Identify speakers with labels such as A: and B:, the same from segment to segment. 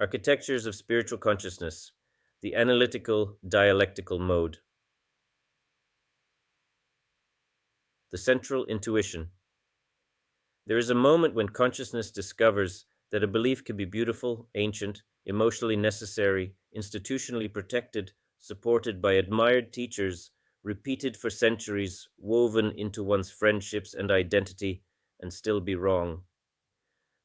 A: Architectures of Spiritual Consciousness, the Analytical-Dialectical Mode. The Central Intuition. There is a moment when consciousness discovers that a belief can be beautiful, ancient, emotionally necessary, institutionally protected, supported by admired teachers, repeated for centuries, woven into one's friendships and identity, and still be wrong.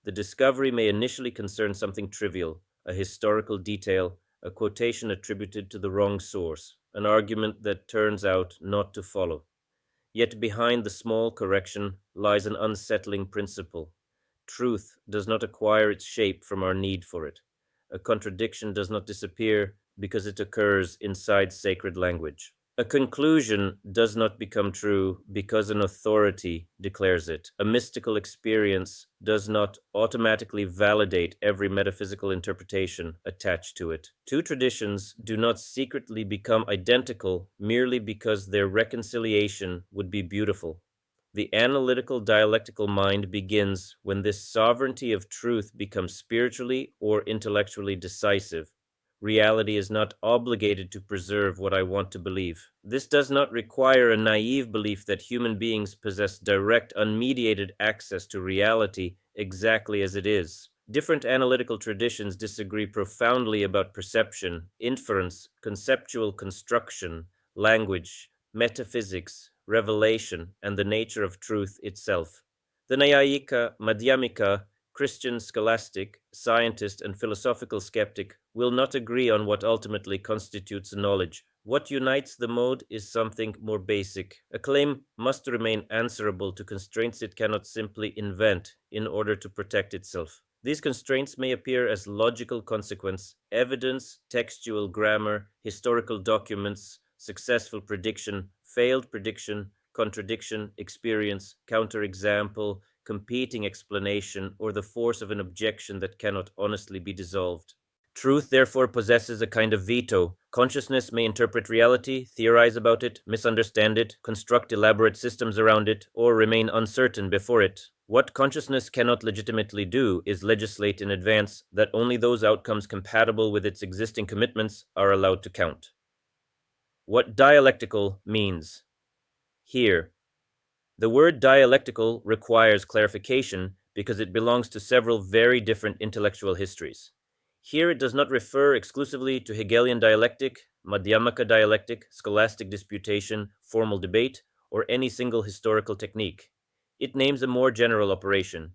A: The discovery may initially concern something trivial, a historical detail, a quotation attributed to the wrong source, an argument that turns out not to follow. Yet behind the small correction lies an unsettling principle. Truth does not acquire its shape from our need for it. A contradiction does not disappear because it occurs inside sacred language. A conclusion does not become true because an authority declares it. A mystical experience does not automatically validate every metaphysical interpretation attached to it. Two traditions do not secretly become identical merely because their reconciliation would be beautiful. The analytical dialectical mind begins when this sovereignty of truth becomes spiritually or intellectually decisive. Reality is not obligated to preserve what I want to believe. This does not require a naive belief that human beings possess direct, unmediated access to reality exactly as it is. Different analytical traditions disagree profoundly about perception, inference, conceptual construction, language, metaphysics, revelation, and the nature of truth itself. The Nayayika, Madhyamika, Christian scholastic, scientist, and philosophical skeptic will not agree on what ultimately constitutes knowledge. What unites the mode is something more basic. A claim must remain answerable to constraints it cannot simply invent in order to protect itself. These constraints may appear as logical consequence, evidence, textual grammar, historical documents, successful prediction, failed prediction, contradiction, experience, counterexample, competing explanation, or the force of an objection that cannot honestly be dissolved. Truth, therefore, possesses a kind of veto. Consciousness may interpret reality, theorize about it, misunderstand it, construct elaborate systems around it, or remain uncertain before it. What consciousness cannot legitimately do is legislate in advance that only those outcomes compatible with its existing commitments are allowed to count. What dialectical means. Here, the word dialectical requires clarification because it belongs to several very different intellectual histories. Here it does not refer exclusively to Hegelian dialectic, Madhyamaka dialectic, scholastic disputation, formal debate, or any single historical technique. It names a more general operation.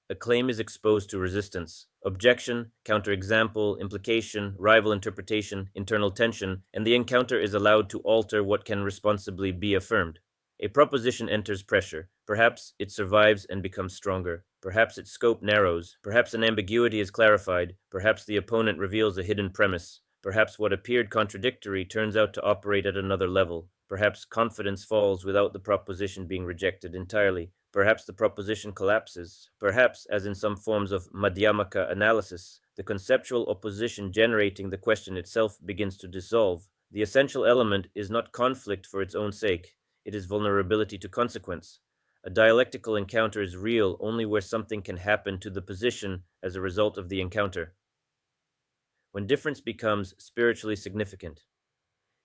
A: A claim is exposed to resistance, objection, counterexample, implication, rival interpretation, internal tension, and the encounter is allowed to alter what can responsibly be affirmed. A proposition enters pressure. Perhaps it survives and becomes stronger. Perhaps its scope narrows. Perhaps an ambiguity is clarified. Perhaps the opponent reveals a hidden premise. Perhaps what appeared contradictory turns out to operate at another level. Perhaps confidence falls without the proposition being rejected entirely. Perhaps the proposition collapses. Perhaps, as in some forms of Madhyamaka analysis, the conceptual opposition generating the question itself begins to dissolve. The essential element is not conflict for its own sake. It is vulnerability to consequence. A dialectical encounter is real only where something can happen to the position as a result of the encounter. When difference becomes spiritually significant.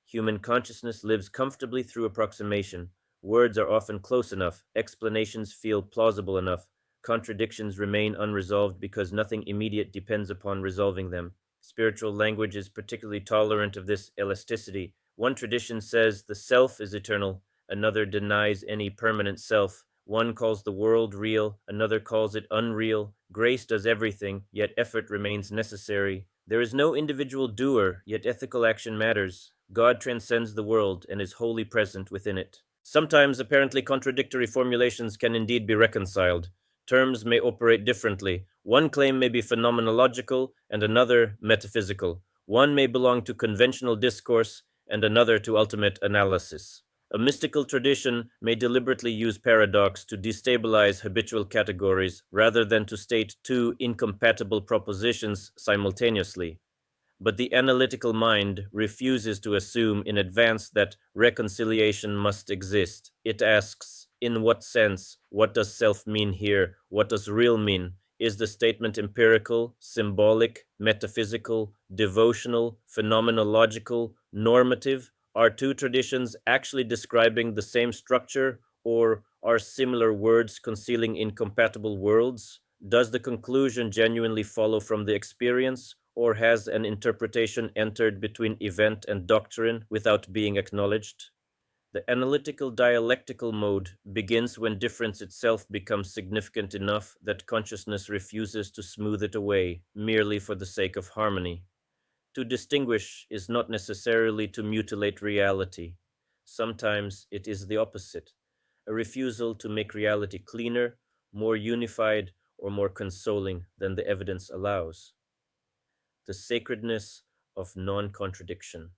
A: Human consciousness lives comfortably through approximation. Words are often close enough, explanations feel plausible enough, contradictions remain unresolved because nothing immediate depends upon resolving them. Spiritual language is particularly tolerant of this elasticity. One tradition says the self is eternal, another denies any permanent self. One calls the world real, another calls it unreal. Grace does everything, yet effort remains necessary. There is no individual doer, yet ethical action matters. God transcends the world and is wholly present within it. Sometimes apparently contradictory formulations can indeed be reconciled. Terms may operate differently. One claim may be phenomenological and another metaphysical. One may belong to conventional discourse and another to ultimate analysis. A mystical tradition may deliberately use paradox to destabilize habitual categories rather than to state two incompatible propositions simultaneously. But the analytical mind refuses to assume in advance that reconciliation must exist. It asks, in what sense? What does self mean here? What does real mean? Is the statement empirical, symbolic, metaphysical, devotional, phenomenological, normative? Are two traditions actually describing the same structure, or are similar words concealing incompatible worlds? Does the conclusion genuinely follow from the experience, or has an interpretation entered between event and doctrine without being acknowledged? The analytical dialectical mode begins when difference itself becomes significant enough that consciousness refuses to smooth it away merely for the sake of harmony. To distinguish is not necessarily to mutilate reality. Sometimes it is the opposite, a refusal to make reality cleaner, more unified, or more consoling than the evidence allows. The sacredness of non contradiction.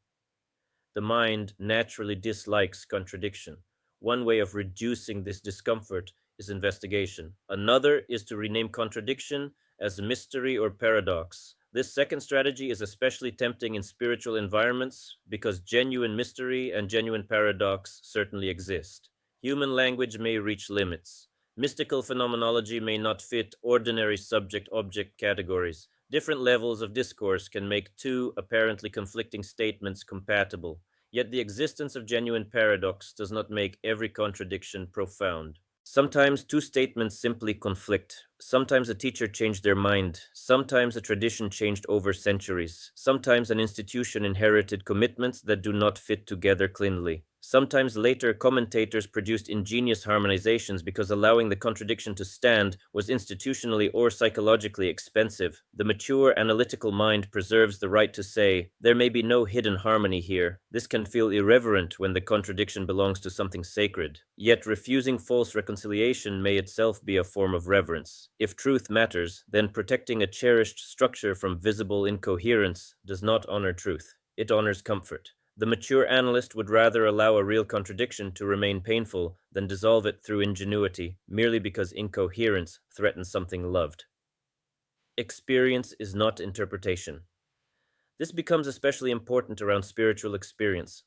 A: The mind naturally dislikes contradiction. One way of reducing this discomfort is investigation. Another is to rename contradiction as mystery or paradox. This second strategy is especially tempting in spiritual environments because genuine mystery and genuine paradox certainly exist. Human language may reach limits. Mystical phenomenology may not fit ordinary subject object categories. Different levels of discourse can make two apparently conflicting statements compatible. Yet the existence of genuine paradox does not make every contradiction profound. Sometimes two statements simply conflict. Sometimes a teacher changed their mind. Sometimes a tradition changed over centuries. Sometimes an institution inherited commitments that do not fit together cleanly. Sometimes later commentators produced ingenious harmonizations because allowing the contradiction to stand was institutionally or psychologically expensive. The mature analytical mind preserves the right to say, there may be no hidden harmony here. This can feel irreverent when the contradiction belongs to something sacred. Yet refusing false reconciliation may itself be a form of reverence. If truth matters, then protecting a cherished structure from visible incoherence does not honor truth. It honors comfort. The mature analyst would rather allow a real contradiction to remain painful than dissolve it through ingenuity, merely because incoherence threatens something loved. Experience is not interpretation. This becomes especially important around spiritual experience.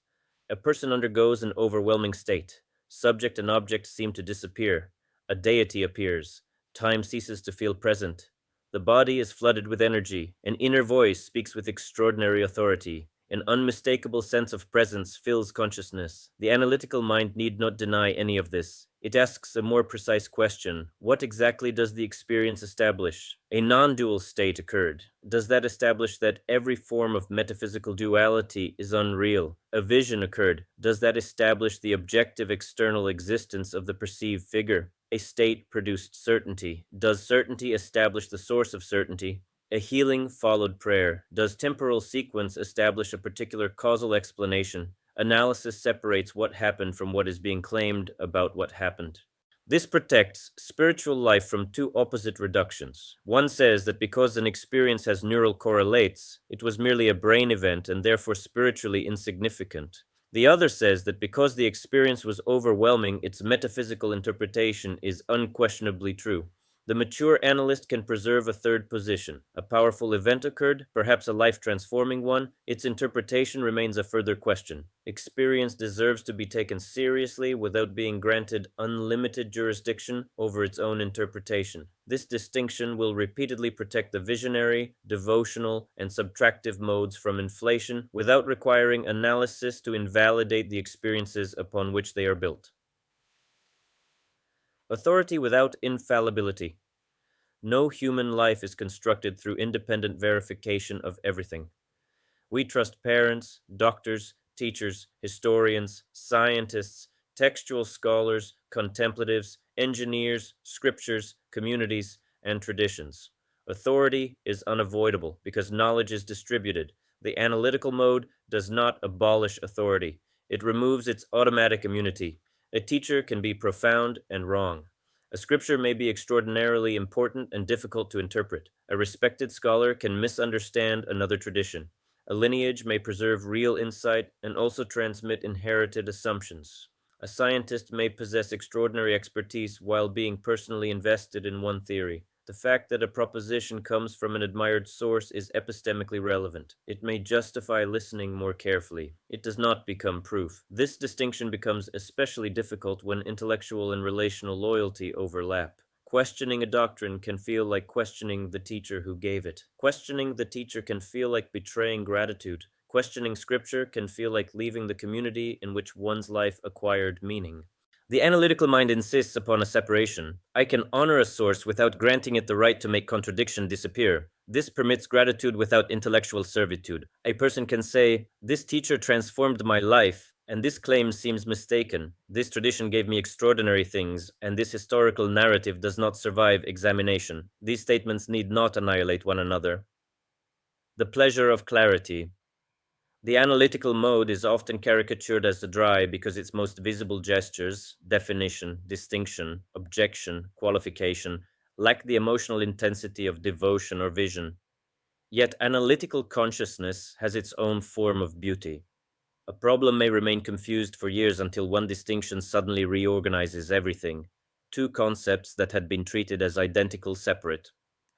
A: A person undergoes an overwhelming state. Subject and object seem to disappear. A deity appears. Time ceases to feel present. The body is flooded with energy. An inner voice speaks with extraordinary authority. An unmistakable sense of presence fills consciousness. The analytical mind need not deny any of this. It asks a more precise question. What exactly does the experience establish? A non-dual state occurred. Does that establish that every form of metaphysical duality is unreal? A vision occurred. Does that establish the objective external existence of the perceived figure? A state produced certainty. Does certainty establish the source of certainty? A healing followed prayer. Does temporal sequence establish a particular causal explanation? Analysis separates what happened from what is being claimed about what happened. This protects spiritual life from two opposite reductions. One says that because an experience has neural correlates, it was merely a brain event and therefore spiritually insignificant. The other says that because the experience was overwhelming, its metaphysical interpretation is unquestionably true. The mature analyst can preserve a third position. A powerful event occurred, perhaps a life-transforming one. Its interpretation remains a further question. Experience deserves to be taken seriously without being granted unlimited jurisdiction over its own interpretation. This distinction will repeatedly protect the visionary, devotional, and subtractive modes from inflation without requiring analysis to invalidate the experiences upon which they are built. Authority without infallibility. No human life is constructed through independent verification of everything. We trust parents, doctors, teachers, historians, scientists, textual scholars, contemplatives, engineers, scriptures, communities, and traditions. Authority is unavoidable because knowledge is distributed. The analytical mode does not abolish authority. It removes its automatic immunity. A teacher can be profound and wrong. A scripture may be extraordinarily important and difficult to interpret. A respected scholar can misunderstand another tradition. A lineage may preserve real insight and also transmit inherited assumptions. A scientist may possess extraordinary expertise while being personally invested in one theory. The fact that a proposition comes from an admired source is epistemically relevant. It may justify listening more carefully. It does not become proof. This distinction becomes especially difficult when intellectual and relational loyalty overlap. Questioning a doctrine can feel like questioning the teacher who gave it. Questioning the teacher can feel like betraying gratitude. Questioning scripture can feel like leaving the community in which one's life acquired meaning. The analytical mind insists upon a separation. I can honor a source without granting it the right to make contradiction disappear. This permits gratitude without intellectual servitude. A person can say, "This teacher transformed my life," and this claim seems mistaken. This tradition gave me extraordinary things, and this historical narrative does not survive examination. These statements need not annihilate one another. The pleasure of clarity. The analytical mode is often caricatured as the dry because its most visible gestures, definition, distinction, objection, qualification, lack the emotional intensity of devotion or vision. Yet analytical consciousness has its own form of beauty. A problem may remain confused for years until one distinction suddenly reorganizes everything. Two concepts that had been treated as identical separate.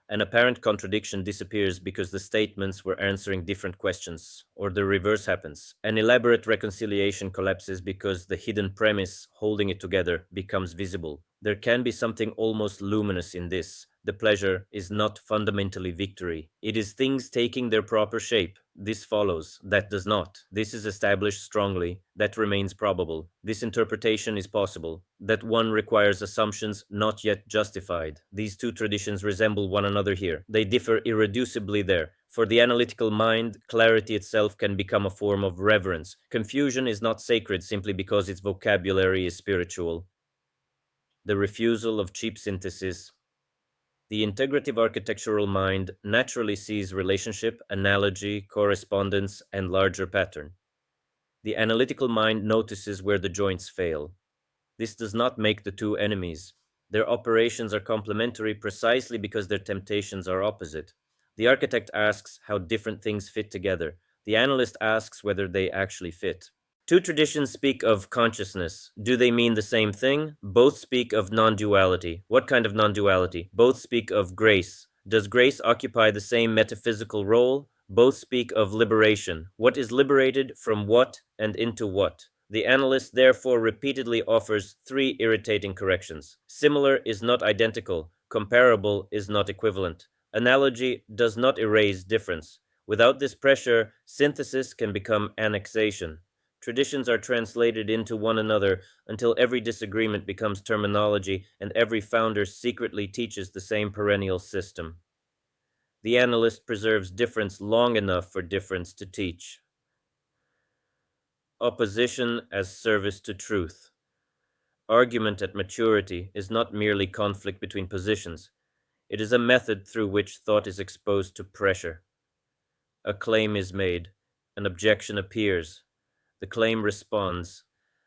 A: An apparent contradiction disappears because the statements were answering different questions, or the reverse happens. An elaborate reconciliation collapses because the hidden premise holding it together becomes visible. There can be something almost luminous in this. The pleasure is not fundamentally victory. It is things taking their proper shape. This follows, that does not. This is established strongly, that remains probable. This interpretation is possible. That one requires assumptions not yet justified. These two traditions resemble one another here. They differ irreducibly there. For the analytical mind, clarity itself can become a form of reverence. Confusion is not sacred simply because its vocabulary is spiritual. The refusal of cheap synthesis. The integrative architectural mind naturally sees relationship, analogy, correspondence, and larger pattern. The analytical mind notices where the joints fail. This does not make the two enemies. Their operations are complementary precisely because their temptations are opposite. The architect asks how different things fit together. The analyst asks whether they actually fit. Two traditions speak of consciousness. Do they mean the same thing? Both speak of non-duality. What kind of non-duality? Both speak of grace. Does grace occupy the same metaphysical role? Both speak of liberation. What is liberated from what and into what? The analyst therefore repeatedly offers three irritating corrections. Similar is not identical. Comparable is not equivalent. Analogy does not erase difference. Without this pressure, synthesis can become annexation. Traditions are translated into one another until every disagreement becomes terminology and every founder secretly teaches the same perennial system. The analyst preserves difference long enough for difference to teach. Opposition as service to truth. Argument at maturity is not merely conflict between positions. It is a method through which thought is exposed to pressure. A claim is made, an objection appears, the claim responds.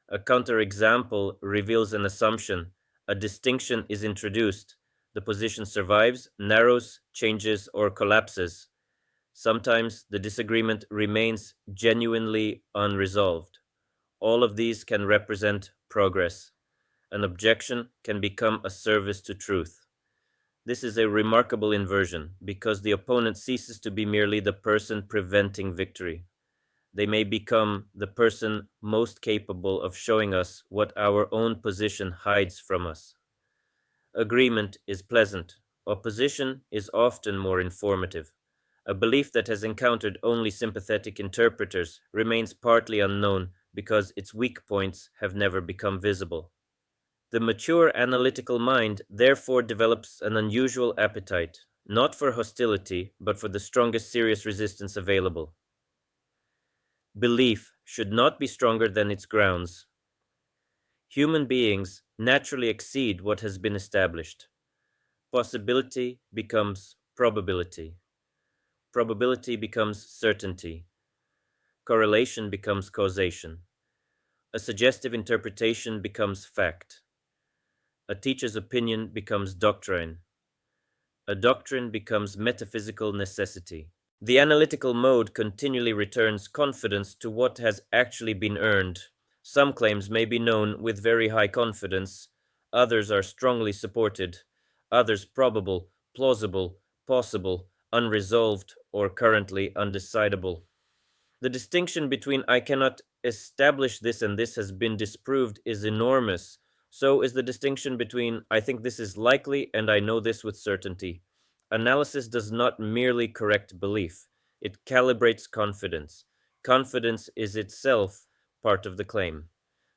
A: A counterexample reveals an assumption. A distinction is introduced. The position survives, narrows, changes, or collapses. Sometimes the disagreement remains genuinely unresolved. All of these can represent progress. An objection can become a service to truth. This is a remarkable inversion because the opponent ceases to be merely the person preventing victory. They may become the person most capable of showing us what our own position hides from us. Agreement is pleasant. Opposition is often more informative. A belief that has encountered only sympathetic interpreters remains partly unknown because its weak points have never become visible. The mature analytical mind therefore develops an unusual appetite, not for hostility, but for the strongest serious resistance available. Belief should not be stronger than its grounds. Human beings naturally exceed what has been established. Possibility becomes probability. Probability becomes certainty. Correlation becomes causation. A suggestive interpretation becomes fact. A teacher's opinion becomes doctrine. A doctrine becomes metaphysical necessity. The analytical mode continually returns confidence to what has actually been earned. Some claims may be known with very high confidence, others are strongly supported, others probable, plausible, possible, unresolved, or currently undecidable. The distinction between "I cannot establish this and this has been disproved" is enormous, So is the distinction between I think this is likely and I know this with certainty. Analysis does not merely correct belief, it calibrates confidence. Confidence is itself part of the claim.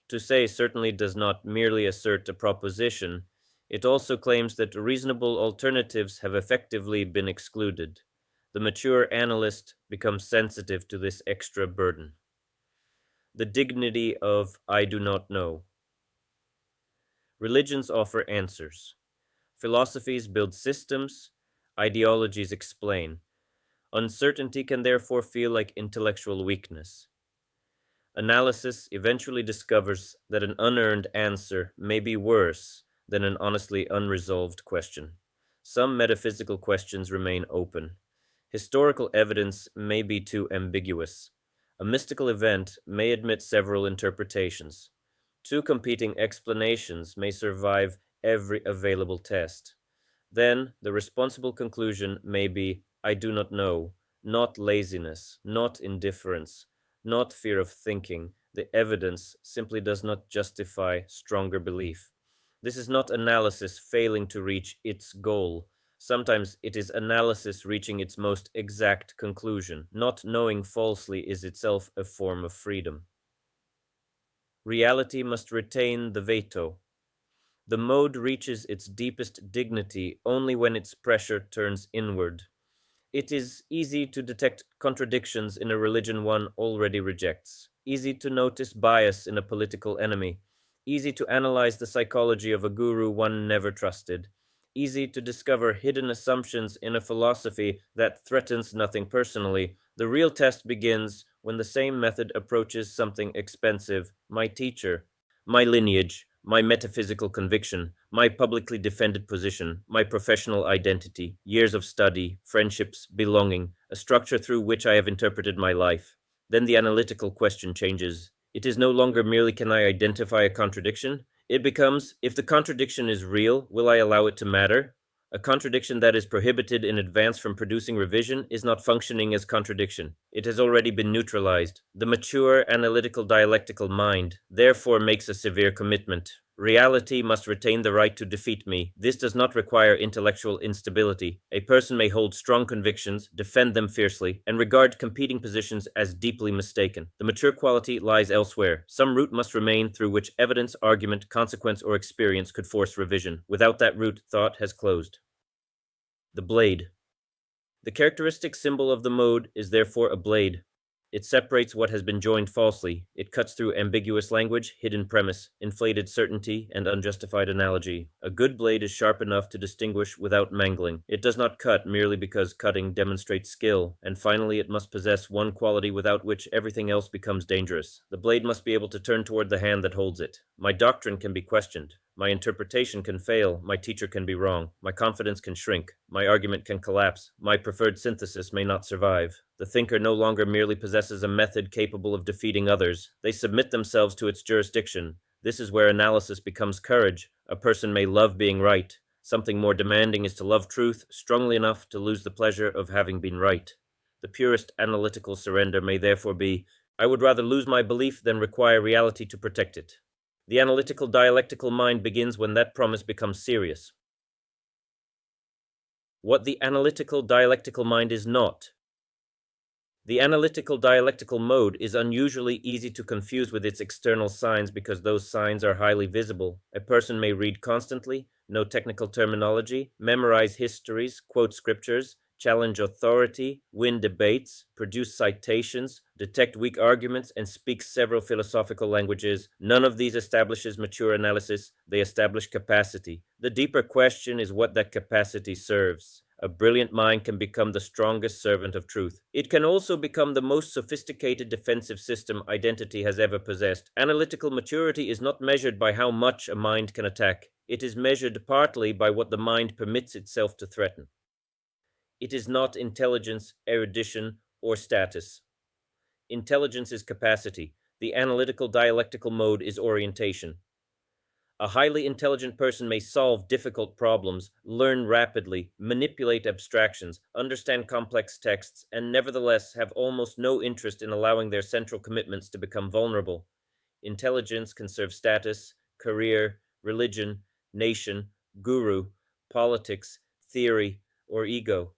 A: To say certainly does not merely assert a proposition, it also claims that reasonable alternatives have effectively been excluded. The mature analyst becomes sensitive to this extra burden. The dignity of I do not know. Religions offer answers. Philosophies build systems, ideologies explain. Uncertainty can therefore feel like intellectual weakness. Analysis eventually discovers that an unearned answer may be worse than an honestly unresolved question. Some metaphysical questions remain open. Historical evidence may be too ambiguous. A mystical event may admit several interpretations. Two competing explanations may survive every available test. Then the responsible conclusion may be I do not know, not laziness, not indifference, not fear of thinking. The evidence simply does not justify stronger belief. This is not analysis failing to reach its goal. Sometimes it is analysis reaching its most exact conclusion. Not knowing falsely is itself a form of freedom. Reality must retain the veto. The mode reaches its deepest dignity only when its pressure turns inward. It is easy to detect contradictions in a religion one already rejects, easy to notice bias in a political enemy, easy to analyze the psychology of a guru one never trusted, easy to discover hidden assumptions in a philosophy that threatens nothing personally. The real test begins when the same method approaches something expensive, my teacher, my lineage, my metaphysical conviction, my publicly defended position, my professional identity, years of study, friendships, belonging, a structure through which I have interpreted my life. Then the analytical question changes. It is no longer merely can I identify a contradiction? It becomes, if the contradiction is real, will I allow it to matter? A contradiction that is prohibited in advance from producing revision is not functioning as contradiction. It has already been neutralized. The mature analytical dialectical mind therefore makes a severe commitment. Reality must retain the right to defeat me. This does not require intellectual instability. A person may hold strong convictions, defend them fiercely, and regard competing positions as deeply mistaken. The mature quality lies elsewhere. Some route must remain through which evidence, argument, consequence, or experience could force revision. Without that route, thought has closed. The blade. The characteristic symbol of the mode is therefore a blade. It separates what has been joined falsely. It cuts through ambiguous language, hidden premise, inflated certainty, and unjustified analogy. A good blade is sharp enough to distinguish without mangling. It does not cut merely because cutting demonstrates skill. And finally, it must possess one quality without which everything else becomes dangerous. The blade must be able to turn toward the hand that holds it. My doctrine can be questioned. My interpretation can fail, my teacher can be wrong, my confidence can shrink, my argument can collapse, my preferred synthesis may not survive. The thinker no longer merely possesses a method capable of defeating others, they submit themselves to its jurisdiction. This is where analysis becomes courage. A person may love being right. Something more demanding is to love truth strongly enough to lose the pleasure of having been right. The purest analytical surrender may therefore be, I would rather lose my belief than require reality to protect it. The analytical dialectical mind begins when that promise becomes serious. What the analytical dialectical mind is not. The analytical dialectical mode is unusually easy to confuse with its external signs because those signs are highly visible. A person may read constantly, know technical terminology, memorize histories, quote scriptures, challenge authority, win debates, produce citations, detect weak arguments, and speak several philosophical languages. None of these establishes mature analysis, they establish capacity. The deeper question is what that capacity serves. A brilliant mind can become the strongest servant of truth. It can also become the most sophisticated defensive system identity has ever possessed. Analytical maturity is not measured by how much a mind can attack. It is measured partly by what the mind permits itself to threaten. It is not intelligence, erudition, or status. Intelligence is capacity. The analytical dialectical mode is orientation. A highly intelligent person may solve difficult problems, learn rapidly, manipulate abstractions, understand complex texts, and nevertheless have almost no interest in allowing their central commitments to become vulnerable. Intelligence can serve status, career, religion, nation, guru, politics, theory, or ego.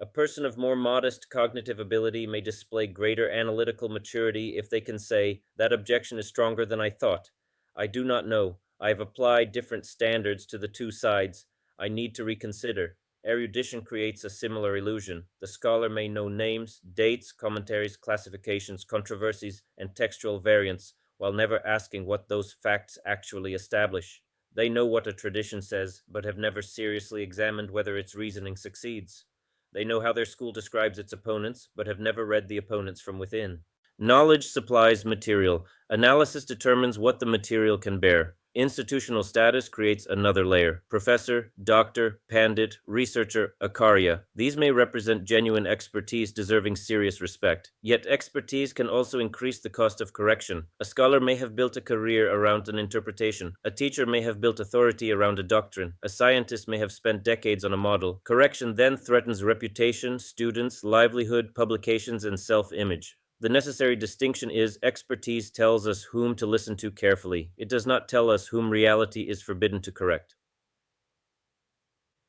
A: A person of more modest cognitive ability may display greater analytical maturity if they can say, that objection is stronger than I thought. I do not know. I have applied different standards to the two sides. I need to reconsider. Erudition creates a similar illusion. The scholar may know names, dates, commentaries, classifications, controversies, and textual variants, while never asking what those facts actually establish. They know what a tradition says, but have never seriously examined whether its reasoning succeeds. They know how their school describes its opponents, but have never read the opponents from within. Knowledge supplies material. Analysis determines what the material can bear. Institutional status creates another layer. Professor, doctor, pandit, researcher, acharya. These may represent genuine expertise deserving serious respect. Yet expertise can also increase the cost of correction. A scholar may have built a career around an interpretation. A teacher may have built authority around a doctrine. A scientist may have spent decades on a model. Correction then threatens reputation, students, livelihood, publications, and self-image. The necessary distinction is expertise tells us whom to listen to carefully. It does not tell us whom reality is forbidden to correct.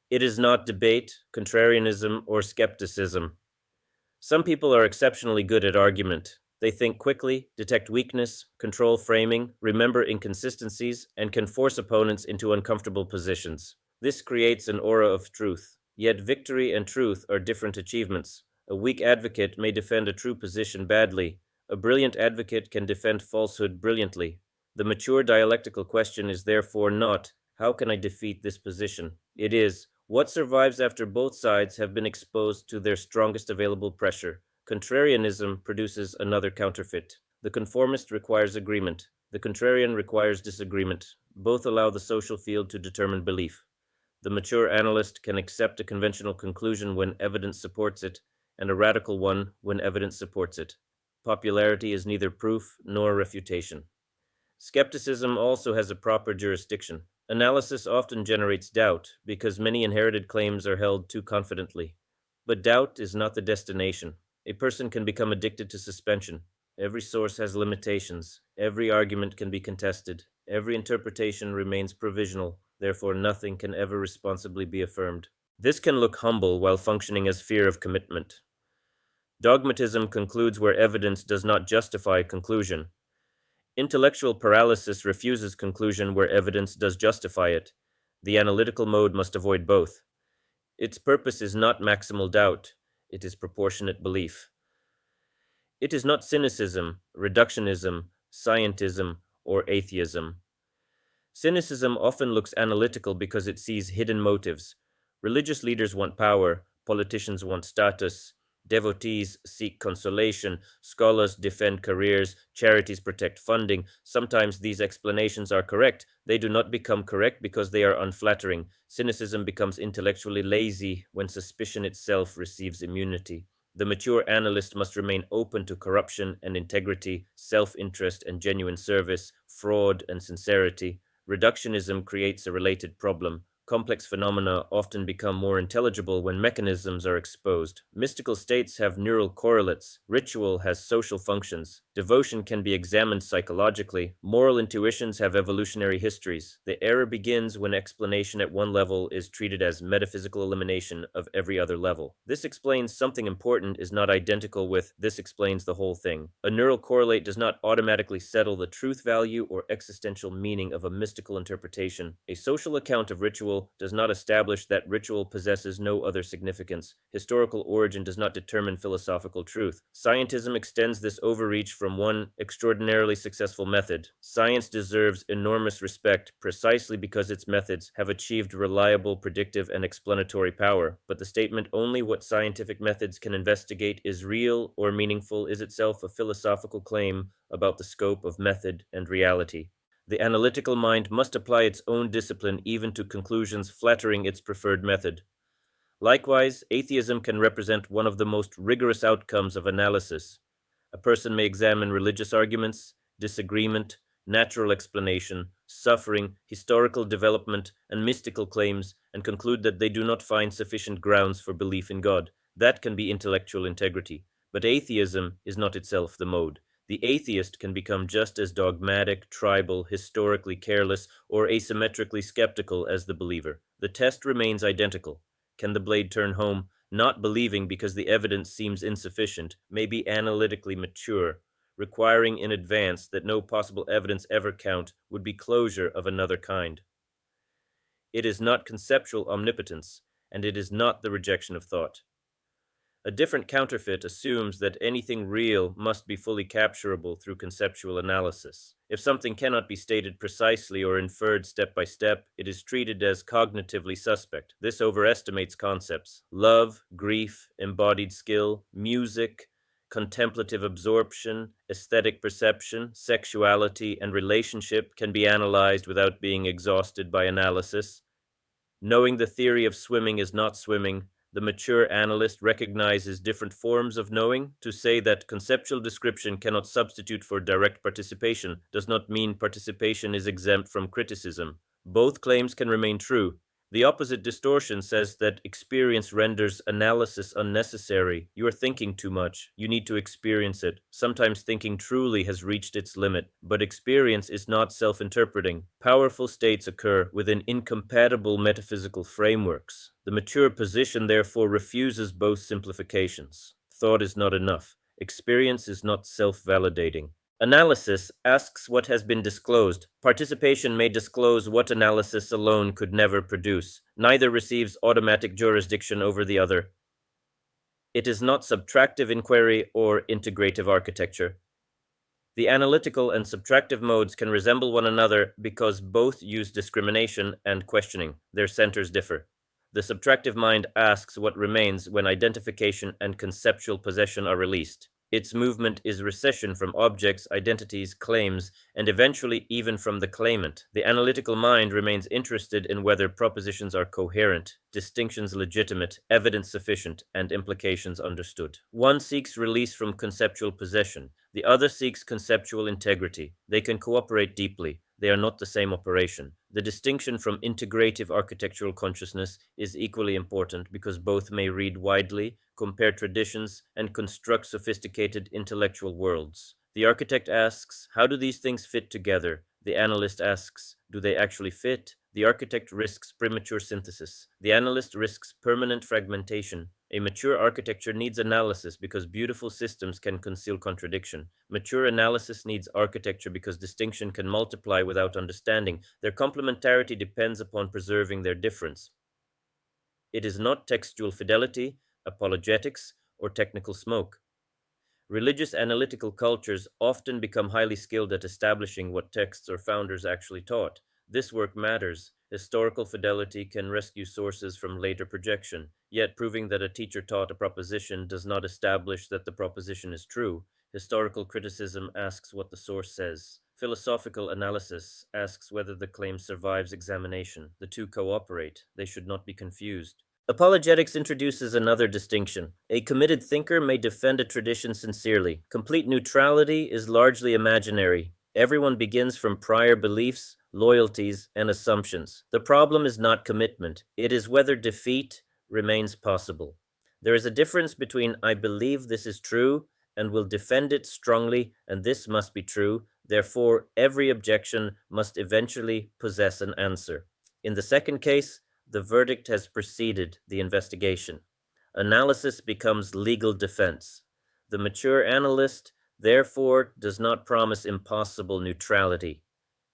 A: It is not debate, contrarianism, or skepticism. Some people are exceptionally good at argument. They think quickly, detect weakness, control framing, remember inconsistencies, and can force opponents into uncomfortable positions. This creates an aura of truth. Yet victory and truth are different achievements. A weak advocate may defend a true position badly. A brilliant advocate can defend falsehood brilliantly. The mature dialectical question is therefore not, how can I defeat this position? It is, what survives after both sides have been exposed to their strongest available pressure? Contrarianism produces another counterfeit. The conformist requires agreement. The contrarian requires disagreement. Both allow the social field to determine belief. The mature analyst can accept a conventional conclusion when evidence supports it, and a radical one when evidence supports it. Popularity is neither proof nor refutation. Skepticism also has a proper jurisdiction. Analysis often generates doubt because many inherited claims are held too confidently. But doubt is not the destination. A person can become addicted to suspension. Every source has limitations. Every argument can be contested. Every interpretation remains provisional. Therefore, nothing can ever responsibly be affirmed. This can look humble while functioning as fear of commitment. Dogmatism concludes where evidence does not justify conclusion. Intellectual paralysis refuses conclusion where evidence does justify it. The analytical mode must avoid both. Its purpose is not maximal doubt, it is proportionate belief. It is not cynicism, reductionism, scientism, or atheism. Cynicism often looks analytical because it sees hidden motives. Religious leaders want power, politicians want status, devotees seek consolation, scholars defend careers, charities protect funding. Sometimes these explanations are correct. They do not become correct because they are unflattering. Cynicism becomes intellectually lazy when suspicion itself receives immunity. The mature analyst must remain open to corruption and integrity, self-interest and genuine service, fraud and sincerity. Reductionism creates a related problem. Complex phenomena often become more intelligible when mechanisms are exposed. Mystical states have neural correlates. Ritual has social functions. Devotion can be examined psychologically. Moral intuitions have evolutionary histories. The error begins when explanation at one level is treated as metaphysical elimination of every other level. This explains something important is not identical with this explains the whole thing. A neural correlate does not automatically settle the truth value or existential meaning of a mystical interpretation. A social account of ritual does not establish that ritual possesses no other significance. Historical origin does not determine philosophical truth. Scientism extends this overreach from one extraordinarily successful method. Science deserves enormous respect precisely because its methods have achieved reliable, predictive, and explanatory power. But the statement only what scientific methods can investigate is real or meaningful is itself a philosophical claim about the scope of method and reality. The analytical mind must apply its own discipline even to conclusions flattering its preferred method. Likewise, atheism can represent one of the most rigorous outcomes of analysis. A person may examine religious arguments, disagreement, natural explanation, suffering, historical development, and mystical claims, and conclude that they do not find sufficient grounds for belief in God. That can be intellectual integrity. But atheism is not itself the mode. The atheist can become just as dogmatic, tribal, historically careless, or asymmetrically skeptical as the believer. The test remains identical. Can the blade turn home? Not believing because the evidence seems insufficient may be analytically mature, requiring in advance that no possible evidence ever count would be closure of another kind. It is not conceptual omnipotence, and it is not the rejection of thought. A different counterfeit assumes that anything real must be fully capturable through conceptual analysis. If something cannot be stated precisely or inferred step by step, it is treated as cognitively suspect. This overestimates concepts. Love, grief, embodied skill, music, contemplative absorption, aesthetic perception, sexuality, and relationship can be analyzed without being exhausted by analysis. Knowing the theory of swimming is not swimming, the mature analyst recognizes different forms of knowing. To say that conceptual description cannot substitute for direct participation does not mean participation is exempt from criticism. Both claims can remain true. The opposite distortion says that experience renders analysis unnecessary. You are thinking too much. You need to experience it. Sometimes thinking truly has reached its limit, but experience is not self-interpreting. Powerful states occur within incompatible metaphysical frameworks. The mature position therefore refuses both simplifications. Thought is not enough. Experience is not self-validating. Analysis asks what has been disclosed. Participation may disclose what analysis alone could never produce. Neither receives automatic jurisdiction over the other. It is not subtractive inquiry or integrative architecture. The analytical and subtractive modes can resemble one another because both use discrimination and questioning. Their centers differ. The subtractive mind asks what remains when identification and conceptual possession are released. Its movement is recession from objects, identities, claims, and eventually even from the claimant. The analytical mind remains interested in whether propositions are coherent, distinctions legitimate, evidence sufficient, and implications understood. One seeks release from conceptual possession. The other seeks conceptual integrity. They can cooperate deeply. They are not the same operation. The distinction from integrative architectural consciousness is equally important because both may read widely, compare traditions, and construct sophisticated intellectual worlds. The architect asks, how do these things fit together? The analyst asks, do they actually fit? The architect risks premature synthesis. The analyst risks permanent fragmentation. A mature architecture needs analysis because beautiful systems can conceal contradiction. Mature analysis needs architecture because distinction can multiply without understanding. Their complementarity depends upon preserving their difference. It is not textual fidelity, apologetics, or technical smoke. Religious analytical cultures often become highly skilled at establishing what texts or founders actually taught. This work matters. Historical fidelity can rescue sources from later projection, yet proving that a teacher taught a proposition does not establish that the proposition is true. Historical criticism asks what the source says. Philosophical analysis asks whether the claim survives examination. The two cooperate. They should not be confused. Apologetics introduces another distinction. A committed thinker may defend a tradition sincerely. Complete neutrality is largely imaginary. Everyone begins from prior beliefs, loyalties, and assumptions. The problem is not commitment. It is whether defeat remains possible. There is a difference between I believe this is true and will defend it strongly, and this must be true. Therefore, every objection must eventually possess an answer. In the second case, the verdict has preceded the investigation. Analysis becomes legal defense. The mature analyst, therefore, does not promise impossible neutrality.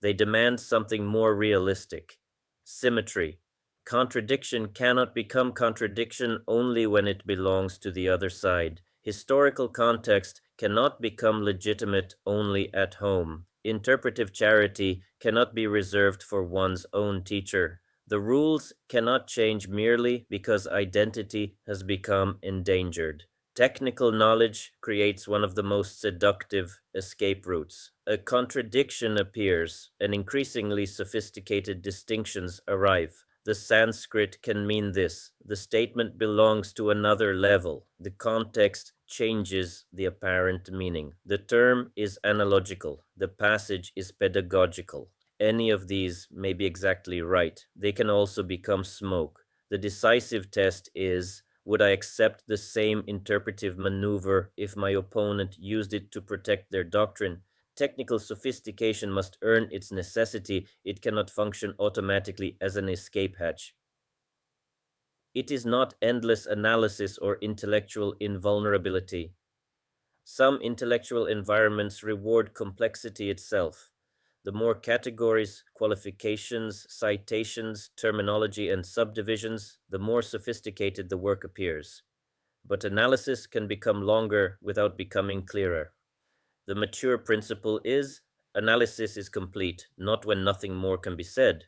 A: They demand something more realistic. Symmetry. Contradiction cannot become contradiction only when it belongs to the other side. Historical context cannot become legitimate only at home. Interpretive charity cannot be reserved for one's own teacher. The rules cannot change merely because identity has become endangered. Technical knowledge creates one of the most seductive escape routes. A contradiction appears, and increasingly sophisticated distinctions arrive. The Sanskrit can mean this. The statement belongs to another level. The context changes the apparent meaning. The term is analogical. The passage is pedagogical. Any of these may be exactly right. They can also become smoke. The decisive test is, Would I accept the same interpretive maneuver if my opponent used it to protect their doctrine? Technical sophistication must earn its necessity. It cannot function automatically as an escape hatch. It is not endless analysis or intellectual invulnerability. Some intellectual environments reward complexity itself. The more categories, qualifications, citations, terminology, and subdivisions, the more sophisticated the work appears. But analysis can become longer without becoming clearer. The mature principle is analysis is complete, not when nothing more can be said,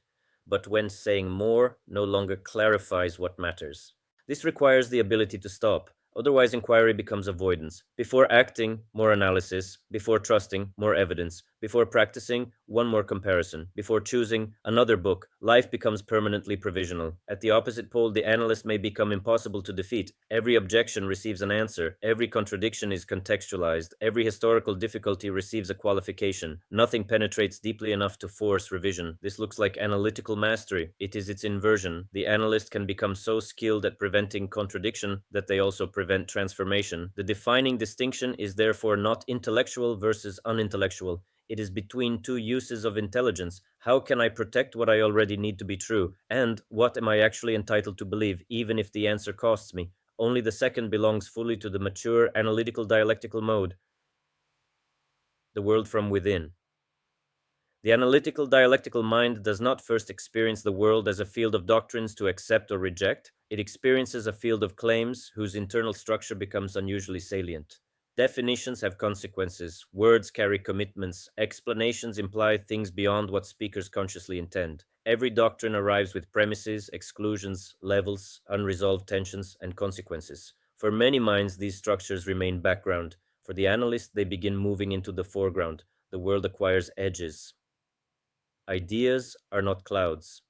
A: but when saying more no longer clarifies what matters. This requires the ability to stop. Otherwise, inquiry becomes avoidance. Before acting, more analysis. Before trusting, more evidence. Before practicing, one more comparison. Before choosing, another book. Life becomes permanently provisional. At the opposite pole, the analyst may become impossible to defeat. Every objection receives an answer. Every contradiction is contextualized. Every historical difficulty receives a qualification. Nothing penetrates deeply enough to force revision. This looks like analytical mastery. It is its inversion. The analyst can become so skilled at preventing contradiction that they also prevent transformation. The defining distinction is therefore not intellectual versus unintellectual. It is between two uses of intelligence. How can I protect what I already need to be true? And what am I actually entitled to believe, even if the answer costs me? Only the second belongs fully to the mature analytical dialectical mode, the world from within. The analytical dialectical mind does not first experience the world as a field of doctrines to accept or reject. It experiences a field of claims whose internal structure becomes unusually salient. Definitions have consequences, words carry commitments, explanations imply things beyond what speakers consciously intend. Every doctrine arrives with premises, exclusions, levels, unresolved tensions, and consequences. For many minds, these structures remain background. For the analyst, they begin moving into the foreground. The world acquires edges. Ideas are not clouds.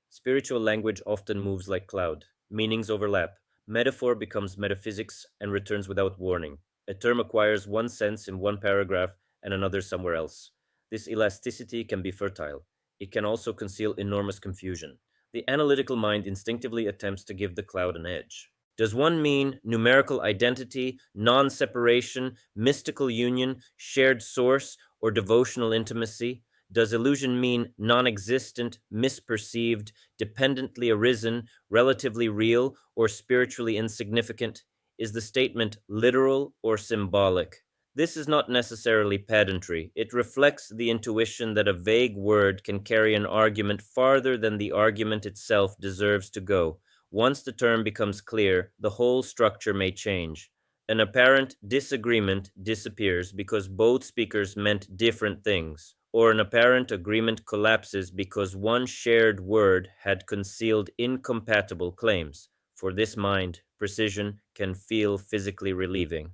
A: Spiritual language often moves like cloud. Meanings overlap. Metaphor becomes metaphysics and returns without warning. A term acquires one sense in one paragraph and another somewhere else. This elasticity can be fertile. It can also conceal enormous confusion. The analytical mind instinctively attempts to give the cloud an edge. Does one mean numerical identity, non separation, mystical union, shared source, or devotional intimacy? Does illusion mean non existent, misperceived, dependently arisen, relatively real, or spiritually insignificant? Is the statement literal or symbolic? This is not necessarily pedantry. It reflects the intuition that a vague word can carry an argument farther than the argument itself deserves to go. Once the term becomes clear, the whole structure may change. An apparent disagreement disappears because both speakers meant different things, or an apparent agreement collapses because one shared word had concealed incompatible claims. For this mind, precision can feel physically relieving.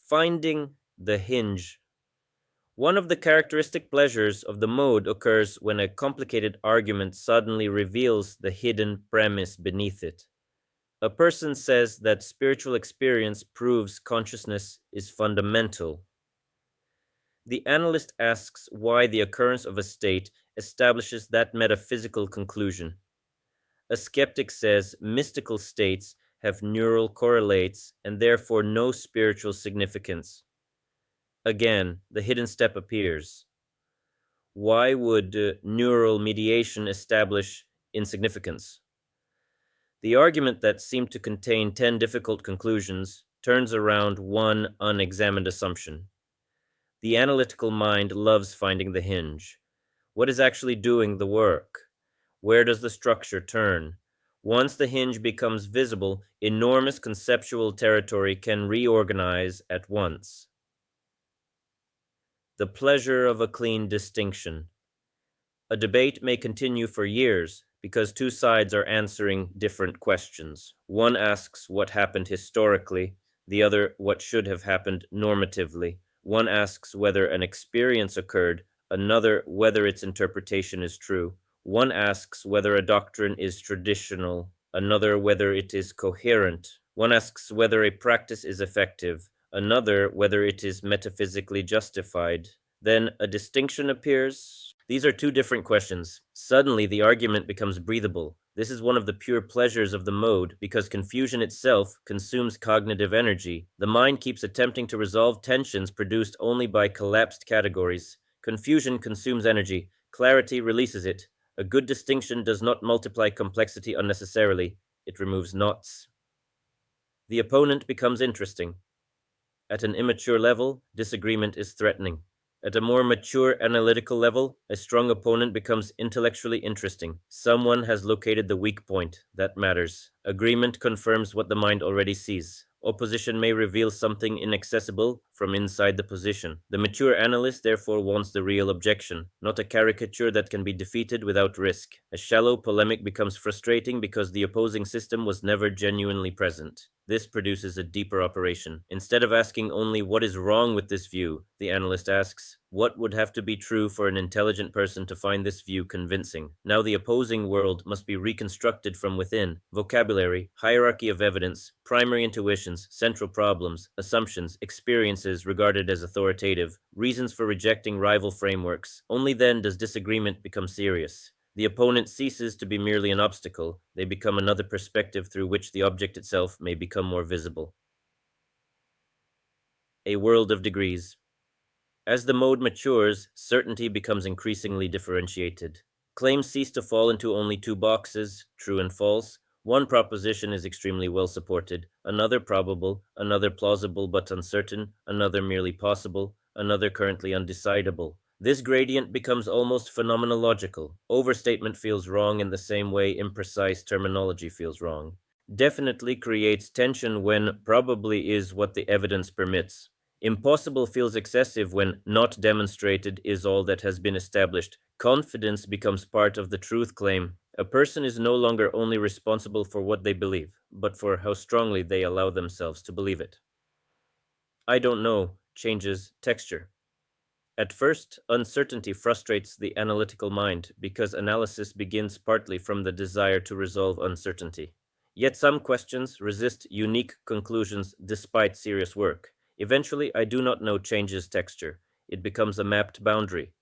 A: Finding the hinge. One of the characteristic pleasures of the mode occurs when a complicated argument suddenly reveals the hidden premise beneath it. A person says that spiritual experience proves consciousness is fundamental. The analyst asks why the occurrence of a state establishes that metaphysical conclusion. A skeptic says mystical states have neural correlates and therefore no spiritual significance. Again, the hidden step appears. Why would neural mediation establish insignificance? The argument that seemed to contain 10 difficult conclusions turns around one unexamined assumption. The analytical mind loves finding the hinge. What is actually doing the work? Where does the structure turn? Once the hinge becomes visible, enormous conceptual territory can reorganize at once. The pleasure of a clean distinction. A debate may continue for years because two sides are answering different questions. One asks what happened historically, the other what should have happened normatively. One asks whether an experience occurred, another whether its interpretation is true. One asks whether a doctrine is traditional, another whether it is coherent. One asks whether a practice is effective, another whether it is metaphysically justified. Then a distinction appears. These are two different questions. Suddenly, the argument becomes breathable. This is one of the pure pleasures of the mode, because confusion itself consumes cognitive energy. The mind keeps attempting to resolve tensions produced only by collapsed categories. Confusion consumes energy, clarity releases it. A good distinction does not multiply complexity unnecessarily, it removes knots. The opponent becomes interesting. At an immature level, disagreement is threatening. At a more mature analytical level, a strong opponent becomes intellectually interesting. Someone has located the weak point. That matters. Agreement confirms what the mind already sees. Opposition may reveal something inaccessible from inside the position. The mature analyst therefore wants the real objection, not a caricature that can be defeated without risk. A shallow polemic becomes frustrating because the opposing system was never genuinely present. This produces a deeper operation. Instead of asking only what is wrong with this view, the analyst asks, what would have to be true for an intelligent person to find this view convincing? Now the opposing world must be reconstructed from within. Vocabulary, hierarchy of evidence, primary intuitions, central problems, assumptions, experiences regarded as authoritative, reasons for rejecting rival frameworks. Only then does disagreement become serious. The opponent ceases to be merely an obstacle. They become another perspective through which the object itself may become more visible. A world of degrees. As the mode matures, certainty becomes increasingly differentiated. Claims cease to fall into only two boxes, true and false. One proposition is extremely well supported, another probable, another plausible but uncertain, another merely possible, another currently undecidable. This gradient becomes almost phenomenological. Overstatement feels wrong in the same way imprecise terminology feels wrong. Definitely creates tension when probably is what the evidence permits. Impossible feels excessive when not demonstrated is all that has been established. Confidence becomes part of the truth claim. A person is no longer only responsible for what they believe, but for how strongly they allow themselves to believe it. I don't know changes texture. At first, uncertainty frustrates the analytical mind because analysis begins partly from the desire to resolve uncertainty. Yet some questions resist unique conclusions despite serious work. Eventually, I do not know changes texture. It becomes a mapped boundary.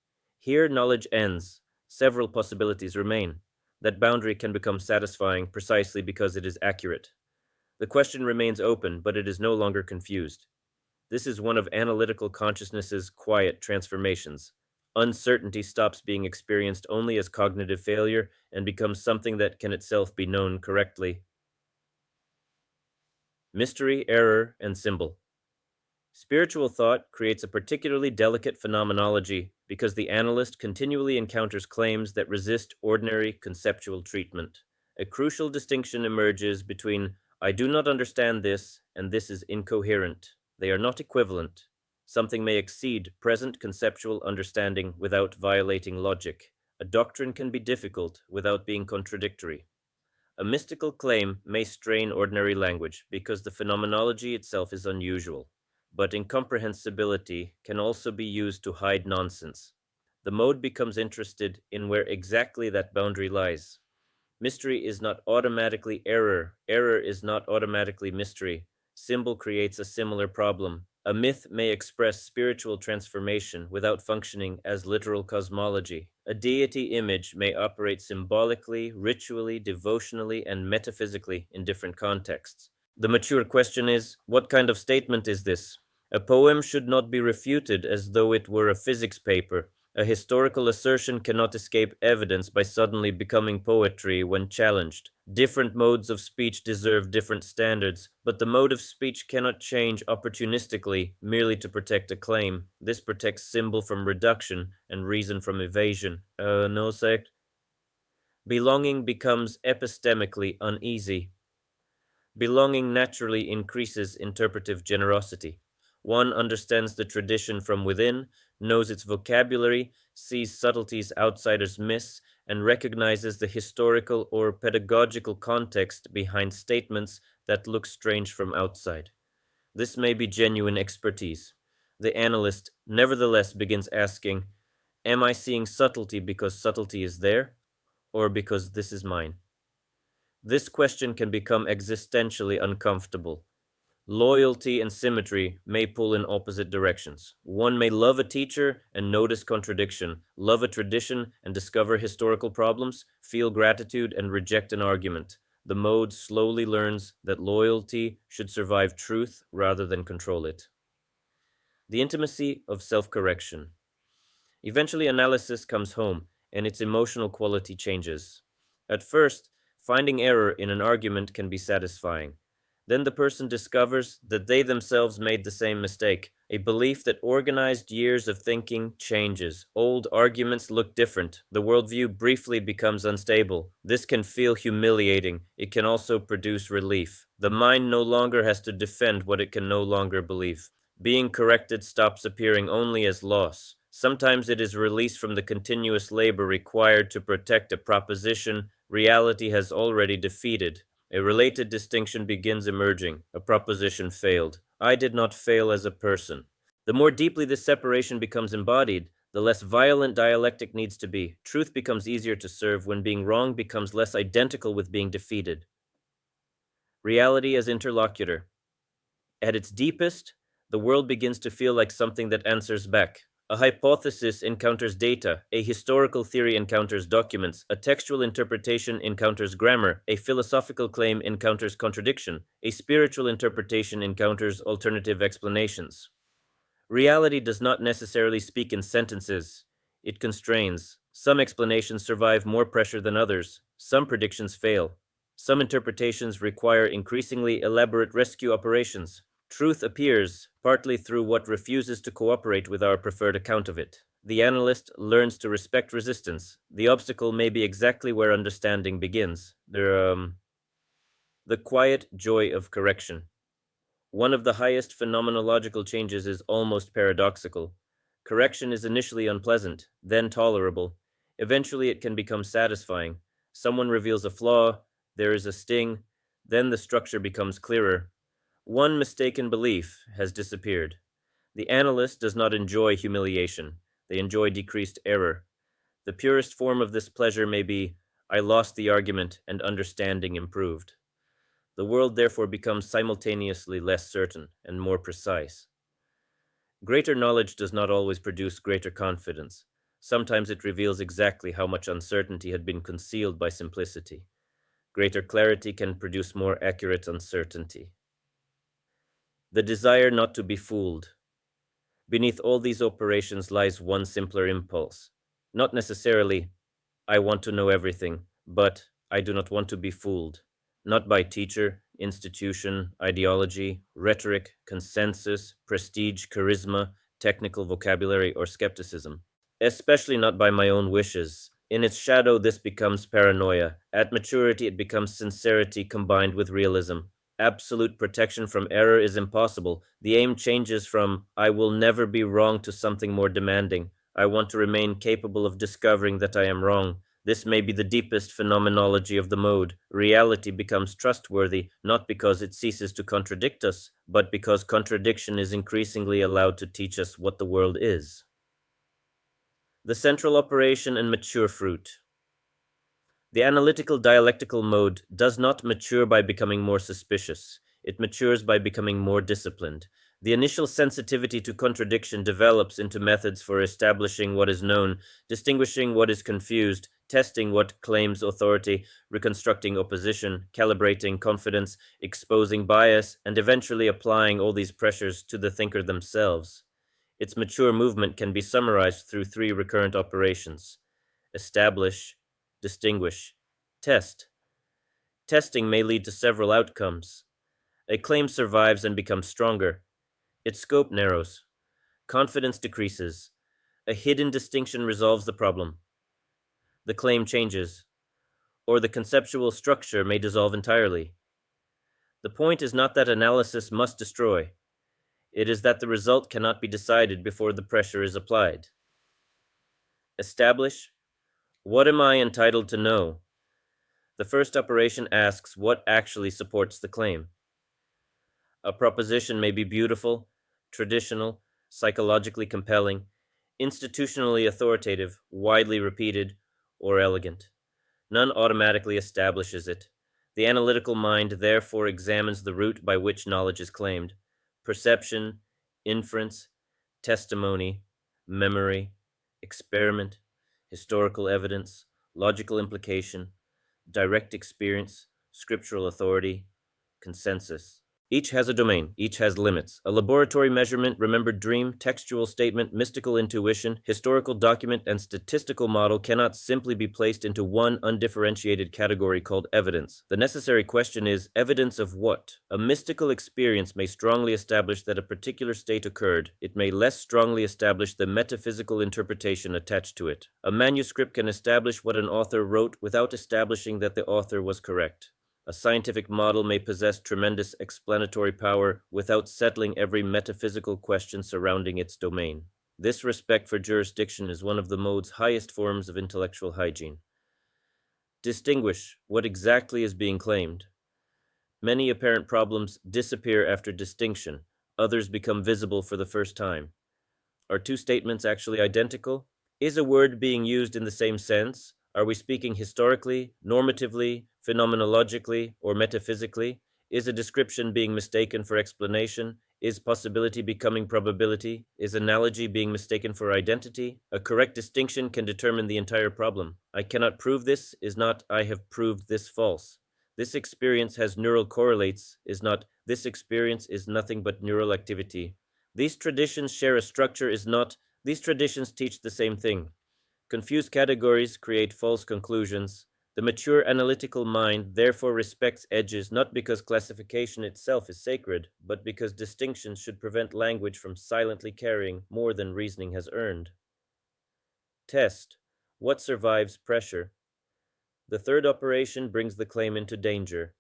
A: Here, knowledge ends. Several possibilities remain. That boundary can become satisfying precisely because it is accurate. The question remains open, but it is no longer confused. This is one of analytical consciousness's quiet transformations. Uncertainty stops being experienced only as cognitive failure and becomes something that can itself be known correctly. Mystery, error, and symbol. Spiritual thought creates a particularly delicate phenomenology because the analyst continually encounters claims that resist ordinary conceptual treatment. A crucial distinction emerges between I do not understand this and this is incoherent. They are not equivalent. Something may exceed present conceptual understanding without violating logic. A doctrine can be difficult without being contradictory. A mystical claim may strain ordinary language because the phenomenology itself is unusual, but incomprehensibility can also be used to hide nonsense. The mode becomes interested in where exactly that boundary lies. Mystery is not automatically error. Error is not automatically mystery. Symbol creates a similar problem. A myth may express spiritual transformation without functioning as literal cosmology. A deity image may operate symbolically, ritually, devotionally, and metaphysically in different contexts. The mature question is, what kind of statement is this? A poem should not be refuted as though it were a physics paper. A historical assertion cannot escape evidence by suddenly becoming poetry when challenged. Different modes of speech deserve different standards, but the mode of speech cannot change opportunistically merely to protect a claim. This protects symbol from reduction and reason from evasion. No sect. Belonging becomes epistemically uneasy. Belonging naturally increases interpretive generosity. One understands the tradition from within, knows its vocabulary, sees subtleties outsiders miss, and recognizes the historical or pedagogical context behind statements that look strange from outside. This may be genuine expertise. The analyst nevertheless begins asking, am I seeing subtlety because subtlety is there, or because this is mine? This question can become existentially uncomfortable. Loyalty and symmetry may pull in opposite directions. One may love a teacher and notice contradiction, love a tradition and discover historical problems, feel gratitude and reject an argument. The mode slowly learns that loyalty should survive truth rather than control it. The intimacy of self correction. Eventually, analysis comes home and its emotional quality changes. At first, finding error in an argument can be satisfying. Then the person discovers that they themselves made the same mistake. A belief that organized years of thinking changes. Old arguments look different. The worldview briefly becomes unstable. This can feel humiliating. It can also produce relief. The mind no longer has to defend what it can no longer believe. Being corrected stops appearing only as loss. Sometimes it is release from the continuous labor required to protect a proposition reality has already defeated. A related distinction begins emerging. A proposition failed. I did not fail as a person. The more deeply this separation becomes embodied, the less violent dialectic needs to be. Truth becomes easier to serve when being wrong becomes less identical with being defeated. Reality as interlocutor. At its deepest, the world begins to feel like something that answers back. A hypothesis encounters data, a historical theory encounters documents, a textual interpretation encounters grammar, a philosophical claim encounters contradiction, a spiritual interpretation encounters alternative explanations. Reality does not necessarily speak in sentences, it constrains. Some explanations survive more pressure than others, some predictions fail, some interpretations require increasingly elaborate rescue operations. Truth appears partly through what refuses to cooperate with our preferred account of it. The analyst learns to respect resistance. The obstacle may be exactly where understanding begins. The quiet joy of correction. One of the highest phenomenological changes is almost paradoxical. Correction is initially unpleasant, then tolerable. Eventually it can become satisfying. Someone reveals a flaw, there is a sting, then the structure becomes clearer. One mistaken belief has disappeared. The analyst does not enjoy humiliation. They enjoy decreased error. The purest form of this pleasure may be, I lost the argument and understanding improved. The world therefore becomes simultaneously less certain and more precise. Greater knowledge does not always produce greater confidence. Sometimes it reveals exactly how much uncertainty had been concealed by simplicity. Greater clarity can produce more accurate uncertainty. The desire not to be fooled. Beneath all these operations lies one simpler impulse. Not necessarily, I want to know everything, but I do not want to be fooled. Not by teacher, institution, ideology, rhetoric, consensus, prestige, charisma, technical vocabulary, or skepticism. Especially not by my own wishes. In its shadow, this becomes paranoia. At maturity, it becomes sincerity combined with realism. Absolute protection from error is impossible. The aim changes from, I will never be wrong, to something more demanding. I want to remain capable of discovering that I am wrong. This may be the deepest phenomenology of the mode. Reality becomes trustworthy, not because it ceases to contradict us, but because contradiction is increasingly allowed to teach us what the world is. The central operation and mature fruit. The analytical-dialectical mode does not mature by becoming more suspicious. It matures by becoming more disciplined. The initial sensitivity to contradiction develops into methods for establishing what is known, distinguishing what is confused, testing what claims authority, reconstructing opposition, calibrating confidence, exposing bias, and eventually applying all these pressures to the thinker themselves. Its mature movement can be summarized through three recurrent operations: establish, distinguish, test. Testing may lead to several outcomes. A claim survives and becomes stronger. Its scope narrows. Confidence decreases. A hidden distinction resolves the problem. The claim changes, or the conceptual structure may dissolve entirely. The point is not that analysis must destroy. It is that the result cannot be decided before the pressure is applied. Establish. What am I entitled to know? The first operation asks what actually supports the claim. A proposition may be beautiful, traditional, psychologically compelling, institutionally authoritative, widely repeated, or elegant. None automatically establishes it. The analytical mind therefore examines the route by which knowledge is claimed: perception, inference, testimony, memory, experiment, historical evidence, logical implication, direct experience, scriptural authority, consensus. Each has a domain, each has limits. A laboratory measurement, remembered dream, textual statement, mystical intuition, historical document, and statistical model cannot simply be placed into one undifferentiated category called evidence. The necessary question is, evidence of what? A mystical experience may strongly establish that a particular state occurred. It may less strongly establish the metaphysical interpretation attached to it. A manuscript can establish what an author wrote without establishing that the author was correct. A scientific model may possess tremendous explanatory power without settling every metaphysical question surrounding its domain. This respect for jurisdiction is one of the mode's highest forms of intellectual hygiene. Distinguish what exactly is being claimed. Many apparent problems disappear after distinction, others become visible for the first time. Are two statements actually identical? Is a word being used in the same sense? Are we speaking historically, normatively, phenomenologically, or metaphysically? Is a description being mistaken for explanation? Is possibility becoming probability? Is analogy being mistaken for identity? A correct distinction can determine the entire problem. I cannot prove this is not I have proved this false. This experience has neural correlates is not this experience is nothing but neural activity. These traditions share a structure is not these traditions teach the same thing. Confused categories create false conclusions. The mature analytical mind therefore respects edges not because classification itself is sacred, but because distinction should prevent language from silently carrying more than reasoning has earned. Test. What survives pressure? The third operation brings the claim into danger.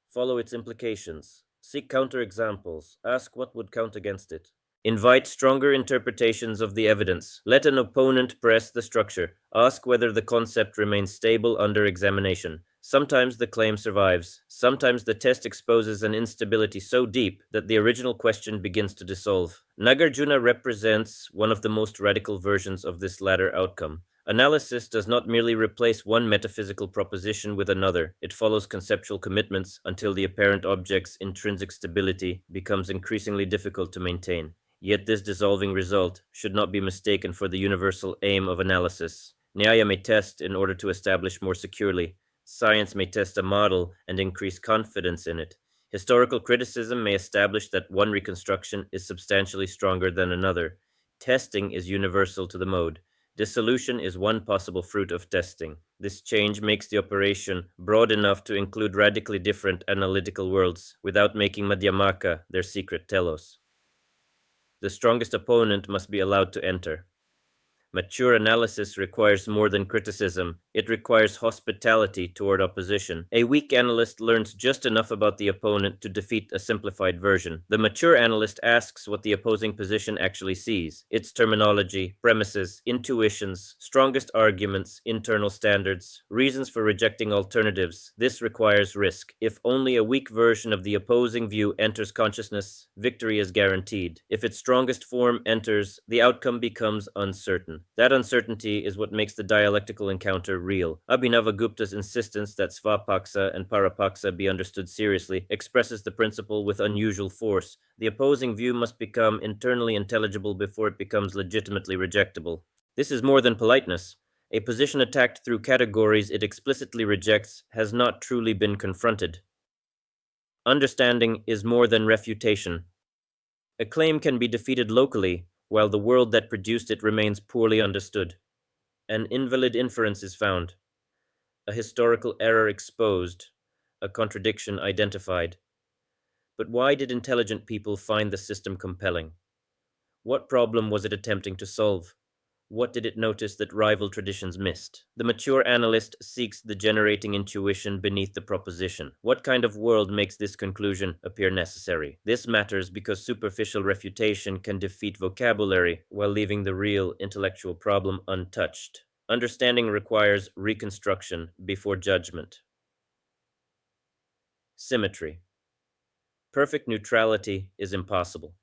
A: Follow its implications. Seek counterexamples. Ask what would count against it. Invite stronger interpretations of the evidence. Let an opponent press the structure. Ask whether the concept remains stable under examination. Sometimes the claim survives. Sometimes the test exposes an instability so deep that the original question begins to dissolve. Nagarjuna represents one of the most radical versions of this latter outcome. Analysis does not merely replace one metaphysical proposition with another. It follows conceptual commitments until the apparent object's intrinsic stability becomes increasingly difficult to maintain. Yet this dissolving result should not be mistaken for the universal aim of analysis. Nyaya may test in order to establish more securely. Science may test a model and increase confidence in it. Historical criticism may establish that one reconstruction is substantially stronger than another. Testing is universal to the mode. Dissolution is one possible fruit of testing. This change makes the operation broad enough to include radically different analytical worlds without making Madhyamaka their secret telos. The strongest opponent must be allowed to enter. Mature analysis requires more than criticism. It requires hospitality toward opposition. A weak analyst learns just enough about the opponent to defeat a simplified version. The mature analyst asks what the opposing position actually sees: its terminology, premises, intuitions, strongest arguments, internal standards, reasons for rejecting alternatives. This requires risk. If only a weak version of the opposing view enters consciousness, victory is guaranteed. If its strongest form enters, the outcome becomes uncertain. That uncertainty is what makes the dialectical encounter real. Abhinavagupta's insistence that svapaksa and parapaksa be understood seriously expresses the principle with unusual force. The opposing view must become internally intelligible before it becomes legitimately rejectable. This is more than politeness. A position attacked through categories it explicitly rejects has not truly been confronted. Understanding is more than refutation. A claim can be defeated locally, while the world that produced it remains poorly understood. An invalid inference is found, a historical error exposed, a contradiction identified. But why did intelligent people find the system compelling? What problem was it attempting to solve? What did it notice that rival traditions missed? The mature analyst seeks the generating intuition beneath the proposition. What kind of world makes this conclusion appear necessary? This matters because superficial refutation can defeat vocabulary while leaving the real intellectual problem untouched. Understanding requires reconstruction before judgment. Symmetry. Perfect neutrality is impossible.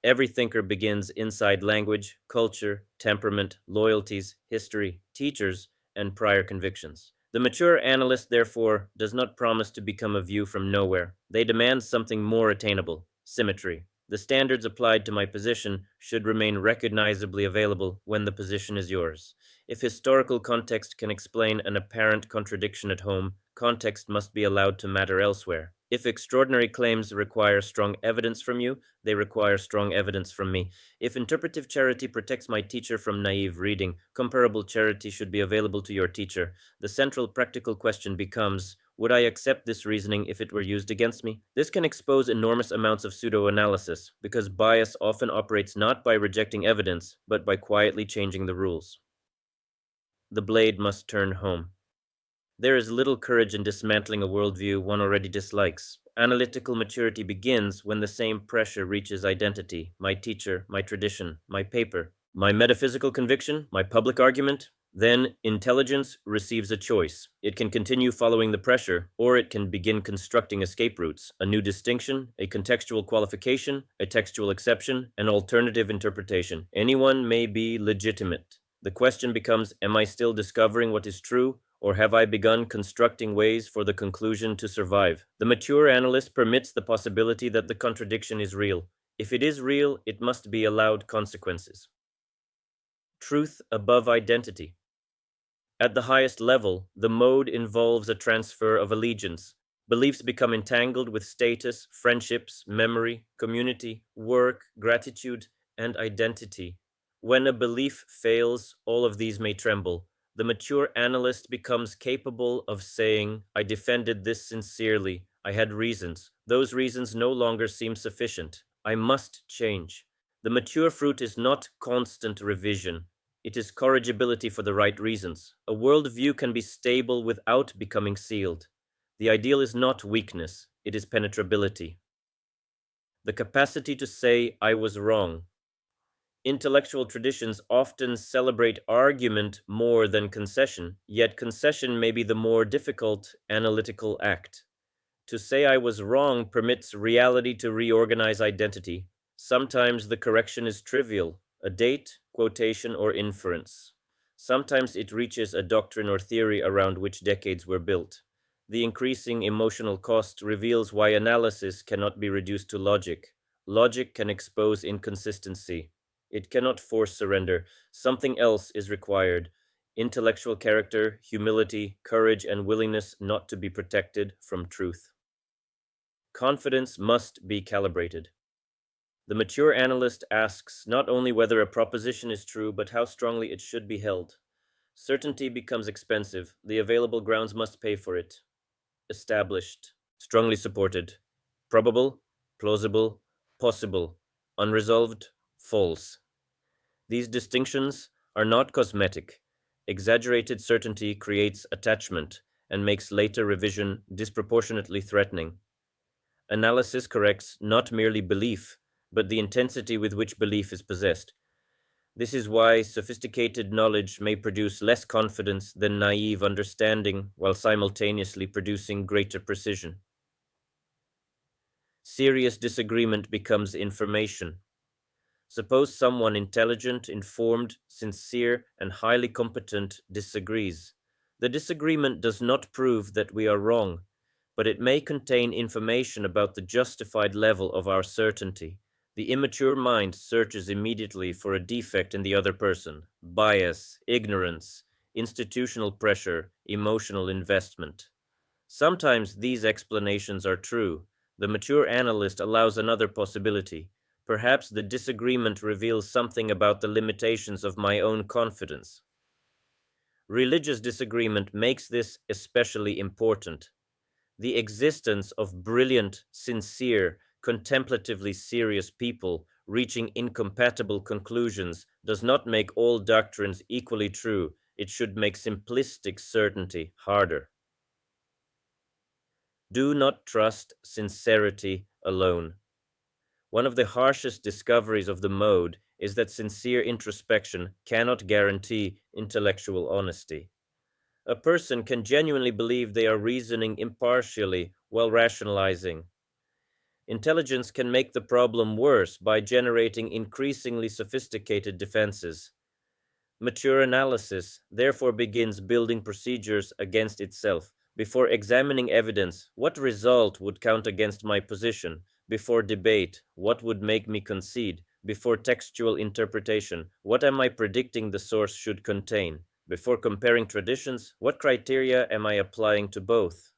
A: Every thinker begins inside language, culture, temperament, loyalties, history, teachers, and prior convictions. The mature analyst, therefore, does not promise to become a view from nowhere. They demand something more attainable: symmetry. The standards applied to my position should remain recognizably available when the position is yours. If historical context can explain an apparent contradiction at home, context must be allowed to matter elsewhere. If extraordinary claims require strong evidence from you, they require strong evidence from me. If interpretive charity protects my teacher from naive reading, comparable charity should be available to your teacher. The central practical question becomes, would I accept this reasoning if it were used against me? This can expose enormous amounts of pseudo-analysis, because bias often operates not by rejecting evidence, but by quietly changing the rules. The blade must turn home. There is little courage in dismantling a worldview one already dislikes. Analytical maturity begins when the same pressure reaches identity: my teacher, my tradition, my paper, my metaphysical conviction, my public argument. Then intelligence receives a choice. It can continue following the pressure, or it can begin constructing escape routes: a new distinction, a contextual qualification, a textual exception, an alternative interpretation. Anyone may be legitimate. The question becomes, am I still discovering what is true, or have I begun constructing ways for the conclusion to survive? The mature analyst permits the possibility that the contradiction is real. If it is real, it must be allowed consequences. Truth above identity. At the highest level, the mode involves a transfer of allegiance. Beliefs become entangled with status, friendships, memory, community, work, gratitude, and identity. When a belief fails, all of these may tremble. The mature analyst becomes capable of saying, I defended this sincerely. I had reasons. Those reasons no longer seem sufficient. I must change. The mature fruit is not constant revision. It is corrigibility for the right reasons. A worldview can be stable without becoming sealed. The ideal is not weakness, it is penetrability. The capacity to say, I was wrong. Intellectual traditions often celebrate argument more than concession, yet concession may be the more difficult analytical act. To say I was wrong permits reality to reorganize identity. Sometimes the correction is trivial, a date, quotation, or inference. Sometimes it reaches a doctrine or theory around which decades were built. The increasing emotional cost reveals why analysis cannot be reduced to logic. Logic can expose inconsistency. It cannot force surrender. Something else is required: intellectual character, humility, courage, and willingness not to be protected from truth. Confidence must be calibrated. The mature analyst asks not only whether a proposition is true, but how strongly it should be held. Certainty becomes expensive. The available grounds must pay for it. Established, strongly supported. Probable, plausible, possible. Unresolved, false. These distinctions are not cosmetic. Exaggerated certainty creates attachment and makes later revision disproportionately threatening. Analysis corrects not merely belief, but the intensity with which belief is possessed. This is why sophisticated knowledge may produce less confidence than naive understanding, while simultaneously producing greater precision. Serious disagreement becomes information. Suppose someone intelligent, informed, sincere, and highly competent disagrees. The disagreement does not prove that we are wrong, but it may contain information about the justified level of our certainty. The immature mind searches immediately for a defect in the other person: bias, ignorance, institutional pressure, emotional investment. Sometimes these explanations are true. The mature analyst allows another possibility. Perhaps the disagreement reveals something about the limitations of my own confidence. Religious disagreement makes this especially important. The existence of brilliant, sincere, contemplatively serious people reaching incompatible conclusions does not make all doctrines equally true. It should make simplistic certainty harder. Do not trust sincerity alone. One of the harshest discoveries of the mode is that sincere introspection cannot guarantee intellectual honesty. A person can genuinely believe they are reasoning impartially while rationalizing. Intelligence can make the problem worse by generating increasingly sophisticated defenses. Mature analysis therefore begins building procedures against itself. Before examining evidence, what result would count against my position? Before debate, what would make me concede? Before textual interpretation, what am I predicting the source should contain? Before comparing traditions, what criteria am I applying to both?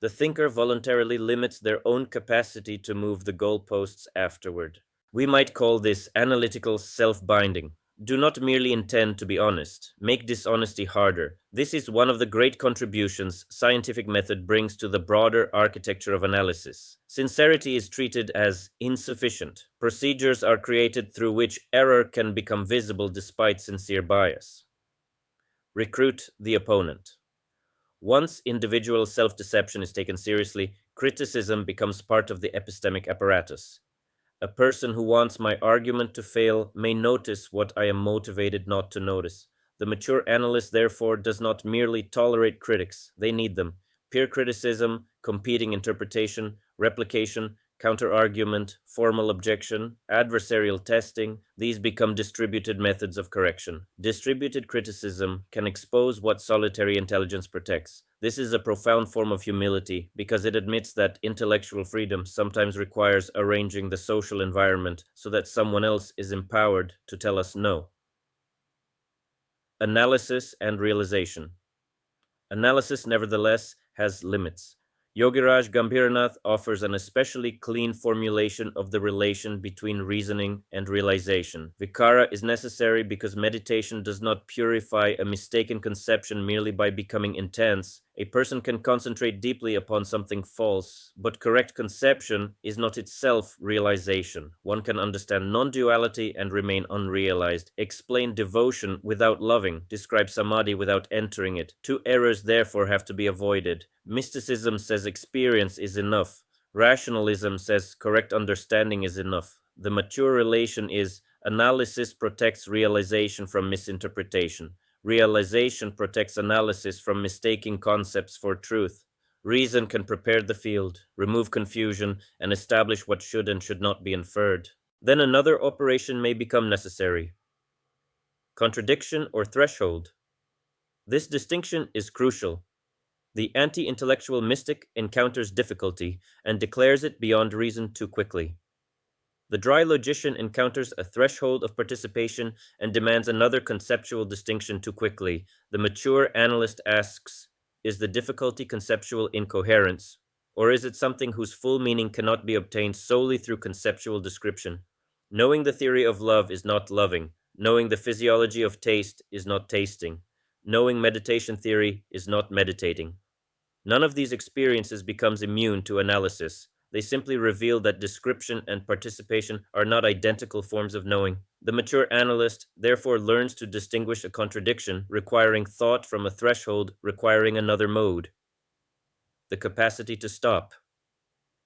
A: The thinker voluntarily limits their own capacity to move the goalposts afterward. We might call this analytical self-binding. Do not merely intend to be honest. Make dishonesty harder. This is one of the great contributions scientific method brings to the broader architecture of analysis. Sincerity is treated as insufficient. Procedures are created through which error can become visible despite sincere bias. Recruit the opponent. Once individual self-deception is taken seriously, criticism becomes part of the epistemic apparatus. A person who wants my argument to fail may notice what I am motivated not to notice. The mature analyst, therefore, does not merely tolerate critics, they need them. Peer criticism, competing interpretation, replication, counter-argument, formal objection, adversarial testing, these become distributed methods of correction. Distributed criticism can expose what solitary intelligence protects. This is a profound form of humility because it admits that intellectual freedom sometimes requires arranging the social environment so that someone else is empowered to tell us no. Analysis and realization. Analysis, nevertheless, has limits. Yogiraj Gambhiranath offers an especially clean formulation of the relation between reasoning and realization. Vikara is necessary because meditation does not purify a mistaken conception merely by becoming intense. A person can concentrate deeply upon something false, but correct conception is not itself realization. One can understand non-duality and remain unrealized, explain devotion without loving, describe samadhi without entering it. Two errors therefore have to be avoided. Mysticism says experience is enough. Rationalism says correct understanding is enough. The mature relation is analysis protects realization from misinterpretation. Realization protects analysis from mistaking concepts for truth. Reason can prepare the field, remove confusion, and establish what should and should not be inferred. Then another operation may become necessary. Contradiction or threshold. This distinction is crucial. The anti-intellectual mystic encounters difficulty and declares it beyond reason too quickly. The dry logician encounters a threshold of participation and demands another conceptual distinction too quickly. The mature analyst asks, is the difficulty conceptual incoherence, or is it something whose full meaning cannot be obtained solely through conceptual description? Knowing the theory of love is not loving. Knowing the physiology of taste is not tasting. Knowing meditation theory is not meditating. None of these experiences becomes immune to analysis. They simply reveal that description and participation are not identical forms of knowing. The mature analyst therefore learns to distinguish a contradiction requiring thought from a threshold requiring another mode. The capacity to stop.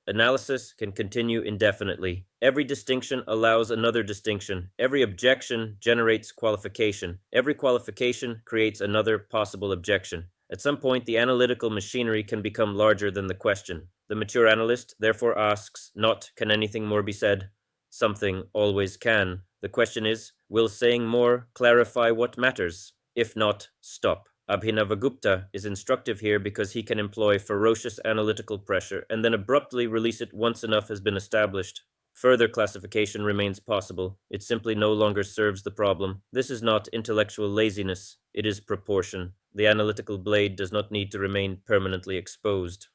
A: Analysis can continue indefinitely. Every distinction allows another distinction. Every objection generates qualification. Every qualification creates another possible objection. At some point, the analytical machinery can become larger than the question. The mature analyst therefore asks not, can anything more be said? Something always can. The question is, will saying more clarify what matters? If not, stop. Abhinavagupta is instructive here because he can employ ferocious analytical pressure and then abruptly release it once enough has been established. Further classification remains possible. It simply no longer serves the problem. This is not intellectual laziness. It is proportion. The analytical blade does not need to remain permanently exposed.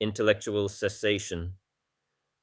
A: Intellectual cessation.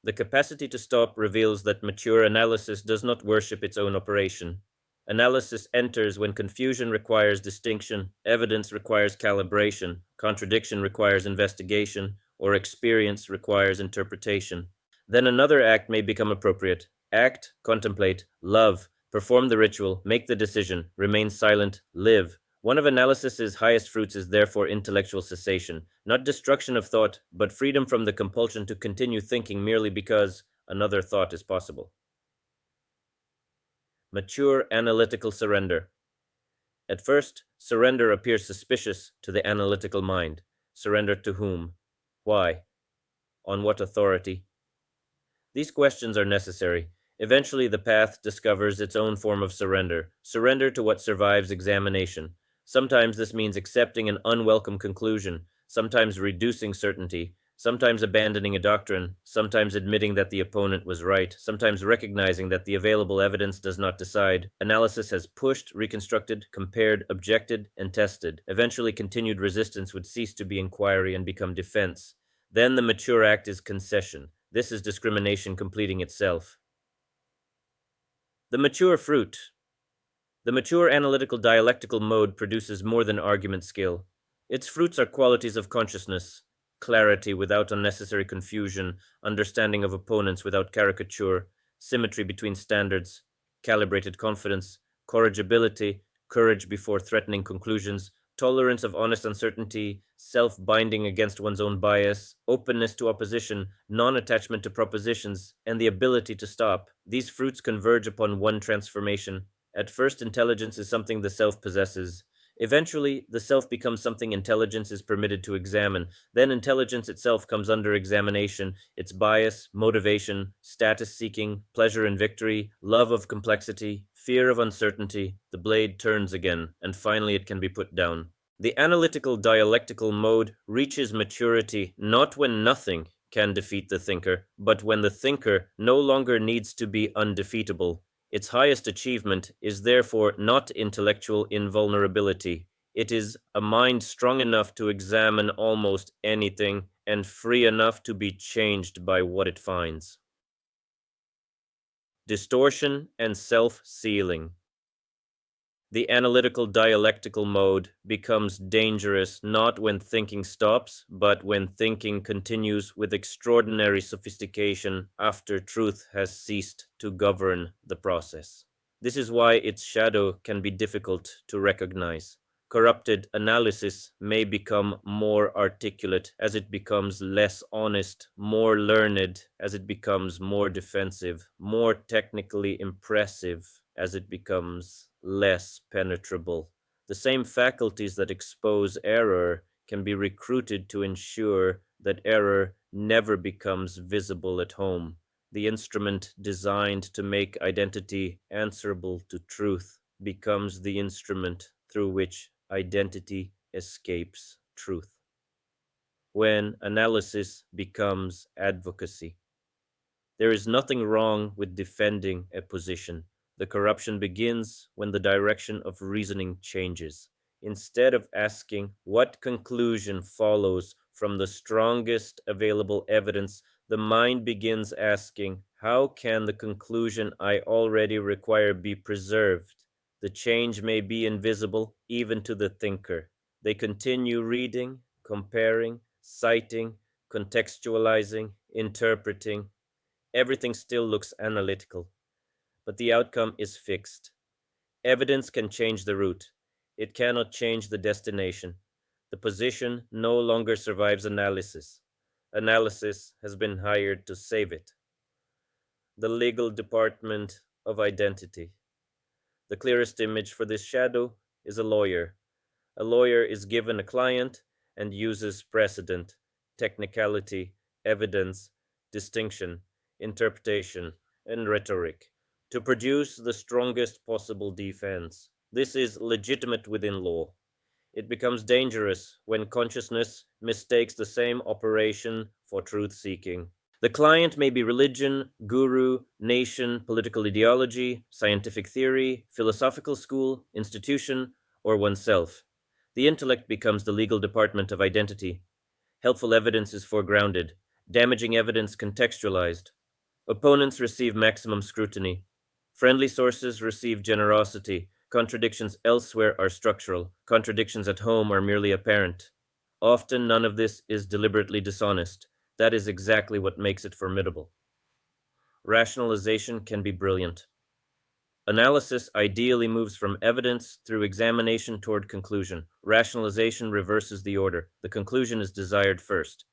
A: The capacity to stop reveals that mature analysis does not worship its own operation. Analysis enters when confusion requires distinction, evidence requires calibration, contradiction requires investigation, or experience requires interpretation. Then another act may become appropriate. Act, contemplate, love, perform the ritual, make the decision, remain silent, live. One of analysis's highest fruits is therefore intellectual cessation, not destruction of thought, but freedom from the compulsion to continue thinking merely because another thought is possible. Mature analytical surrender. At first, surrender appears suspicious to the analytical mind. Surrender to whom? Why? On what authority? These questions are necessary. Eventually, the path discovers its own form of surrender, surrender to what survives examination. Sometimes this means accepting an unwelcome conclusion, sometimes reducing certainty, sometimes abandoning a doctrine, sometimes admitting that the opponent was right, sometimes recognizing that the available evidence does not decide. Analysis has pushed, reconstructed, compared, objected, and tested. Eventually, continued resistance would cease to be inquiry and become defense. Then the mature act is concession. This is discrimination completing itself. The mature fruit. The mature analytical dialectical mode produces more than argument skill. Its fruits are qualities of consciousness, clarity without unnecessary confusion, understanding of opponents without caricature, symmetry between standards, calibrated confidence, corrigibility, courage before threatening conclusions, tolerance of honest uncertainty, self binding against one's own bias, openness to opposition, non attachment to propositions, and the ability to stop. These fruits converge upon one transformation. At first, intelligence is something the self possesses. Eventually, the self becomes something intelligence is permitted to examine. Then intelligence itself comes under examination, its bias, motivation, status seeking, pleasure in victory, love of complexity, fear of uncertainty. The blade turns again, and finally it can be put down. The analytical dialectical mode reaches maturity not when nothing can defeat the thinker, but when the thinker no longer needs to be undefeatable. Its highest achievement is therefore not intellectual invulnerability. It is a mind strong enough to examine almost anything and free enough to be changed by what it finds. Distortion and self-sealing. The analytical dialectical mode becomes dangerous not when thinking stops, but when thinking continues with extraordinary sophistication after truth has ceased to govern the process. This is why its shadow can be difficult to recognize. Corrupted analysis may become more articulate as it becomes less honest, more learned as it becomes more defensive, more technically impressive as it becomes less penetrable. The same faculties that expose error can be recruited to ensure that error never becomes visible at home. The instrument designed to make identity answerable to truth becomes the instrument through which identity escapes truth. When analysis becomes advocacy, there is nothing wrong with defending a position. The corruption begins when the direction of reasoning changes. Instead of asking what conclusion follows from the strongest available evidence, the mind begins asking, how can the conclusion I already require be preserved? The change may be invisible even to the thinker. They continue reading, comparing, citing, contextualizing, interpreting. Everything still looks analytical, but the outcome is fixed. Evidence can change the route. It cannot change the destination. The position no longer survives analysis. Analysis has been hired to save it. The legal department of identity. The clearest image for this shadow is a lawyer. A lawyer is given a client and uses precedent, technicality, evidence, distinction, interpretation, and rhetoric to produce the strongest possible defense. This is legitimate within law. It becomes dangerous when consciousness mistakes the same operation for truth seeking. The client may be religion, guru, nation, political ideology, scientific theory, philosophical school, institution, or oneself. The intellect becomes the legal department of identity. Helpful evidence is foregrounded, damaging evidence contextualized. Opponents receive maximum scrutiny. Friendly sources receive generosity. Contradictions elsewhere are structural. Contradictions at home are merely apparent. Often none of this is deliberately dishonest. That is exactly what makes it formidable. Rationalization can be brilliant. Analysis ideally moves from evidence through examination toward conclusion. Rationalization reverses the order. The conclusion is desired first.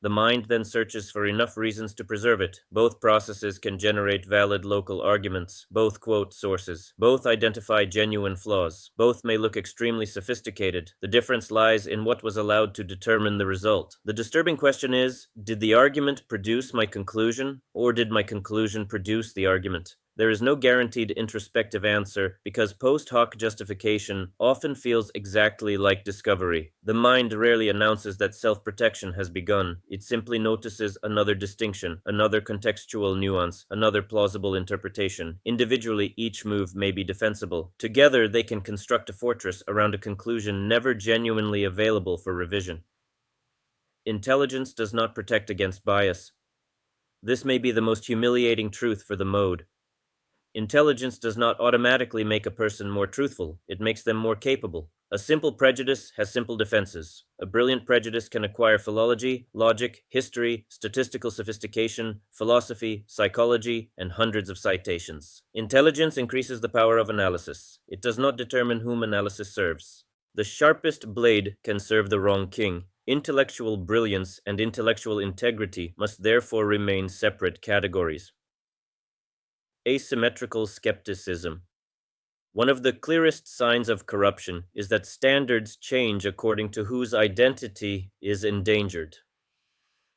A: The mind then searches for enough reasons to preserve it. Both processes can generate valid local arguments. Both quote sources. Both identify genuine flaws. Both may look extremely sophisticated. The difference lies in what was allowed to determine the result. The disturbing question is, did the argument produce my conclusion, or did my conclusion produce the argument? There is no guaranteed introspective answer because post hoc justification often feels exactly like discovery. The mind rarely announces that self-protection has begun. It simply notices another distinction, another contextual nuance, another plausible interpretation. Individually, each move may be defensible. Together, they can construct a fortress around a conclusion never genuinely available for revision. Intelligence does not protect against bias. This may be the most humiliating truth for the mode. Intelligence does not automatically make a person more truthful, it makes them more capable. A simple prejudice has simple defenses. A brilliant prejudice can acquire philology, logic, history, statistical sophistication, philosophy, psychology, and hundreds of citations. Intelligence increases the power of analysis. It does not determine whom analysis serves. The sharpest blade can serve the wrong king. Intellectual brilliance and intellectual integrity must therefore remain separate categories. Asymmetrical skepticism. One of the clearest signs of corruption is that standards change according to whose identity is endangered.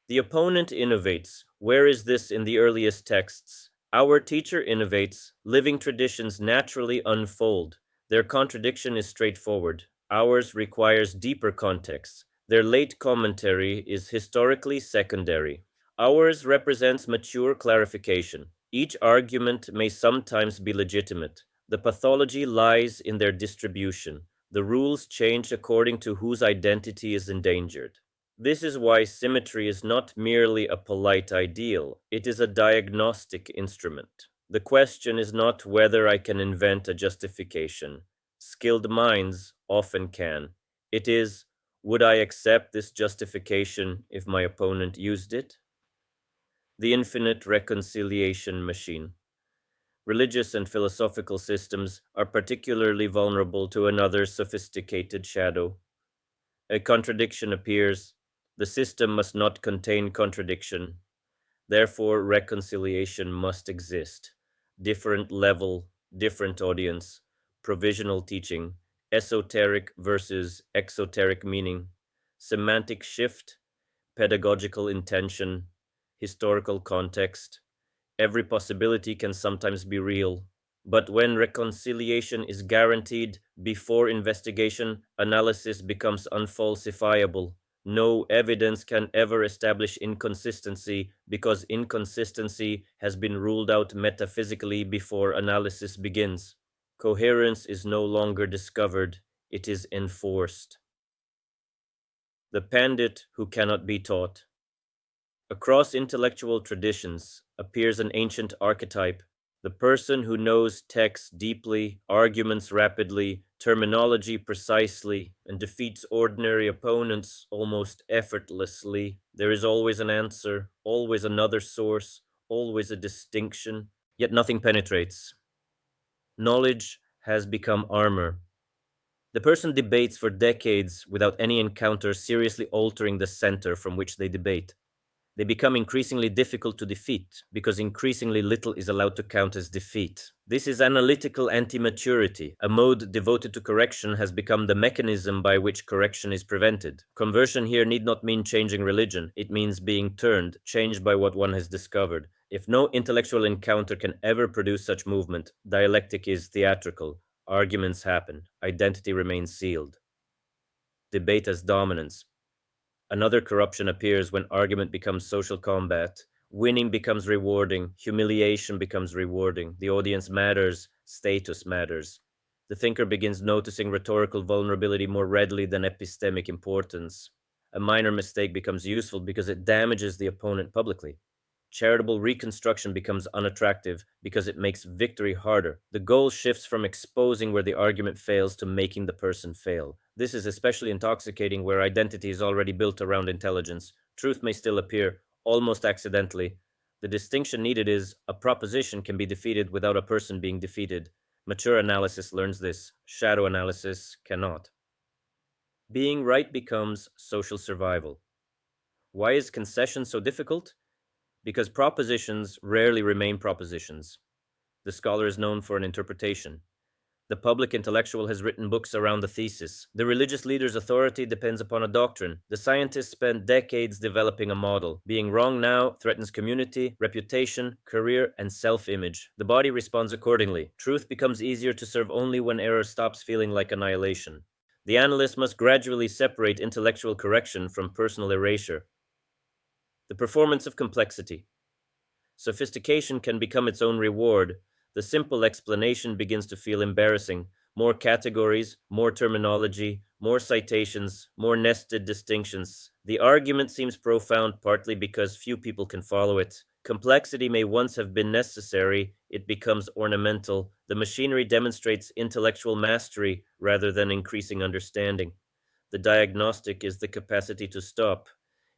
A: The opponent innovates. Where is this in the earliest texts? Our teacher innovates. Living traditions naturally unfold. Their contradiction is straightforward. Ours requires deeper context. Their late commentary is historically secondary. Ours represents mature clarification. Each argument may sometimes be legitimate. The pathology lies in their distribution. The rules change according to whose identity is endangered. This is why symmetry is not merely a polite ideal, it is a diagnostic instrument. The question is not whether I can invent a justification. Skilled minds often can. It is, would I accept this justification if my opponent used it? The infinite reconciliation machine. Religious and philosophical systems are particularly vulnerable to another sophisticated shadow. A contradiction appears. The system must not contain contradiction. Therefore, reconciliation must exist. Different level, different audience, provisional teaching, esoteric versus exoteric meaning, semantic shift, pedagogical intention, historical context. Every possibility can sometimes be real, but when reconciliation is guaranteed before investigation, analysis becomes unfalsifiable. No evidence can ever establish inconsistency because inconsistency has been ruled out metaphysically before analysis begins. Coherence is no longer discovered, it is enforced. The pandit who cannot be taught. Across intellectual traditions appears an ancient archetype, the person who knows text deeply, arguments rapidly, terminology precisely, and defeats ordinary opponents almost effortlessly. There is always an answer, always another source, always a distinction, yet nothing penetrates. Knowledge has become armor. The person debates for decades without any encounter seriously altering the center from which they debate. They become increasingly difficult to defeat because increasingly little is allowed to count as defeat. This is analytical anti-maturity. A mode devoted to correction has become the mechanism by which correction is prevented. Conversion here need not mean changing religion. It means being turned, changed by what one has discovered. If no intellectual encounter can ever produce such movement, dialectic is theatrical. Arguments happen. Identity remains sealed. Debate as dominance. Another corruption appears when argument becomes social combat. Winning becomes rewarding, humiliation becomes rewarding, the audience matters, status matters. The thinker begins noticing rhetorical vulnerability more readily than epistemic importance. A minor mistake becomes useful because it damages the opponent publicly. Charitable reconstruction becomes unattractive because it makes victory harder. The goal shifts from exposing where the argument fails to making the person fail. This is especially intoxicating where identity is already built around intelligence. Truth may still appear, almost accidentally. The distinction needed is a proposition can be defeated without a person being defeated. Mature analysis learns this. Shadow analysis cannot. Being right becomes social survival. Why is concession so difficult? Because propositions rarely remain propositions. The scholar is known for an interpretation. The public intellectual has written books around the thesis. The religious leader's authority depends upon a doctrine. The scientist spent decades developing a model. Being wrong now threatens community, reputation, career, and self-image. The body responds accordingly. Truth becomes easier to serve only when error stops feeling like annihilation. The analyst must gradually separate intellectual correction from personal erasure. The performance of complexity. Sophistication can become its own reward. The simple explanation begins to feel embarrassing. More categories, more terminology, more citations, more nested distinctions. The argument seems profound partly because few people can follow it. Complexity may once have been necessary, it becomes ornamental. The machinery demonstrates intellectual mastery rather than increasing understanding. The diagnostic is the capacity to stop.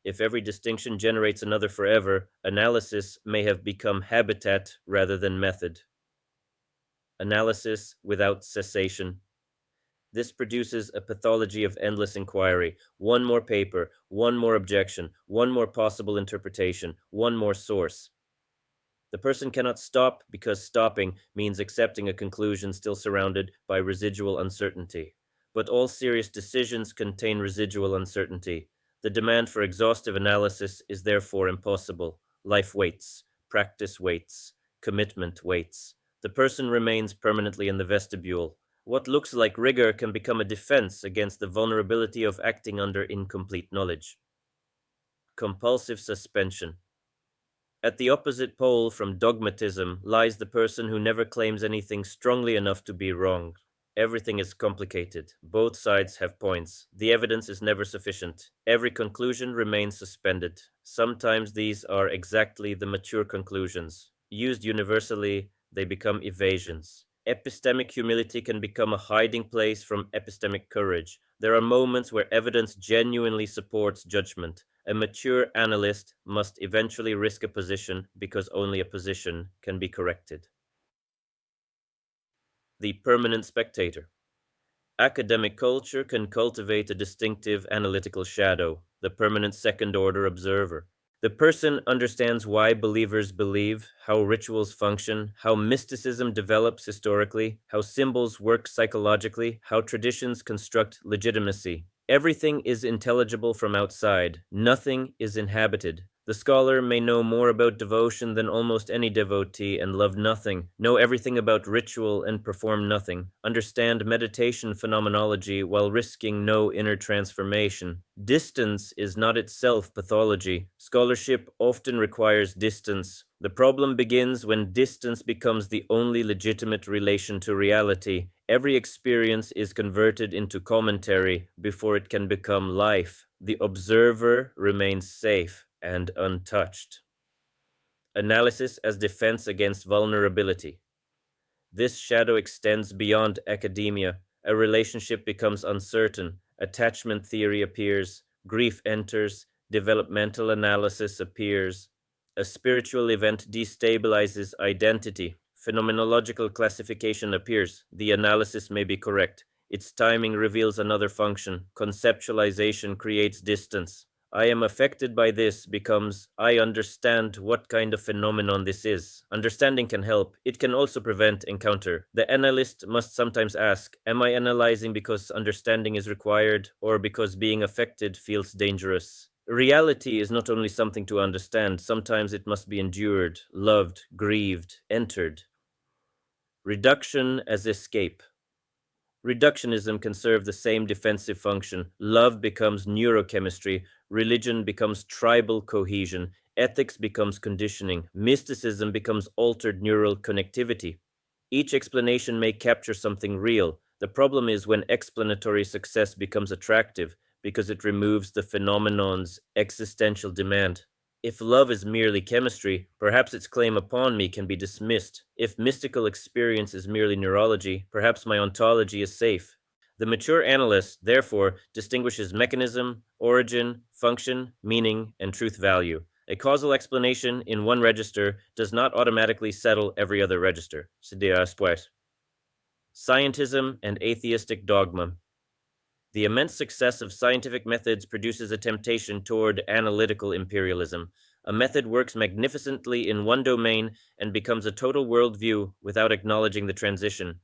A: If every distinction generates another forever, analysis may have become habitat rather than method. Analysis without cessation. This produces a pathology of endless inquiry. One more paper, one more objection, one more possible interpretation, one more source. The person cannot stop because stopping means accepting a conclusion still surrounded by residual uncertainty. But all serious decisions contain residual uncertainty. The demand for exhaustive analysis is therefore impossible. Life waits, practice waits, commitment waits. The person remains permanently in the vestibule. What looks like rigor can become a defense against the vulnerability of acting under incomplete knowledge. Compulsive suspension. At the opposite pole from dogmatism lies the person who never claims anything strongly enough to be wrong. Everything is complicated. Both sides have points. The evidence is never sufficient. Every conclusion remains suspended. Sometimes these are exactly the mature conclusions. Used universally, they become evasions. Epistemic humility can become a hiding place from epistemic courage. There are moments where evidence genuinely supports judgment. A mature analyst must eventually risk a position because only a position can be corrected. The permanent spectator. Academic culture can cultivate a distinctive analytical shadow, the permanent second-order observer. The person understands why believers believe, how rituals function, how mysticism develops historically, how symbols work psychologically, how traditions construct legitimacy. Everything is intelligible from outside. Nothing is inhabited. The scholar may know more about devotion than almost any devotee and love nothing, know everything about ritual and perform nothing, understand meditation phenomenology while risking no inner transformation. Distance is not itself pathology. Scholarship often requires distance. The problem begins when distance becomes the only legitimate relation to reality. Every experience is converted into commentary before it can become life. The observer remains safe and untouched. Analysis as defense against vulnerability. This shadow extends beyond academia. A relationship becomes uncertain. Attachment theory appears. Grief enters. Developmental analysis appears. A spiritual event destabilizes identity. Phenomenological classification appears. The analysis may be correct. Its timing reveals another function. Conceptualization creates distance. I am affected by this becomes I understand what kind of phenomenon this is. Understanding can help. It can also prevent encounter. The analyst must sometimes ask, am I analyzing because understanding is required or because being affected feels dangerous? Reality is not only something to understand, sometimes it must be endured, loved, grieved, entered. Reduction as escape. Reductionism can serve the same defensive function. Love becomes neurochemistry, religion becomes tribal cohesion, ethics becomes conditioning, mysticism becomes altered neural connectivity. Each explanation may capture something real. The problem is when explanatory success becomes attractive because it removes the phenomenon's existential demand. If love is merely chemistry, perhaps its claim upon me can be dismissed. If mystical experience is merely neurology, perhaps my ontology is safe. The mature analyst, therefore, distinguishes mechanism, origin, function, meaning, and truth value. A causal explanation in one register does not automatically settle every other register. Scientism and atheistic dogma. The immense success of scientific methods produces a temptation toward analytical imperialism. A method works magnificently in one domain and becomes a total worldview without acknowledging the transition.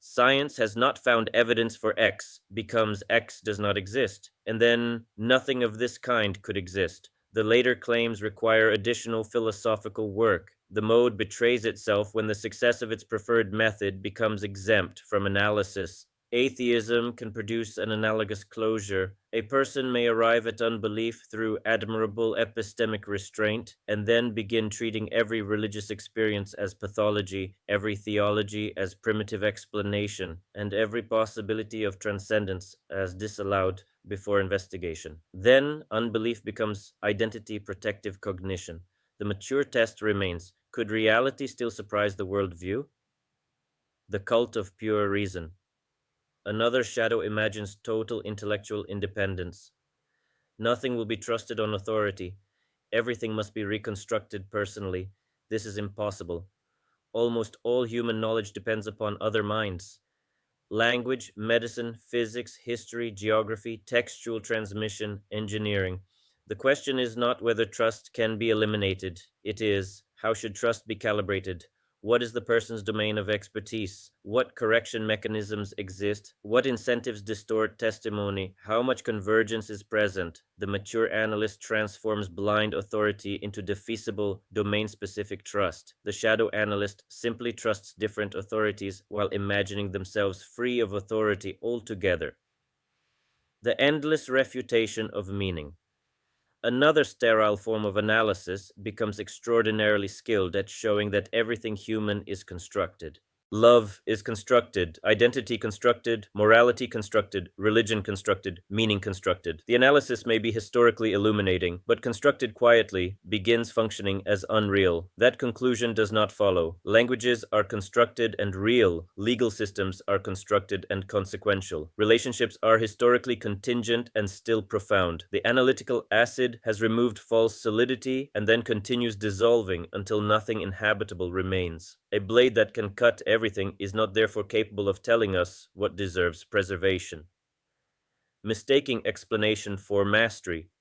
A: Science has not found evidence for X, becomes X does not exist, and then nothing of this kind could exist. The later claims require additional philosophical work. The mode betrays itself when the success of its preferred method becomes exempt from analysis. Atheism can produce an analogous closure. A person may arrive at unbelief through admirable epistemic restraint, and then begin treating every religious experience as pathology, every theology as primitive explanation, and every possibility of transcendence as disallowed before investigation. Then unbelief becomes identity protective cognition. The mature test remains: could reality still surprise the worldview? The cult of pure reason. Another shadow imagines total intellectual independence. Nothing will be trusted on authority. Everything must be reconstructed personally. This is impossible. Almost all human knowledge depends upon other minds. Language, medicine, physics, history, geography, textual transmission, engineering. The question is not whether trust can be eliminated. It is, how should trust be calibrated? What is the person's domain of expertise? What correction mechanisms exist? What incentives distort testimony? How much convergence is present? The mature analyst transforms blind authority into defeasible, domain-specific trust. The shadow analyst simply trusts different authorities while imagining themselves free of authority altogether. The endless refutation of meaning. Another sterile form of analysis becomes extraordinarily skilled at showing that everything human is constructed. Love is constructed, identity constructed, morality constructed, religion constructed, meaning constructed. The analysis may be historically illuminating, but constructed quietly begins functioning as unreal. That conclusion does not follow. Languages are constructed and real. Legal systems are constructed and consequential. Relationships are historically contingent and still profound. The analytical acid has removed false solidity and then continues dissolving until nothing inhabitable remains. A blade that can cut everything is not therefore capable of telling us what deserves preservation. Mistaking explanation for mastery.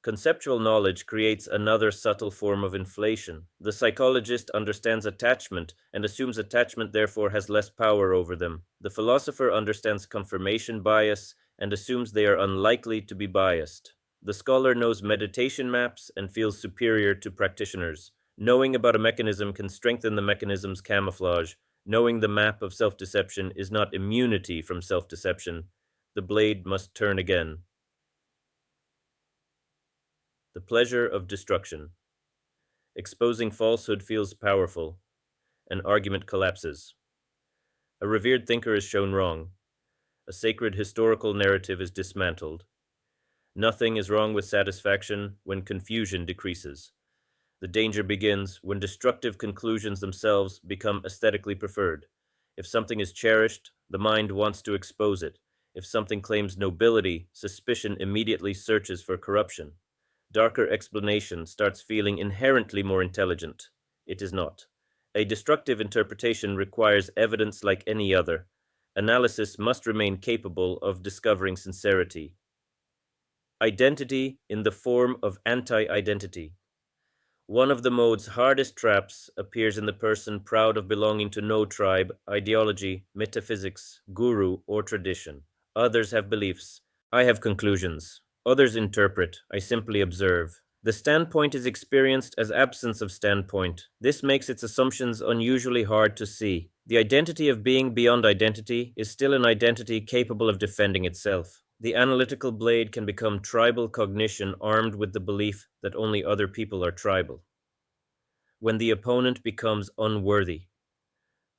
A: Conceptual knowledge creates another subtle form of inflation. The psychologist understands attachment and assumes attachment therefore has less power over them. The philosopher understands confirmation bias and assumes they are unlikely to be biased. The scholar knows meditation maps and feels superior to practitioners. Knowing about a mechanism can strengthen the mechanism's camouflage. Knowing the map of self-deception is not immunity from self-deception. The blade must turn again. The pleasure of destruction. Exposing falsehood feels powerful. An argument collapses. A revered thinker is shown wrong. A sacred historical narrative is dismantled. Nothing is wrong with satisfaction when confusion decreases. The danger begins when destructive conclusions themselves become aesthetically preferred. If something is cherished, the mind wants to expose it. If something claims nobility, suspicion immediately searches for corruption. Darker explanation starts feeling inherently more intelligent. It is not. A destructive interpretation requires evidence like any other. Analysis must remain capable of discovering sincerity. Identity in the form of anti-identity. One of the mode's hardest traps appears in the person proud of belonging to no tribe, ideology, metaphysics, guru, or tradition. Others have beliefs. I have conclusions. Others interpret. I simply observe. The standpoint is experienced as absence of standpoint. This makes its assumptions unusually hard to see. The identity of being beyond identity is still an identity capable of defending itself. The analytical blade can become tribal cognition armed with the belief that only other people are tribal. When the opponent becomes unworthy.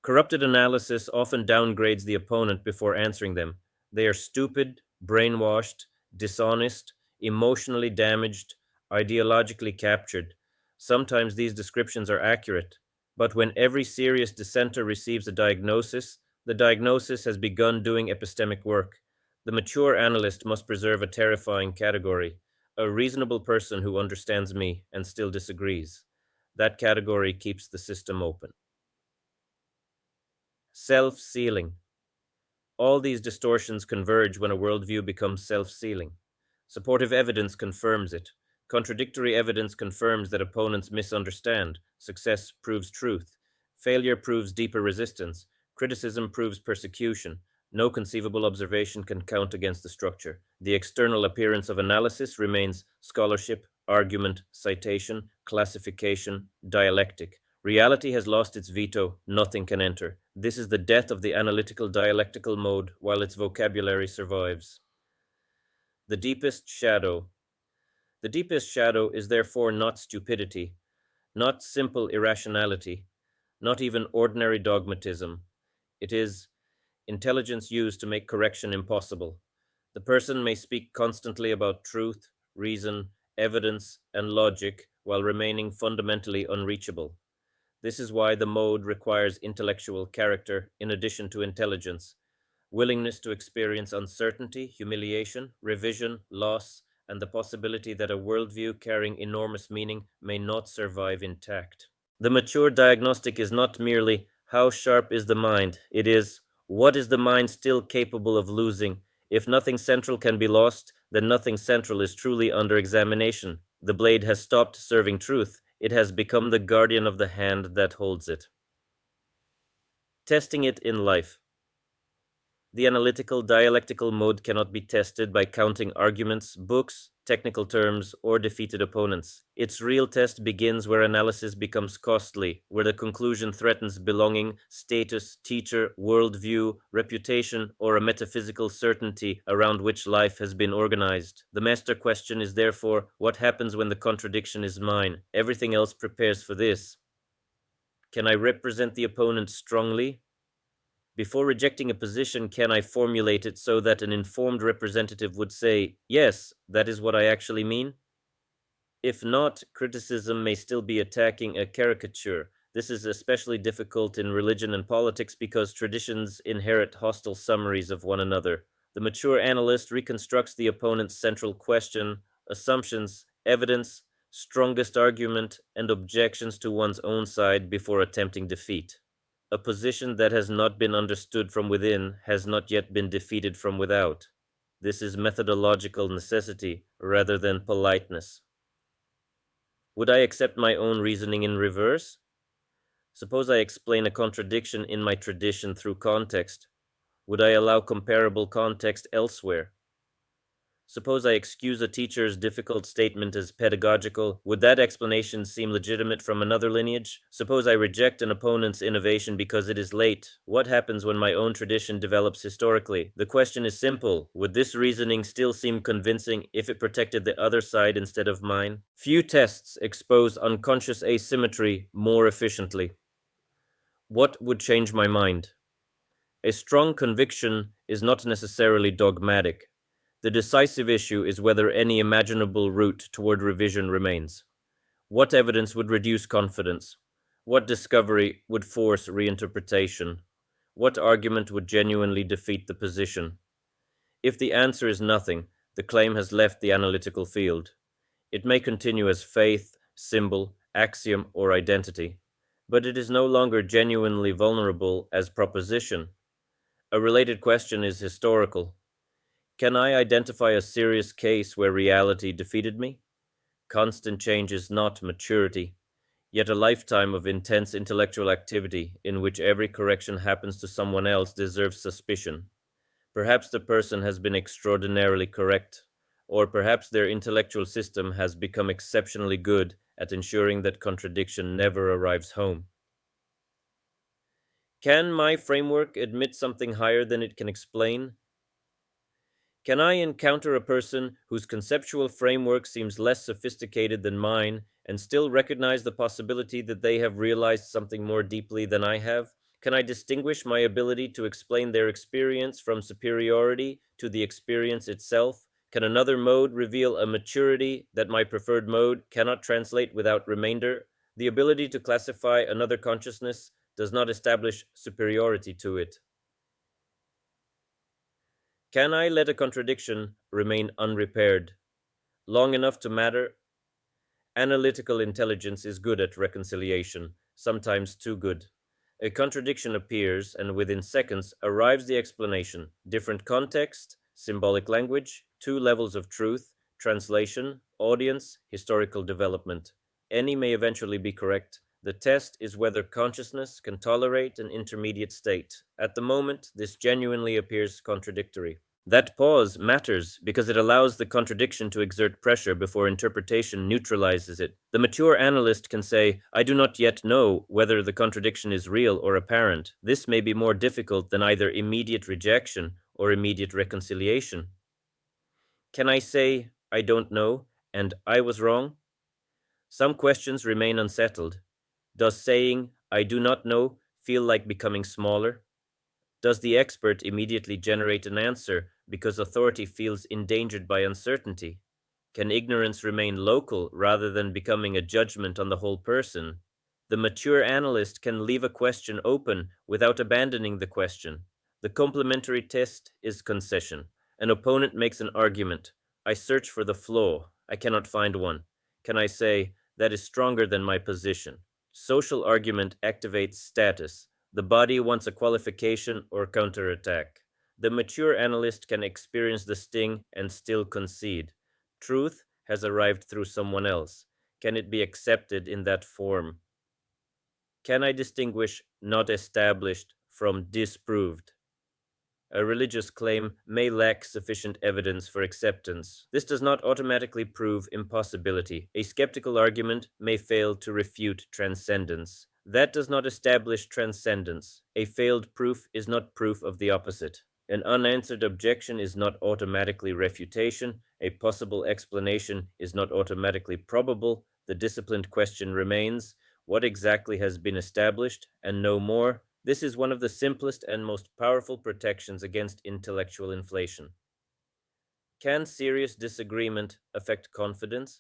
A: Corrupted analysis often downgrades the opponent before answering them. They are stupid, brainwashed, dishonest, emotionally damaged, ideologically captured. Sometimes these descriptions are accurate, but when every serious dissenter receives a diagnosis, the diagnosis has begun doing epistemic work. The mature analyst must preserve a terrifying category, a reasonable person who understands me and still disagrees. That category keeps the system open. Self-sealing. All these distortions converge when a worldview becomes self-sealing. Supportive evidence confirms it. Contradictory evidence confirms that opponents misunderstand. Success proves truth. Failure proves deeper resistance. Criticism proves persecution. No conceivable observation can count against the structure. The external appearance of analysis remains scholarship, argument, citation, classification, dialectic. Reality has lost its veto, nothing can enter. This is the death of the analytical dialectical mode while its vocabulary survives. The deepest shadow. The deepest shadow is therefore not stupidity, not simple irrationality, not even ordinary dogmatism. It is intelligence used to make correction impossible. The person may speak constantly about truth, reason, evidence, and logic while remaining fundamentally unreachable. This is why the mode requires intellectual character in addition to intelligence, willingness to experience uncertainty, humiliation, revision, loss, and the possibility that a worldview carrying enormous meaning may not survive intact. The mature diagnostic is not merely how sharp is the mind, it is what is the mind still capable of losing. If nothing central can be lost, then nothing central is truly under examination. The blade has stopped serving truth, it has become the guardian of the hand that holds it. Testing it in life. The analytical dialectical mode cannot be tested by counting arguments, books, technical terms, or defeated opponents. Its real test begins where analysis becomes costly, where the conclusion threatens belonging, status, teacher, worldview, reputation, or a metaphysical certainty around which life has been organized. The master question is therefore, what happens when the contradiction is mine? Everything else prepares for this. Can I represent the opponent strongly? Before rejecting a position, can I formulate it so that an informed representative would say, yes, that is what I actually mean? If not, criticism may still be attacking a caricature. This is especially difficult in religion and politics because traditions inherit hostile summaries of one another. The mature analyst reconstructs the opponent's central question, assumptions, evidence, strongest argument, and objections to one's own side before attempting defeat. A position that has not been understood from within has not yet been defeated from without. This is methodological necessity rather than politeness. Would I accept my own reasoning in reverse? Suppose I explain a contradiction in my tradition through context. Would I allow comparable context elsewhere? Suppose I excuse a teacher's difficult statement as pedagogical. Would that explanation seem legitimate from another lineage? Suppose I reject an opponent's innovation because it is late. What happens when my own tradition develops historically? The question is simple. Would this reasoning still seem convincing if it protected the other side instead of mine? Few tests expose unconscious asymmetry more efficiently. What would change my mind? A strong conviction is not necessarily dogmatic. The decisive issue is whether any imaginable route toward revision remains. What evidence would reduce confidence? What discovery would force reinterpretation? What argument would genuinely defeat the position? If the answer is nothing, the claim has left the analytical field. It may continue as faith, symbol, axiom, or identity, but it is no longer genuinely vulnerable as proposition. A related question is historical. Can I identify a serious case where reality defeated me? Constant change is not maturity, yet a lifetime of intense intellectual activity in which every correction happens to someone else deserves suspicion. Perhaps the person has been extraordinarily correct, or perhaps their intellectual system has become exceptionally good at ensuring that contradiction never arrives home. Can my framework admit something higher than it can explain? Can I encounter a person whose conceptual framework seems less sophisticated than mine and still recognize the possibility that they have realized something more deeply than I have? Can I distinguish my ability to explain their experience from superiority to the experience itself? Can another mode reveal a maturity that my preferred mode cannot translate without remainder? The ability to classify another consciousness does not establish superiority to it. Can I let a contradiction remain unrepaired, long enough to matter? Analytical intelligence is good at reconciliation, sometimes too good. A contradiction appears, and within seconds arrives the explanation. Different context, symbolic language, two levels of truth, translation, audience, historical development. Any may eventually be correct. The test is whether consciousness can tolerate an intermediate state. At the moment, this genuinely appears contradictory. That pause matters because it allows the contradiction to exert pressure before interpretation neutralizes it. The mature analyst can say, I do not yet know whether the contradiction is real or apparent. This may be more difficult than either immediate rejection or immediate reconciliation. Can I say, I don't know, and I was wrong? Some questions remain unsettled. Does saying, I do not know, feel like becoming smaller? Does the expert immediately generate an answer because authority feels endangered by uncertainty? Can ignorance remain local rather than becoming a judgment on the whole person? The mature analyst can leave a question open without abandoning the question. The complementary test is concession. An opponent makes an argument. I search for the flaw. I cannot find one. Can I say, that is stronger than my position? Social argument activates status. The body wants a qualification or counterattack. The mature analyst can experience the sting and still concede. Truth has arrived through someone else. Can it be accepted in that form? Can I distinguish not established from disproved? A religious claim may lack sufficient evidence for acceptance. This does not automatically prove impossibility. A skeptical argument may fail to refute transcendence. That does not establish transcendence. A failed proof is not proof of the opposite. An unanswered objection is not automatically refutation. A possible explanation is not automatically probable. The disciplined question remains, what exactly has been established, and no more? This is one of the simplest and most powerful protections against intellectual inflation. Can serious disagreement affect confidence?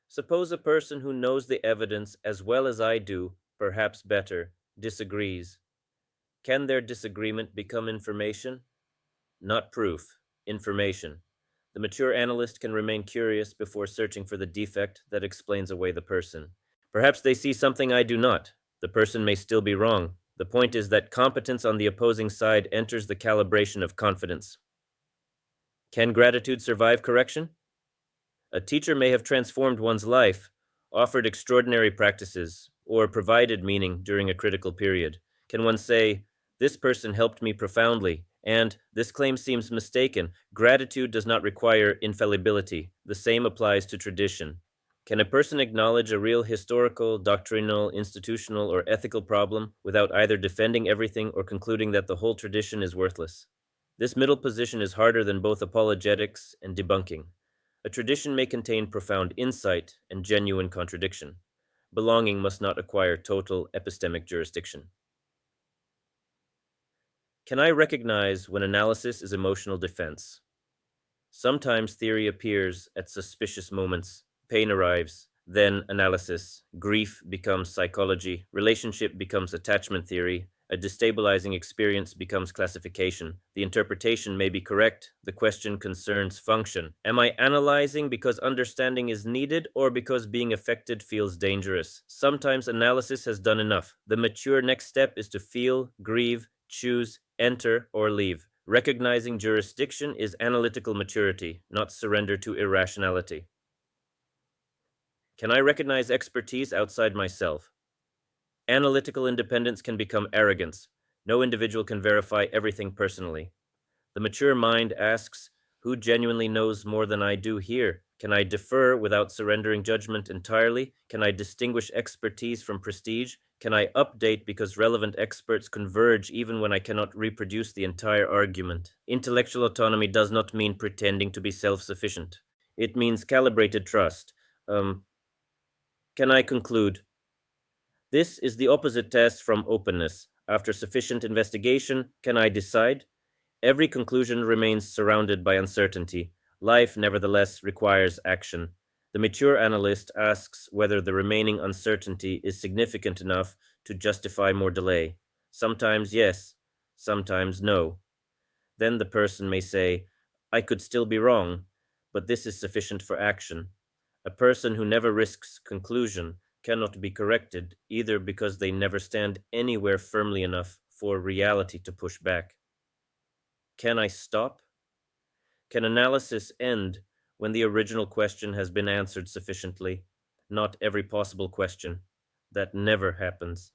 A: Suppose a person who knows the evidence as well as I do, perhaps better, disagrees. Can their disagreement become information? Not proof, information. The mature analyst can remain curious before searching for the defect that explains away the person. Perhaps they see something I do not. The person may still be wrong. The point is that competence on the opposing side enters the calibration of confidence. Can gratitude survive correction? A teacher may have transformed one's life, offered extraordinary practices, or provided meaning during a critical period. Can one say, this person helped me profoundly, and this claim seems mistaken? Gratitude does not require infallibility. The same applies to tradition. Can a person acknowledge a real historical, doctrinal, institutional, or ethical problem without either defending everything or concluding that the whole tradition is worthless? This middle position is harder than both apologetics and debunking. A tradition may contain profound insight and genuine contradiction. Belonging must not acquire total epistemic jurisdiction. Can I recognize when analysis is emotional defense? Sometimes theory appears at suspicious moments. Pain arrives, then analysis. Grief becomes psychology. Relationship becomes attachment theory. A destabilizing experience becomes classification. The interpretation may be correct. The question concerns function. Am I analyzing because understanding is needed or because being affected feels dangerous? Sometimes analysis has done enough. The mature next step is to feel, grieve, choose, enter, or leave. Recognizing jurisdiction is analytical maturity, not surrender to irrationality. Can I recognize expertise outside myself? Analytical independence can become arrogance. No individual can verify everything personally. The mature mind asks, who genuinely knows more than I do here? Can I defer without surrendering judgment entirely? Can I distinguish expertise from prestige? Can I update because relevant experts converge even when I cannot reproduce the entire argument? Intellectual autonomy does not mean pretending to be self-sufficient. It means calibrated trust. Can I conclude? This is the opposite test from openness. After sufficient investigation, can I decide? Every conclusion remains surrounded by uncertainty. Life, nevertheless, requires action. The mature analyst asks whether the remaining uncertainty is significant enough to justify more delay. Sometimes yes, sometimes no. Then the person may say, I could still be wrong, but this is sufficient for action. A person who never risks conclusion cannot be corrected, either because they never stand anywhere firmly enough for reality to push back. Can I stop? Can analysis end when the original question has been answered sufficiently? Not every possible question. That never happens.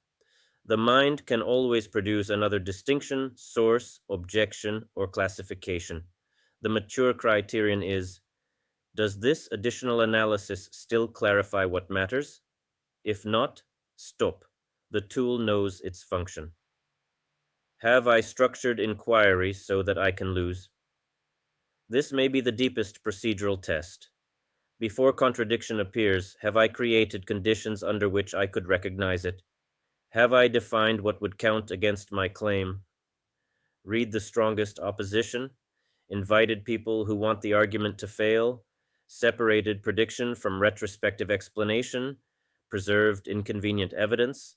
A: The mind can always produce another distinction, source, objection, or classification. The mature criterion is, does this additional analysis still clarify what matters? If not, stop. The tool knows its function. Have I structured inquiry so that I can lose? This may be the deepest procedural test. Before contradiction appears, have I created conditions under which I could recognize it? Have I defined what would count against my claim? Read the strongest opposition, invited people who want the argument to fail, separated prediction from retrospective explanation, preserved inconvenient evidence.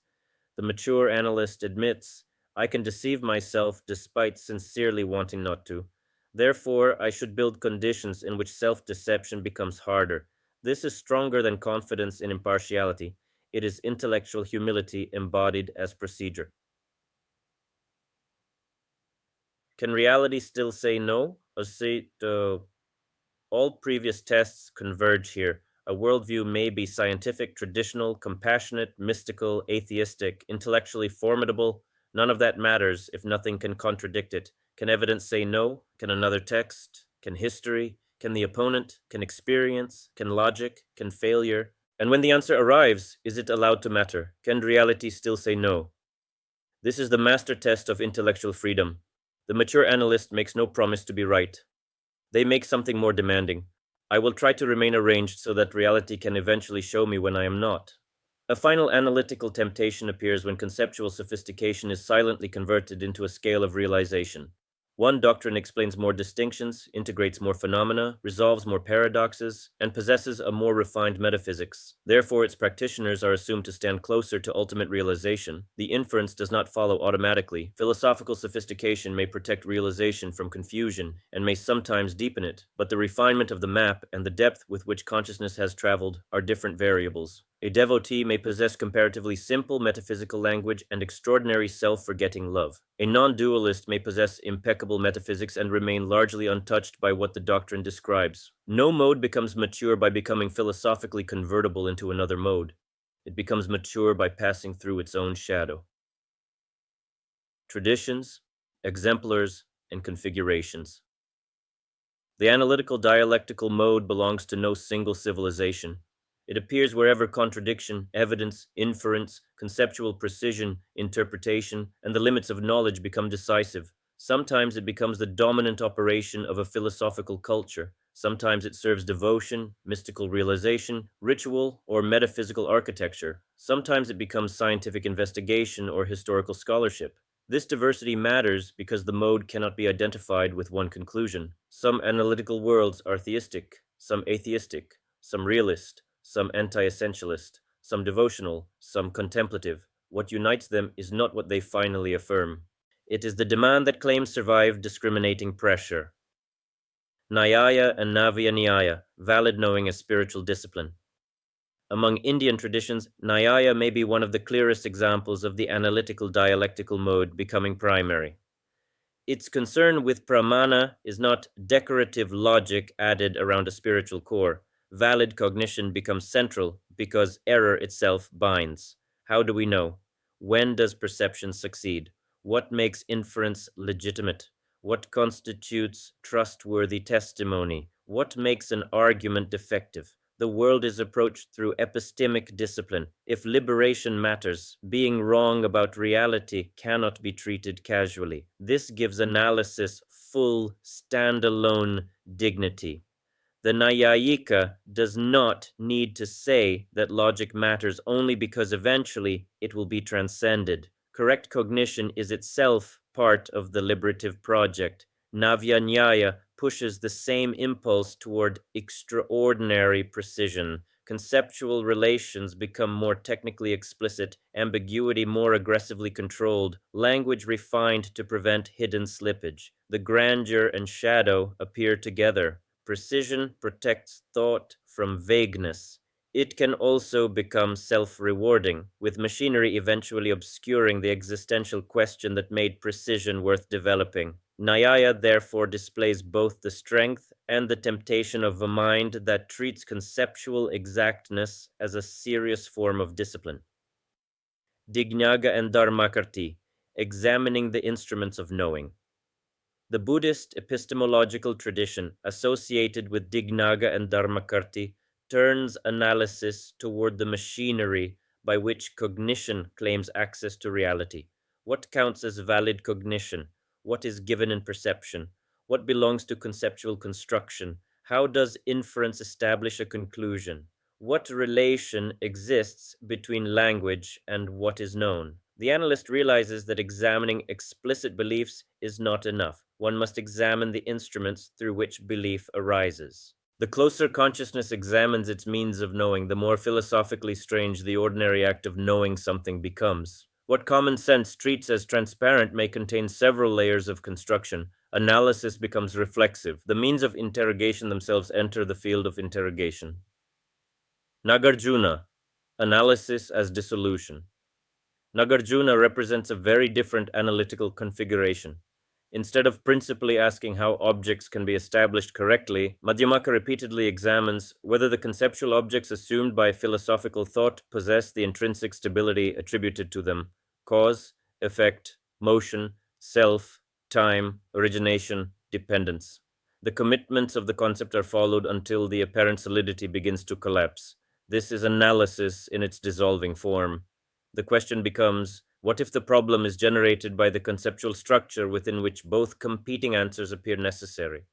A: The mature analyst admits, I can deceive myself despite sincerely wanting not to. Therefore, I should build conditions in which self-deception becomes harder. This is stronger than confidence in impartiality. It is intellectual humility embodied as procedure. Can reality still say no? All previous tests converge here. A worldview may be scientific, traditional, compassionate, mystical, atheistic, intellectually formidable. None of that matters if nothing can contradict it. Can evidence say no? Can another text? Can history? Can the opponent? Can experience? Can logic? Can failure? And when the answer arrives, is it allowed to matter? Can reality still say no? This is the master test of intellectual freedom. The mature analyst makes no promise to be right. They make something more demanding. I will try to remain arranged so that reality can eventually show me when I am not. A final analytical temptation appears when conceptual sophistication is silently converted into a scale of realization. One doctrine explains more distinctions, integrates more phenomena, resolves more paradoxes, and possesses a more refined metaphysics. Therefore, its practitioners are assumed to stand closer to ultimate realization. The inference does not follow automatically. Philosophical sophistication may protect realization from confusion and may sometimes deepen it, but the refinement of the map and the depth with which consciousness has traveled are different variables. A devotee may possess comparatively simple metaphysical language and extraordinary self-forgetting love. A non-dualist may possess impeccable metaphysics and remain largely untouched by what the doctrine describes. No mode becomes mature by becoming philosophically convertible into another mode. It becomes mature by passing through its own shadow. Traditions, exemplars, and configurations. The analytical-dialectical mode belongs to no single civilization. It appears wherever contradiction, evidence, inference, conceptual precision, interpretation, and the limits of knowledge become decisive. Sometimes it becomes the dominant operation of a philosophical culture. Sometimes it serves devotion, mystical realization, ritual, or metaphysical architecture. Sometimes it becomes scientific investigation or historical scholarship. This diversity matters because the mode cannot be identified with one conclusion. Some analytical worlds are theistic, some atheistic, some realist, some anti-essentialist, some devotional, some contemplative. What unites them is not what they finally affirm. It is the demand that claims survive discriminating pressure. Nyaya and Navya-Nyāya, valid knowing as spiritual discipline. Among Indian traditions, Nyaya may be one of the clearest examples of the analytical-dialectical mode becoming primary. Its concern with pramana is not decorative logic added around a spiritual core. Valid cognition becomes central because error itself binds. How do we know? When does perception succeed? What makes inference legitimate? What constitutes trustworthy testimony? What makes an argument defective? The world is approached through epistemic discipline. If liberation matters, being wrong about reality cannot be treated casually. This gives analysis full, standalone dignity. The Nayayika does not need to say that logic matters only because eventually it will be transcended. Correct cognition is itself part of the liberative project. Navya-Nyāya pushes the same impulse toward extraordinary precision. Conceptual relations become more technically explicit, ambiguity more aggressively controlled, language refined to prevent hidden slippage. The grandeur and shadow appear together. Precision protects thought from vagueness. It can also become self-rewarding, with machinery eventually obscuring the existential question that made precision worth developing. Nyaya therefore displays both the strength and the temptation of a mind that treats conceptual exactness as a serious form of discipline. Dignaga and Dharmakarti, examining the instruments of knowing. The Buddhist epistemological tradition associated with Dignaga and Dharmakarti turns analysis toward the machinery by which cognition claims access to reality. What counts as valid cognition? What is given in perception? What belongs to conceptual construction? How does inference establish a conclusion? What relation exists between language and what is known? The analyst realizes that examining explicit beliefs is not enough. One must examine the instruments through which belief arises. The closer consciousness examines its means of knowing, the more philosophically strange the ordinary act of knowing something becomes. What common sense treats as transparent may contain several layers of construction. Analysis becomes reflexive. The means of interrogation themselves enter the field of interrogation. Nagarjuna, analysis as dissolution. Nagarjuna represents a very different analytical configuration. Instead of principally asking how objects can be established correctly, Madhyamaka repeatedly examines whether the conceptual objects assumed by philosophical thought possess the intrinsic stability attributed to them: cause, effect, motion, self, time, origination, dependence. The commitments of the concept are followed until the apparent solidity begins to collapse. This is analysis in its dissolving form. The question becomes, what if the problem is generated by the conceptual structure within which both competing answers appear necessary?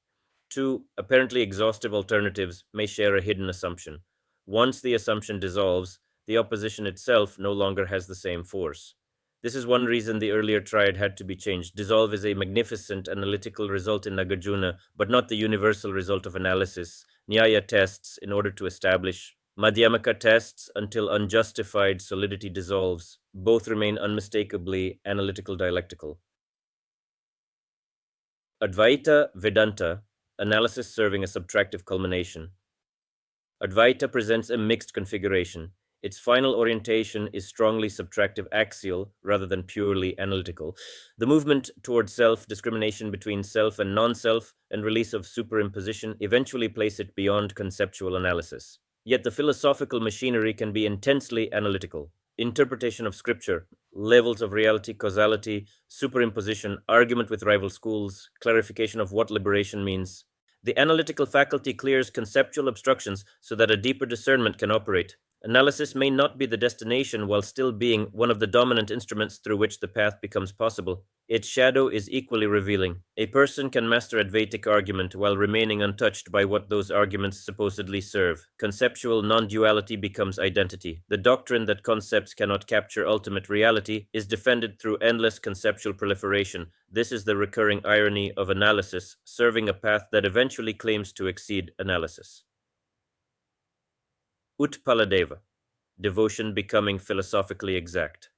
A: Two apparently exhaustive alternatives may share a hidden assumption. Once the assumption dissolves, the opposition itself no longer has the same force. This is one reason the earlier triad had to be changed. Dissolve is a magnificent analytical result in Nagarjuna, but not the universal result of analysis. Nyaya tests in order to establish. Madhyamaka tests until unjustified solidity dissolves. Both remain unmistakably analytical-dialectical. Advaita Vedanta, analysis serving a subtractive culmination. Advaita presents a mixed configuration. Its final orientation is strongly subtractive axial rather than purely analytical. The movement toward self, discrimination between self and non-self, and release of superimposition eventually place it beyond conceptual analysis. Yet the philosophical machinery can be intensely analytical. Interpretation of scripture, levels of reality, causality, superimposition, argument with rival schools, clarification of what liberation means. The analytical faculty clears conceptual obstructions so that a deeper discernment can operate. Analysis may not be the destination while still being one of the dominant instruments through which the path becomes possible. Its shadow is equally revealing. A person can master Advaitic argument while remaining untouched by what those arguments supposedly serve. Conceptual non-duality becomes identity. The doctrine that concepts cannot capture ultimate reality is defended through endless conceptual proliferation. This is the recurring irony of analysis, serving a path that eventually claims to exceed analysis. Utpaladeva, devotion becoming philosophically exact.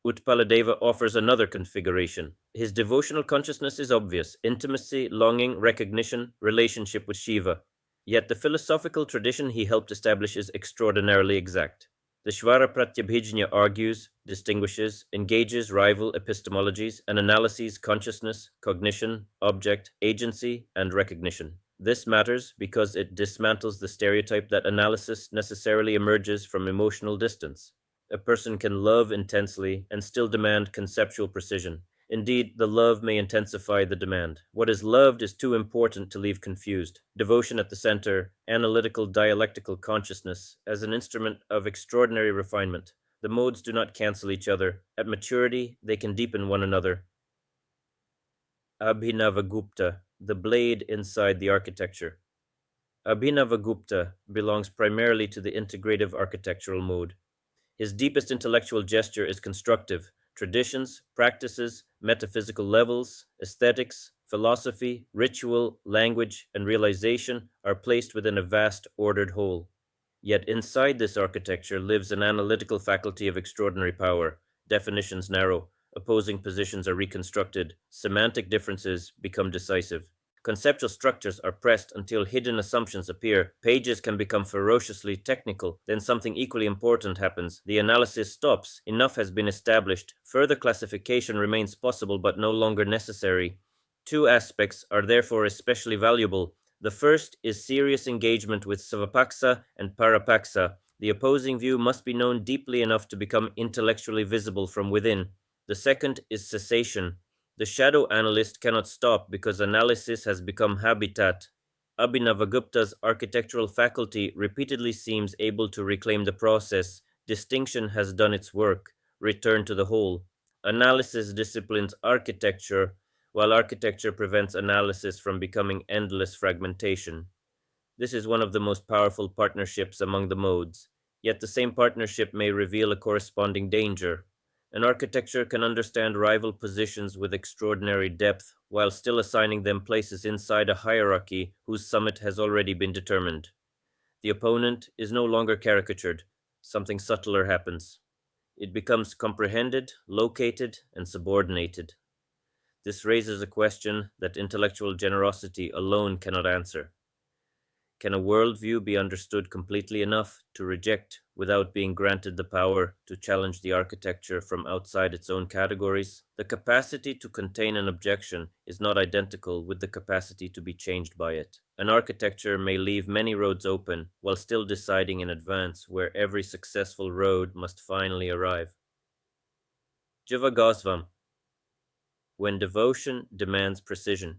A: Utpaladeva offers another configuration. His devotional consciousness is obvious: intimacy, longing, recognition, relationship with Shiva. Yet the philosophical tradition he helped establish is extraordinarily exact. The Shvara Pratyabhijna argues, distinguishes, engages rival epistemologies, and analyses consciousness, cognition, object, agency, and recognition. This matters because it dismantles the stereotype that analysis necessarily emerges from emotional distance. A person can love intensely and still demand conceptual precision. Indeed, the love may intensify the demand. What is loved is too important to leave confused. Devotion at the center, analytical-dialectical consciousness as an instrument of extraordinary refinement. The modes do not cancel each other. At maturity, they can deepen one another. Abhinavagupta, the blade inside the architecture. Abhinavagupta belongs primarily to the integrative architectural mode. His deepest intellectual gesture is constructive. Traditions, practices, metaphysical levels, aesthetics, philosophy, ritual, language, and realization are placed within a vast, ordered whole. Yet inside this architecture lives an analytical faculty of extraordinary power. Definitions narrow, opposing positions are reconstructed, semantic differences become decisive. Conceptual structures are pressed until hidden assumptions appear. Pages can become ferociously technical. Then something equally important happens. The analysis stops. Enough has been established. Further classification remains possible but no longer necessary. Two aspects are therefore especially valuable. The first is serious engagement with svapaksa and parapaksa. The opposing view must be known deeply enough to become intellectually visible from within. The second is cessation. The shadow analyst cannot stop because analysis has become habitat. Abhinavagupta's architectural faculty repeatedly seems able to reclaim the process. Distinction has done its work. Return to the whole. Analysis disciplines architecture, while architecture prevents analysis from becoming endless fragmentation. This is one of the most powerful partnerships among the modes, yet the same partnership may reveal a corresponding danger. An architecture can understand rival positions with extraordinary depth, while still assigning them places inside a hierarchy whose summit has already been determined. The opponent is no longer caricatured. Something subtler happens. It becomes comprehended, located, and subordinated. This raises a question that intellectual generosity alone cannot answer. Can a worldview be understood completely enough to reject without being granted the power to challenge the architecture from outside its own categories? The capacity to contain an objection is not identical with the capacity to be changed by it. An architecture may leave many roads open while still deciding in advance where every successful road must finally arrive. Jiva Goswam, when devotion demands precision.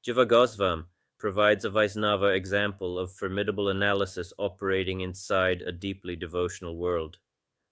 A: Jiva Goswam provides a Vaisnava example of formidable analysis operating inside a deeply devotional world.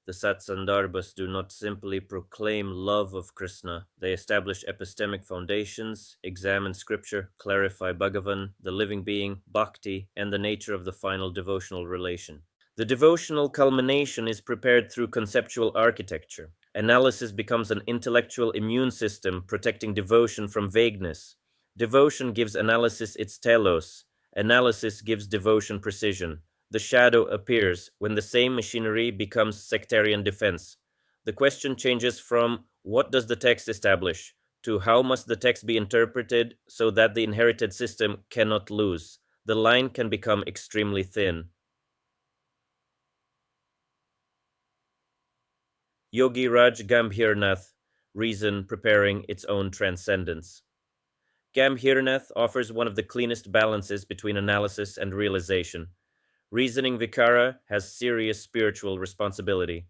A: The Satsandarbhas do not simply proclaim love of Krishna, they establish epistemic foundations, examine scripture, clarify Bhagavan, the living being, bhakti, and the nature of the final devotional relation. The devotional culmination is prepared through conceptual architecture. Analysis becomes an intellectual immune system protecting devotion from vagueness. Devotion gives analysis its telos. Analysis gives devotion precision. The shadow appears when the same machinery becomes sectarian defense. The question changes from what does the text establish to how must the text be interpreted so that the inherited system cannot lose. The line can become extremely thin. Yogi Raj Gambhirnath, reason preparing its own transcendence. Gambhirnath offers one of the cleanest balances between analysis and realization. Reasoning Vikara has serious spiritual responsibility.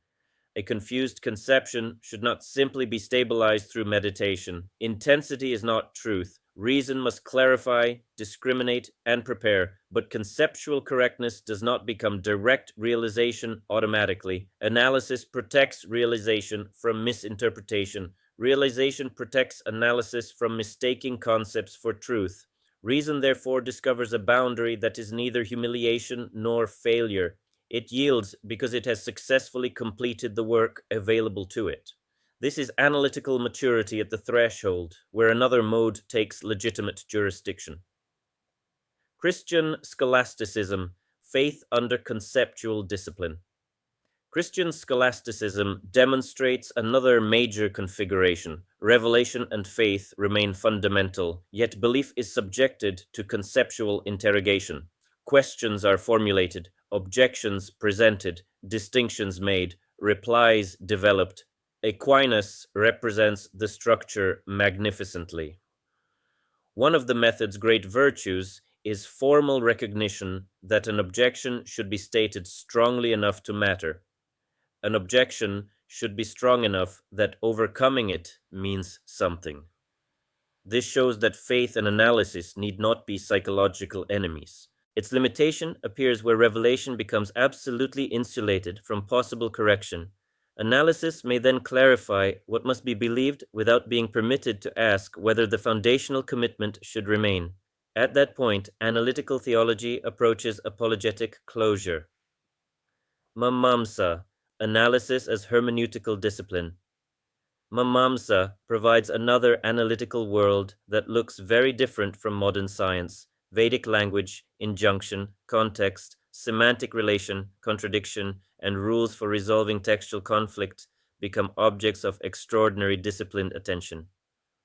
A: A confused conception should not simply be stabilized through meditation. Intensity is not truth. Reason must clarify, discriminate, and prepare, but conceptual correctness does not become direct realization automatically. Analysis protects realization from misinterpretation. Realization protects analysis from mistaking concepts for truth. Reason therefore discovers a boundary that is neither humiliation nor failure. It yields because it has successfully completed the work available to it. This is analytical maturity at the threshold, where another mode takes legitimate jurisdiction. Christian scholasticism, faith under conceptual discipline. Christian scholasticism demonstrates another major configuration. Revelation and faith remain fundamental, yet belief is subjected to conceptual interrogation. Questions are formulated, objections presented, distinctions made, replies developed. Aquinas represents the structure magnificently. One of the method's great virtues is formal recognition that an objection should be stated strongly enough to matter. An objection should be strong enough that overcoming it means something. This shows that faith and analysis need not be psychological enemies. Its limitation appears where revelation becomes absolutely insulated from possible correction. Analysis may then clarify what must be believed without being permitted to ask whether the foundational commitment should remain. At that point, analytical theology approaches apologetic closure. Mamamsa, analysis as hermeneutical discipline. Mamamsa provides another analytical world that looks very different from modern science. Vedic language, injunction, context, semantic relation, contradiction, and rules for resolving textual conflict become objects of extraordinary disciplined attention.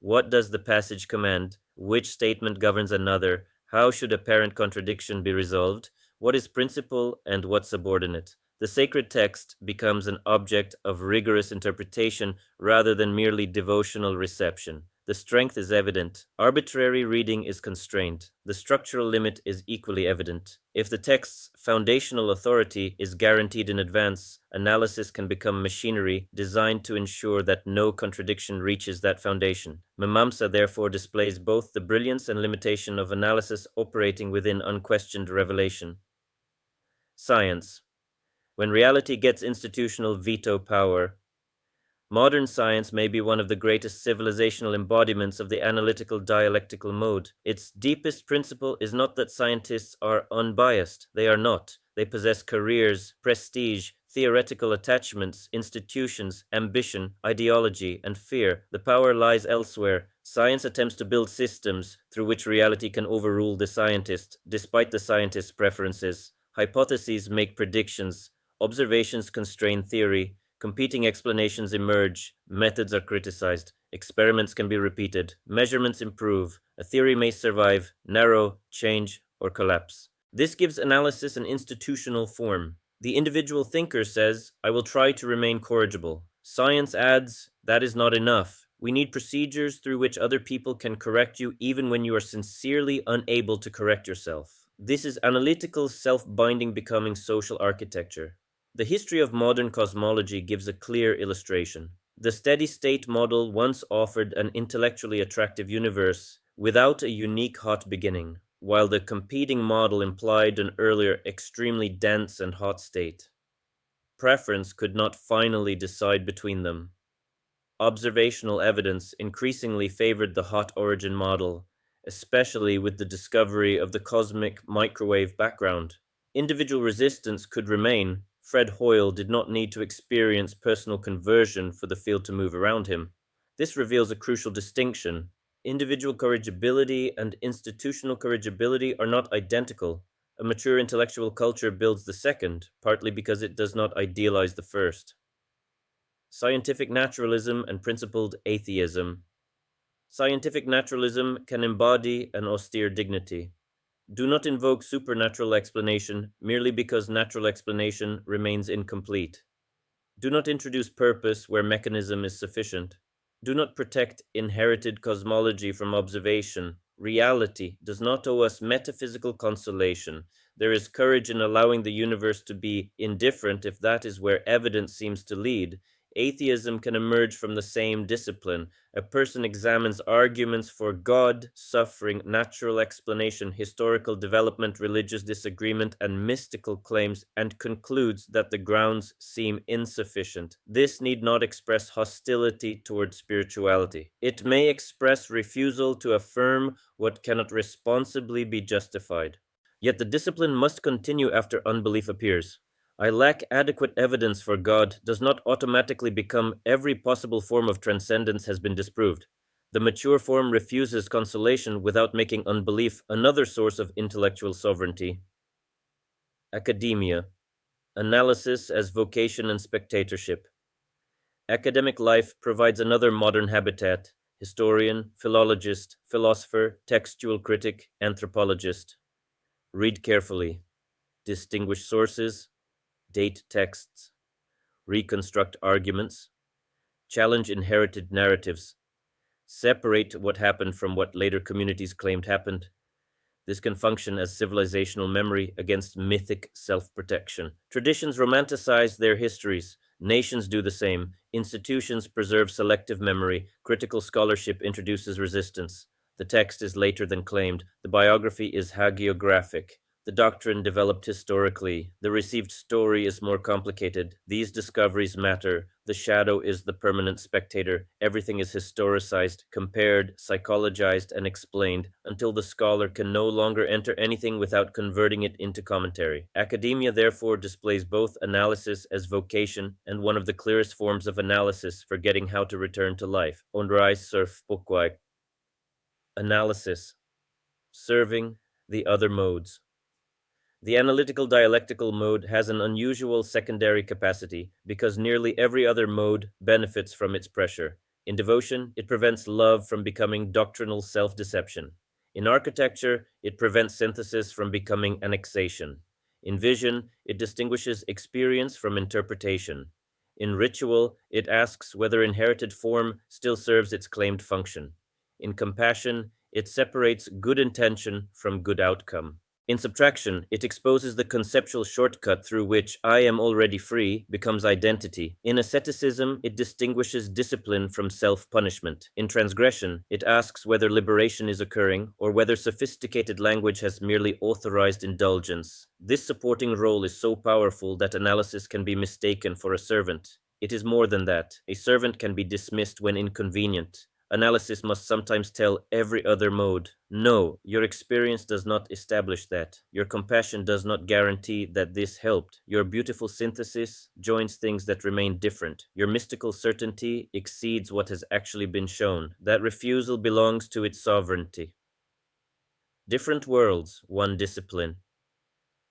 A: What does the passage command? Which statement governs another? How should apparent contradiction be resolved? What is principal and what subordinate? The sacred text becomes an object of rigorous interpretation rather than merely devotional reception. The strength is evident. Arbitrary reading is constrained. The structural limit is equally evident. If the text's foundational authority is guaranteed in advance, analysis can become machinery designed to ensure that no contradiction reaches that foundation. Mimamsa therefore displays both the brilliance and limitation of analysis operating within unquestioned revelation. Science. When reality gets institutional veto power, modern science may be one of the greatest civilizational embodiments of the analytical-dialectical mode. Its deepest principle is not that scientists are unbiased. They are not. They possess careers, prestige, theoretical attachments, institutions, ambition, ideology, and fear. The power lies elsewhere. Science attempts to build systems through which reality can overrule the scientist, despite the scientist's preferences. Hypotheses make predictions. Observations constrain theory. Competing explanations emerge, methods are criticized, experiments can be repeated, measurements improve, a theory may survive, narrow, change, or collapse. This gives analysis an institutional form. The individual thinker says, I will try to remain corrigible. Science adds, that is not enough. We need procedures through which other people can correct you even when you are sincerely unable to correct yourself. This is analytical self-binding becoming social architecture. The history of modern cosmology gives a clear illustration. The steady-state model once offered an intellectually attractive universe without a unique hot beginning, while the competing model implied an earlier extremely dense and hot state. Preference could not finally decide between them. Observational evidence increasingly favored the hot origin model, especially with the discovery of the cosmic microwave background. Individual resistance could remain. Fred Hoyle did not need to experience personal conversion for the field to move around him. This reveals a crucial distinction. Individual corrigibility and institutional corrigibility are not identical. A mature intellectual culture builds the second, partly because it does not idealize the first. Scientific naturalism and principled atheism. Scientific naturalism can embody an austere dignity. Do not invoke supernatural explanation merely because natural explanation remains incomplete. Do not introduce purpose where mechanism is sufficient. Do not protect inherited cosmology from observation. Reality does not owe us metaphysical consolation. There is courage in allowing the universe to be indifferent if that is where evidence seems to lead. Atheism can emerge from the same discipline. A person examines arguments for God, suffering, natural explanation, historical development, religious disagreement, and mystical claims, and concludes that the grounds seem insufficient. This need not express hostility toward spirituality. It may express refusal to affirm what cannot responsibly be justified. Yet the discipline must continue after unbelief appears. I lack adequate evidence for God does not automatically become every possible form of transcendence has been disproved. The mature form refuses consolation without making unbelief another source of intellectual sovereignty. Academia. Analysis as vocation and spectatorship. Academic life provides another modern habitat: historian, philologist, philosopher, textual critic, anthropologist. Read carefully. Distinguish sources. Date texts, reconstruct arguments, challenge inherited narratives, separate what happened from what later communities claimed happened. This can function as civilizational memory against mythic self-protection. Traditions romanticize their histories. Nations do the same. Institutions preserve selective memory. Critical scholarship introduces resistance. The text is later than claimed. The biography is hagiographic. The doctrine developed historically. The received story is more complicated. These discoveries matter. The shadow is the permanent spectator. Everything is historicized, compared, psychologized, and explained until the scholar can no longer enter anything without converting it into commentary. Academia therefore displays both analysis as vocation and one of the clearest forms of analysis for getting how to return to life. Ondrai surf pukwai. Analysis. Serving the other modes. The analytical-dialectical mode has an unusual secondary capacity because nearly every other mode benefits from its pressure. In devotion, it prevents love from becoming doctrinal self-deception. In architecture, it prevents synthesis from becoming annexation. In vision, it distinguishes experience from interpretation. In ritual, it asks whether inherited form still serves its claimed function. In compassion, it separates good intention from good outcome. In subtraction, it exposes the conceptual shortcut through which I am already free becomes identity. In asceticism, it distinguishes discipline from self-punishment. In transgression, it asks whether liberation is occurring or whether sophisticated language has merely authorized indulgence. This supporting role is so powerful that analysis can be mistaken for a servant. It is more than that. A servant can be dismissed when inconvenient. Analysis must sometimes tell every other mode, no, your experience does not establish that. Your compassion does not guarantee that this helped. Your beautiful synthesis joins things that remain different. Your mystical certainty exceeds what has actually been shown. That refusal belongs to its sovereignty. Different worlds, one discipline.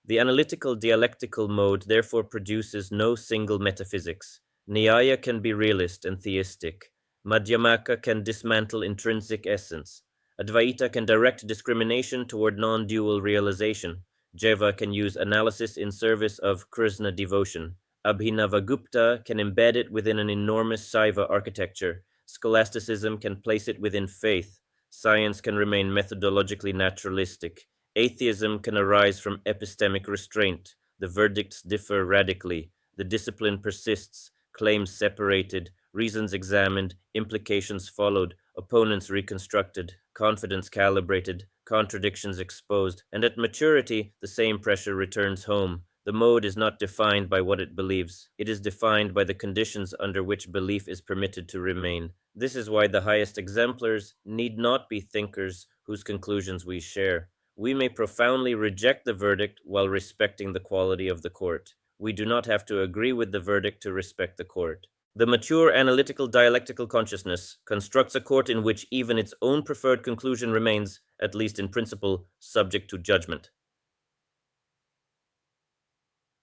A: The analytical-dialectical mode therefore produces no single metaphysics. Nyaya can be realist and theistic. Madhyamaka can dismantle intrinsic essence. Advaita can direct discrimination toward non-dual realization. Jeva can use analysis in service of Krishna devotion. Abhinavagupta can embed it within an enormous Saiva architecture. Scholasticism can place it within faith. Science can remain methodologically naturalistic. Atheism can arise from epistemic restraint. The verdicts differ radically. The discipline persists, claims separated, reasons examined, implications followed, opponents reconstructed, confidence calibrated, contradictions exposed, and at maturity, the same pressure returns home. The mode is not defined by what it believes. It is defined by the conditions under which belief is permitted to remain. This is why the highest exemplars need not be thinkers whose conclusions we share. We may profoundly reject the verdict while respecting the quality of the court. We do not have to agree with the verdict to respect the court. The mature analytical dialectical consciousness constructs a court in which even its own preferred conclusion remains, at least in principle, subject to judgment.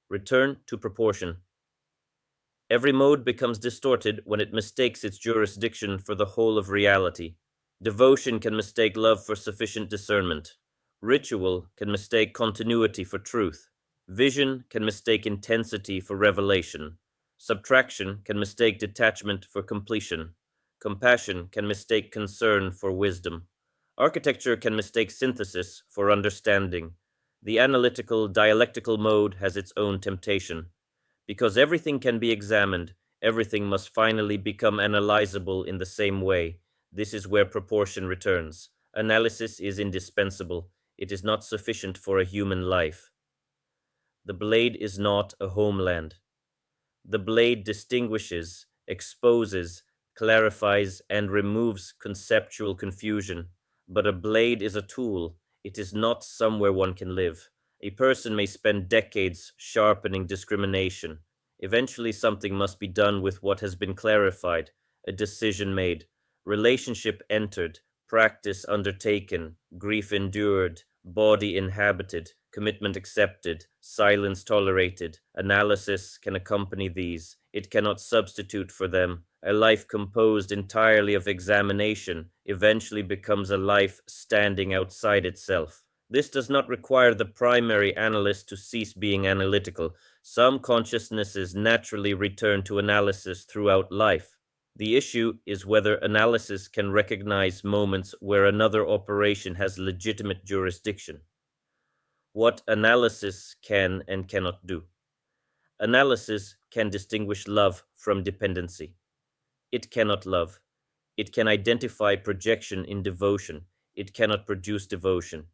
A: Return to proportion. Every mode becomes distorted when it mistakes its jurisdiction for the whole of reality. Devotion can mistake love for sufficient discernment. Ritual can mistake continuity for truth. Vision can mistake intensity for revelation. Subtraction can mistake detachment for completion. Compassion can mistake concern for wisdom. Architecture can mistake synthesis for understanding. The analytical dialectical mode has its own temptation. Because everything can be examined, everything must finally become analyzable in the same way. This is where proportion returns. Analysis is indispensable. It is not sufficient for a human life. The blade is not a homeland. The blade distinguishes, exposes, clarifies, and removes conceptual confusion. But a blade is a tool. It is not somewhere one can live. A person may spend decades sharpening discrimination. Eventually, something must be done with what has been clarified, a decision made, relationship entered, practice undertaken, grief endured, body inhabited, commitment accepted, silence tolerated. Analysis can accompany these. It cannot substitute for them. A life composed entirely of examination eventually becomes a life standing outside itself. This does not require the primary analyst to cease being analytical. Some consciousnesses naturally return to analysis throughout life. The issue is whether analysis can recognize moments where another operation has legitimate jurisdiction. What analysis can and cannot do. Analysis can distinguish love from dependency. It cannot love. It can identify projection in devotion. It cannot produce devotion.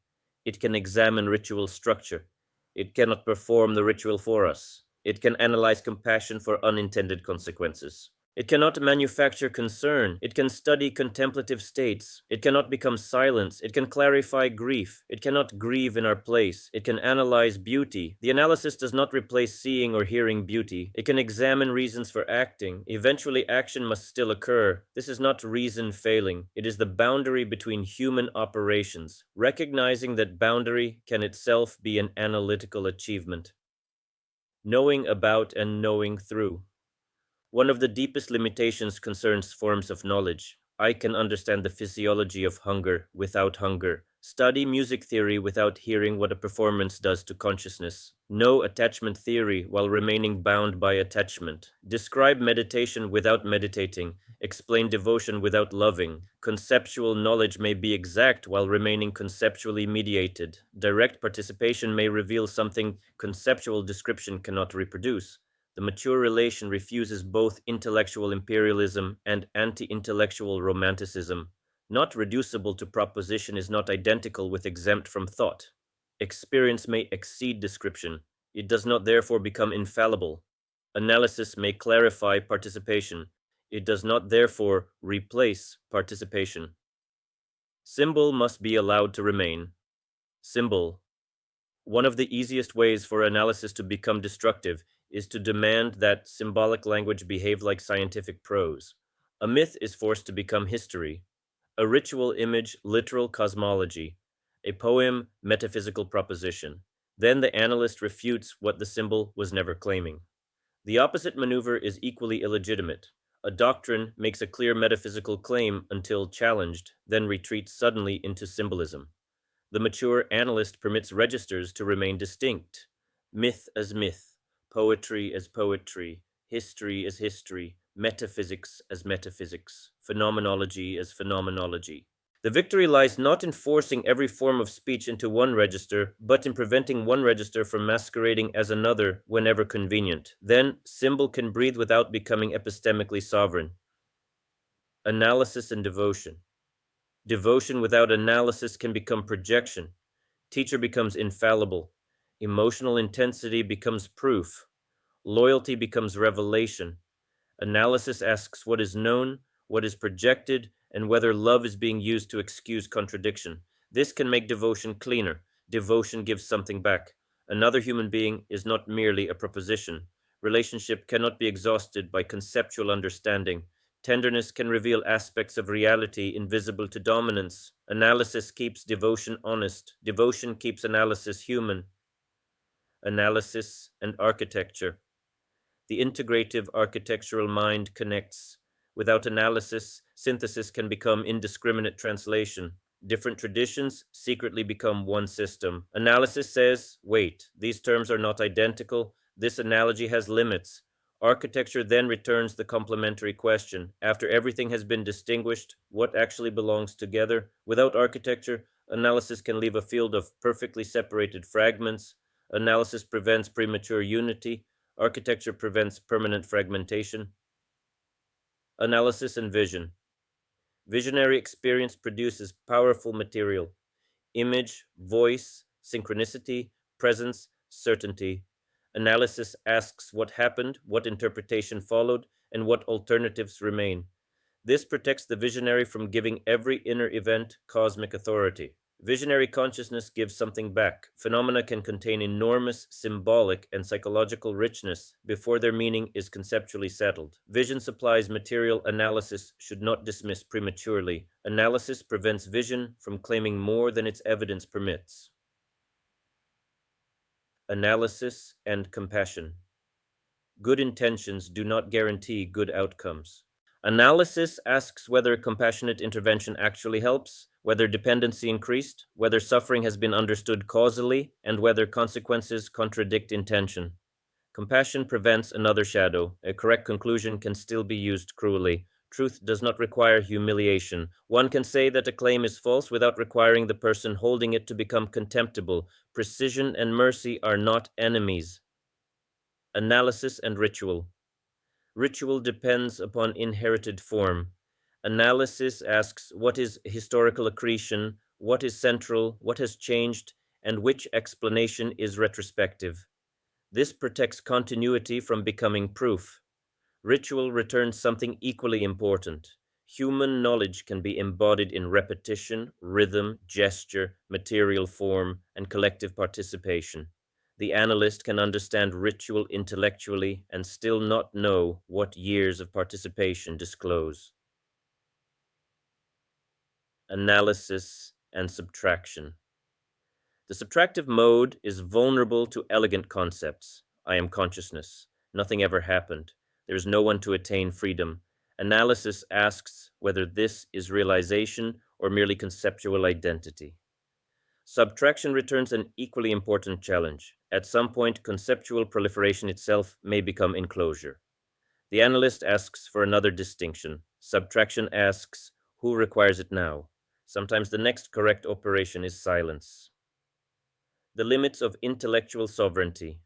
A: It can examine ritual structure. It cannot perform the ritual for us. It can analyze compassion for unintended consequences. It cannot manufacture concern. It can study contemplative states. It cannot become silence. It can clarify grief. It cannot grieve in our place. It can analyze beauty. The analysis does not replace seeing or hearing beauty. It can examine reasons for acting. Eventually, action must still occur. This is not reason failing. It is the boundary between human operations. Recognizing that boundary can itself be an analytical achievement. Knowing about and knowing through. One of the deepest limitations concerns forms of knowledge. I can understand the physiology of hunger without hunger, study music theory without hearing what a performance does to consciousness, know attachment theory while remaining bound by attachment, describe meditation without meditating, explain devotion without loving. Conceptual knowledge may be exact while remaining conceptually mediated. Direct participation may reveal something conceptual description cannot reproduce. The mature relation refuses both intellectual imperialism and anti-intellectual romanticism. Not reducible to proposition is not identical with exempt from thought. Experience may exceed description. It does not therefore become infallible. Analysis may clarify participation. It does not therefore replace participation. Symbol must be allowed to remain. Symbol. One of the easiest ways for analysis to become destructive is to demand that symbolic language behave like scientific prose. A myth is forced to become history, a ritual image literal cosmology, a poem metaphysical proposition. Then the analyst refutes what the symbol was never claiming. The opposite maneuver is equally illegitimate. A doctrine makes a clear metaphysical claim until challenged, then retreats suddenly into symbolism. The mature analyst permits registers to remain distinct. Myth as myth, poetry as poetry, history as history, metaphysics as metaphysics, phenomenology as phenomenology. The victory lies not in forcing every form of speech into one register, but in preventing one register from masquerading as another whenever convenient. Then, symbol can breathe without becoming epistemically sovereign. Analysis and devotion. Devotion without analysis can become projection. Teacher becomes infallible. Emotional intensity becomes proof. Loyalty becomes revelation. Analysis asks what is known, what is projected, and whether love is being used to excuse contradiction. This can make devotion cleaner. Devotion gives something back. Another human being is not merely a proposition. Relationship cannot be exhausted by conceptual understanding. Tenderness can reveal aspects of reality invisible to dominance. Analysis keeps devotion honest. Devotion keeps analysis human. Analysis and architecture. The integrative architectural mind connects. Without analysis, synthesis can become indiscriminate translation. Different traditions secretly become one system. Analysis says, wait, these terms are not identical. This analogy has limits. Architecture then returns the complementary question. After everything has been distinguished, what actually belongs together? Without architecture, analysis can leave a field of perfectly separated fragments. Analysis prevents premature unity. Architecture prevents permanent fragmentation. Analysis and vision. Visionary experience produces powerful material: image, voice, synchronicity, presence, certainty. Analysis asks what happened, what interpretation followed, and what alternatives remain. This protects the visionary from giving every inner event cosmic authority. Visionary consciousness gives something back. Phenomena can contain enormous symbolic and psychological richness before their meaning is conceptually settled. Vision supplies material analysis should not dismiss prematurely. Analysis prevents vision from claiming more than its evidence permits. Analysis and compassion. Good intentions do not guarantee good outcomes. Analysis asks whether compassionate intervention actually helps, whether dependency increased, whether suffering has been understood causally, and whether consequences contradict intention. Compassion prevents another shadow. A correct conclusion can still be used cruelly. Truth does not require humiliation. One can say that a claim is false without requiring the person holding it to become contemptible. Precision and mercy are not enemies. Analysis and ritual. Ritual depends upon inherited form. Analysis asks what is historical accretion, what is central, what has changed, and which explanation is retrospective. This protects continuity from becoming proof. Ritual returns something equally important. Human knowledge can be embodied in repetition, rhythm, gesture, material form, and collective participation. The analyst can understand ritual intellectually and still not know what years of participation disclose. Analysis and subtraction. The subtractive mode is vulnerable to elegant concepts. I am consciousness. Nothing ever happened. There is no one to attain freedom. Analysis asks whether this is realization or merely conceptual identity. Subtraction returns an equally important challenge. At some point, conceptual proliferation itself may become enclosure. The analyst asks for another distinction. Subtraction asks, who requires it now? Sometimes the next correct operation is silence. The limits of intellectual sovereignty.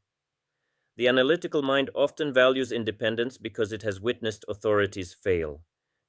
A: The analytical mind often values independence because it has witnessed authorities fail.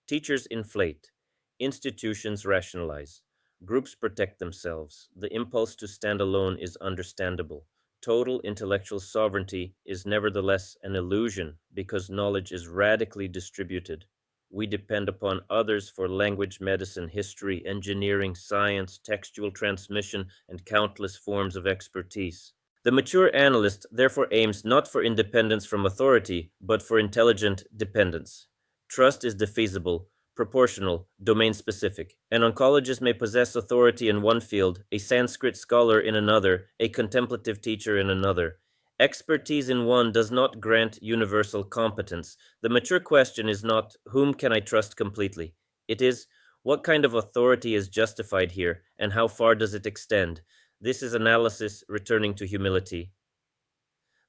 A: Teachers inflate, institutions rationalize, groups protect themselves. The impulse to stand alone is understandable. Total intellectual sovereignty is nevertheless an illusion because knowledge is radically distributed. We depend upon others for language, medicine, history, engineering, science, textual transmission, and countless forms of expertise. The mature analyst therefore aims not for independence from authority, but for intelligent dependence. Trust is defeasible, proportional, domain specific. An oncologist may possess authority in one field, a Sanskrit scholar in another, a contemplative teacher in another. Expertise in one does not grant universal competence. The mature question is not, whom can I trust completely? It is, what kind of authority is justified here, and how far does it extend? This is analysis returning to humility.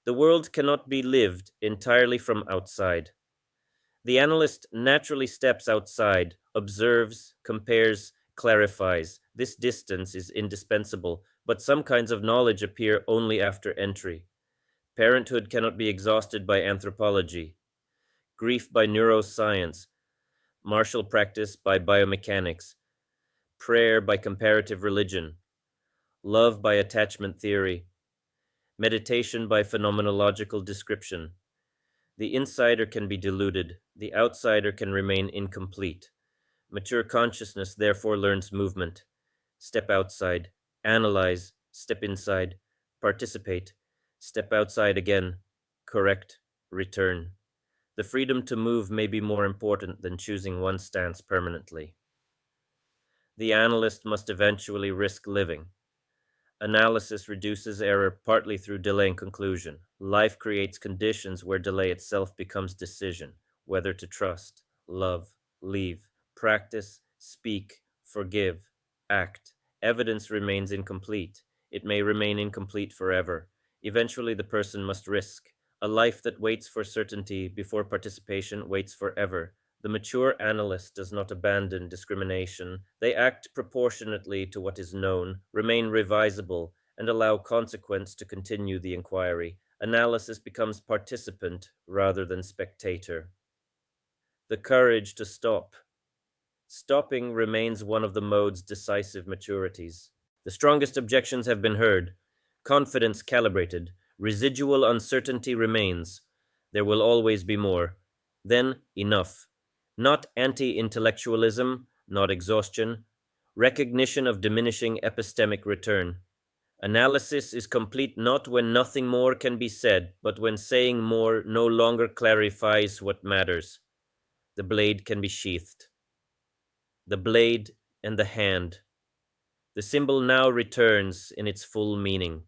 A: The world cannot be lived entirely from outside. The analyst naturally steps outside, observes, compares, clarifies. This distance is indispensable, but some kinds of knowledge appear only after entry. Parenthood cannot be exhausted by anthropology, grief by neuroscience, martial practice by biomechanics, prayer by comparative religion, love by attachment theory, meditation by phenomenological description. The insider can be deluded, the outsider can remain incomplete. Mature consciousness therefore learns movement. Step outside, analyze, step inside, participate, step outside again, correct, return. The freedom to move may be more important than choosing one stance permanently. The analyst must eventually risk living. Analysis reduces error partly through delaying conclusion. Life creates conditions where delay itself becomes decision, whether to trust, love, leave, practice, speak, forgive, act. Evidence remains incomplete. It may remain incomplete forever. Eventually, the person must risk. A life that waits for certainty before participation waits forever. The mature analyst does not abandon discrimination. They act proportionately to what is known, remain revisable, and allow consequence to continue the inquiry. Analysis becomes participant rather than spectator. The courage to stop. Stopping remains one of the mode's decisive maturities. The strongest objections have been heard, confidence calibrated, residual uncertainty remains. There will always be more. Then, enough. Not anti-intellectualism, not exhaustion, recognition of diminishing epistemic return. Analysis is complete not when nothing more can be said, but when saying more no longer clarifies what matters. The blade can be sheathed. The blade and the hand. The symbol now returns in its full meaning.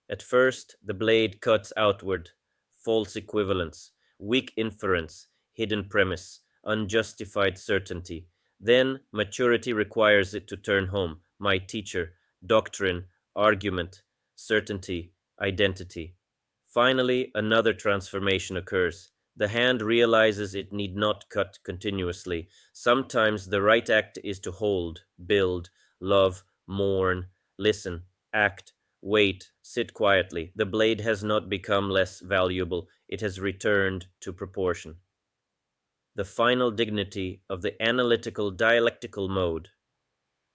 A: At first, the blade cuts outward, false equivalence, weak inference, hidden premise, unjustified certainty. Then maturity requires it to turn home, my teacher, doctrine, argument, certainty, identity. Finally, another transformation occurs. The hand realizes it need not cut continuously. Sometimes the right act is to hold, build, love, mourn, listen, act, wait, sit quietly. The blade has not become less valuable, it has returned to proportion. The final dignity of the analytical-dialectical mode.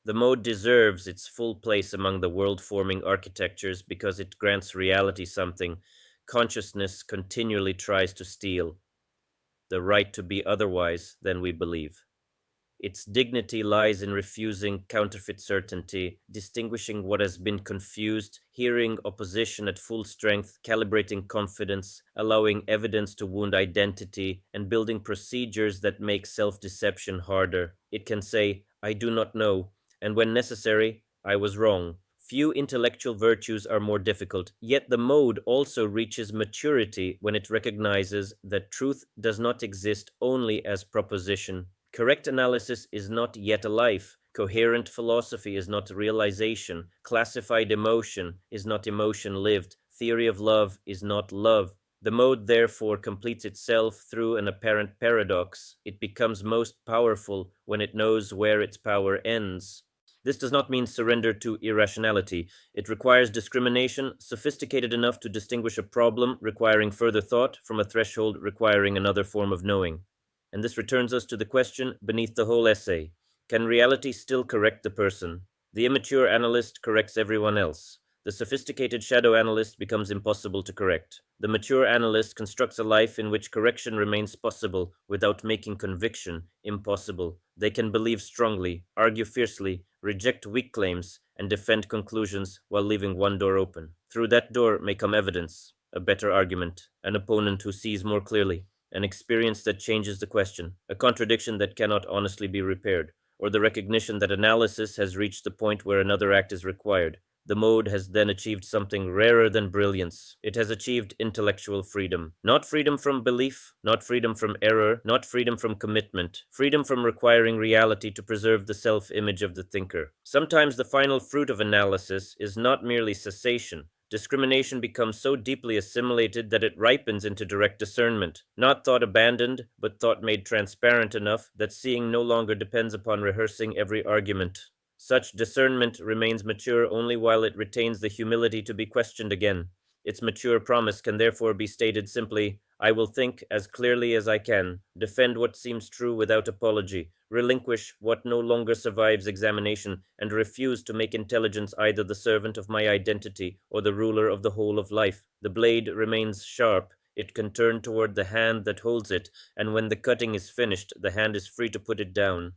A: The mode deserves its full place among the world-forming architectures because it grants reality something consciousness continually tries to steal, the right to be otherwise than we believe. Its dignity lies in refusing counterfeit certainty, distinguishing what has been confused, hearing opposition at full strength, calibrating confidence, allowing evidence to wound identity, and building procedures that make self-deception harder. It can say, I do not know, and when necessary, I was wrong. Few intellectual virtues are more difficult, yet the mode also reaches maturity when it recognizes that truth does not exist only as proposition. Correct analysis is not yet a life. Coherent philosophy is not realization. Classified emotion is not emotion lived. Theory of love is not love. The mode therefore completes itself through an apparent paradox. It becomes most powerful when it knows where its power ends. This does not mean surrender to irrationality. It requires discrimination sophisticated enough to distinguish a problem requiring further thought from a threshold requiring another form of knowing. And this returns us to the question beneath the whole essay: can reality still correct the person? The immature analyst corrects everyone else. The sophisticated shadow analyst becomes impossible to correct. The mature analyst constructs a life in which correction remains possible without making conviction impossible. They can believe strongly, argue fiercely, reject weak claims, and defend conclusions while leaving one door open. Through that door may come evidence, a better argument, an opponent who sees more clearly, an experience that changes the question, a contradiction that cannot honestly be repaired, or the recognition that analysis has reached the point where another act is required. The mode has then achieved something rarer than brilliance. It has achieved intellectual freedom. Not freedom from belief, not freedom from error, not freedom from commitment, freedom from requiring reality to preserve the self-image of the thinker. Sometimes the final fruit of analysis is not merely cessation. Discrimination becomes so deeply assimilated that it ripens into direct discernment, not thought abandoned, but thought made transparent enough that seeing no longer depends upon rehearsing every argument. Such discernment remains mature only while it retains the humility to be questioned again. Its mature promise can therefore be stated simply: I will think as clearly as I can, defend what seems true without apology, relinquish what no longer survives examination, and refuse to make intelligence either the servant of my identity or the ruler of the whole of life. The blade remains sharp. It can turn toward the hand that holds it, and when the cutting is finished, the hand is free to put it down.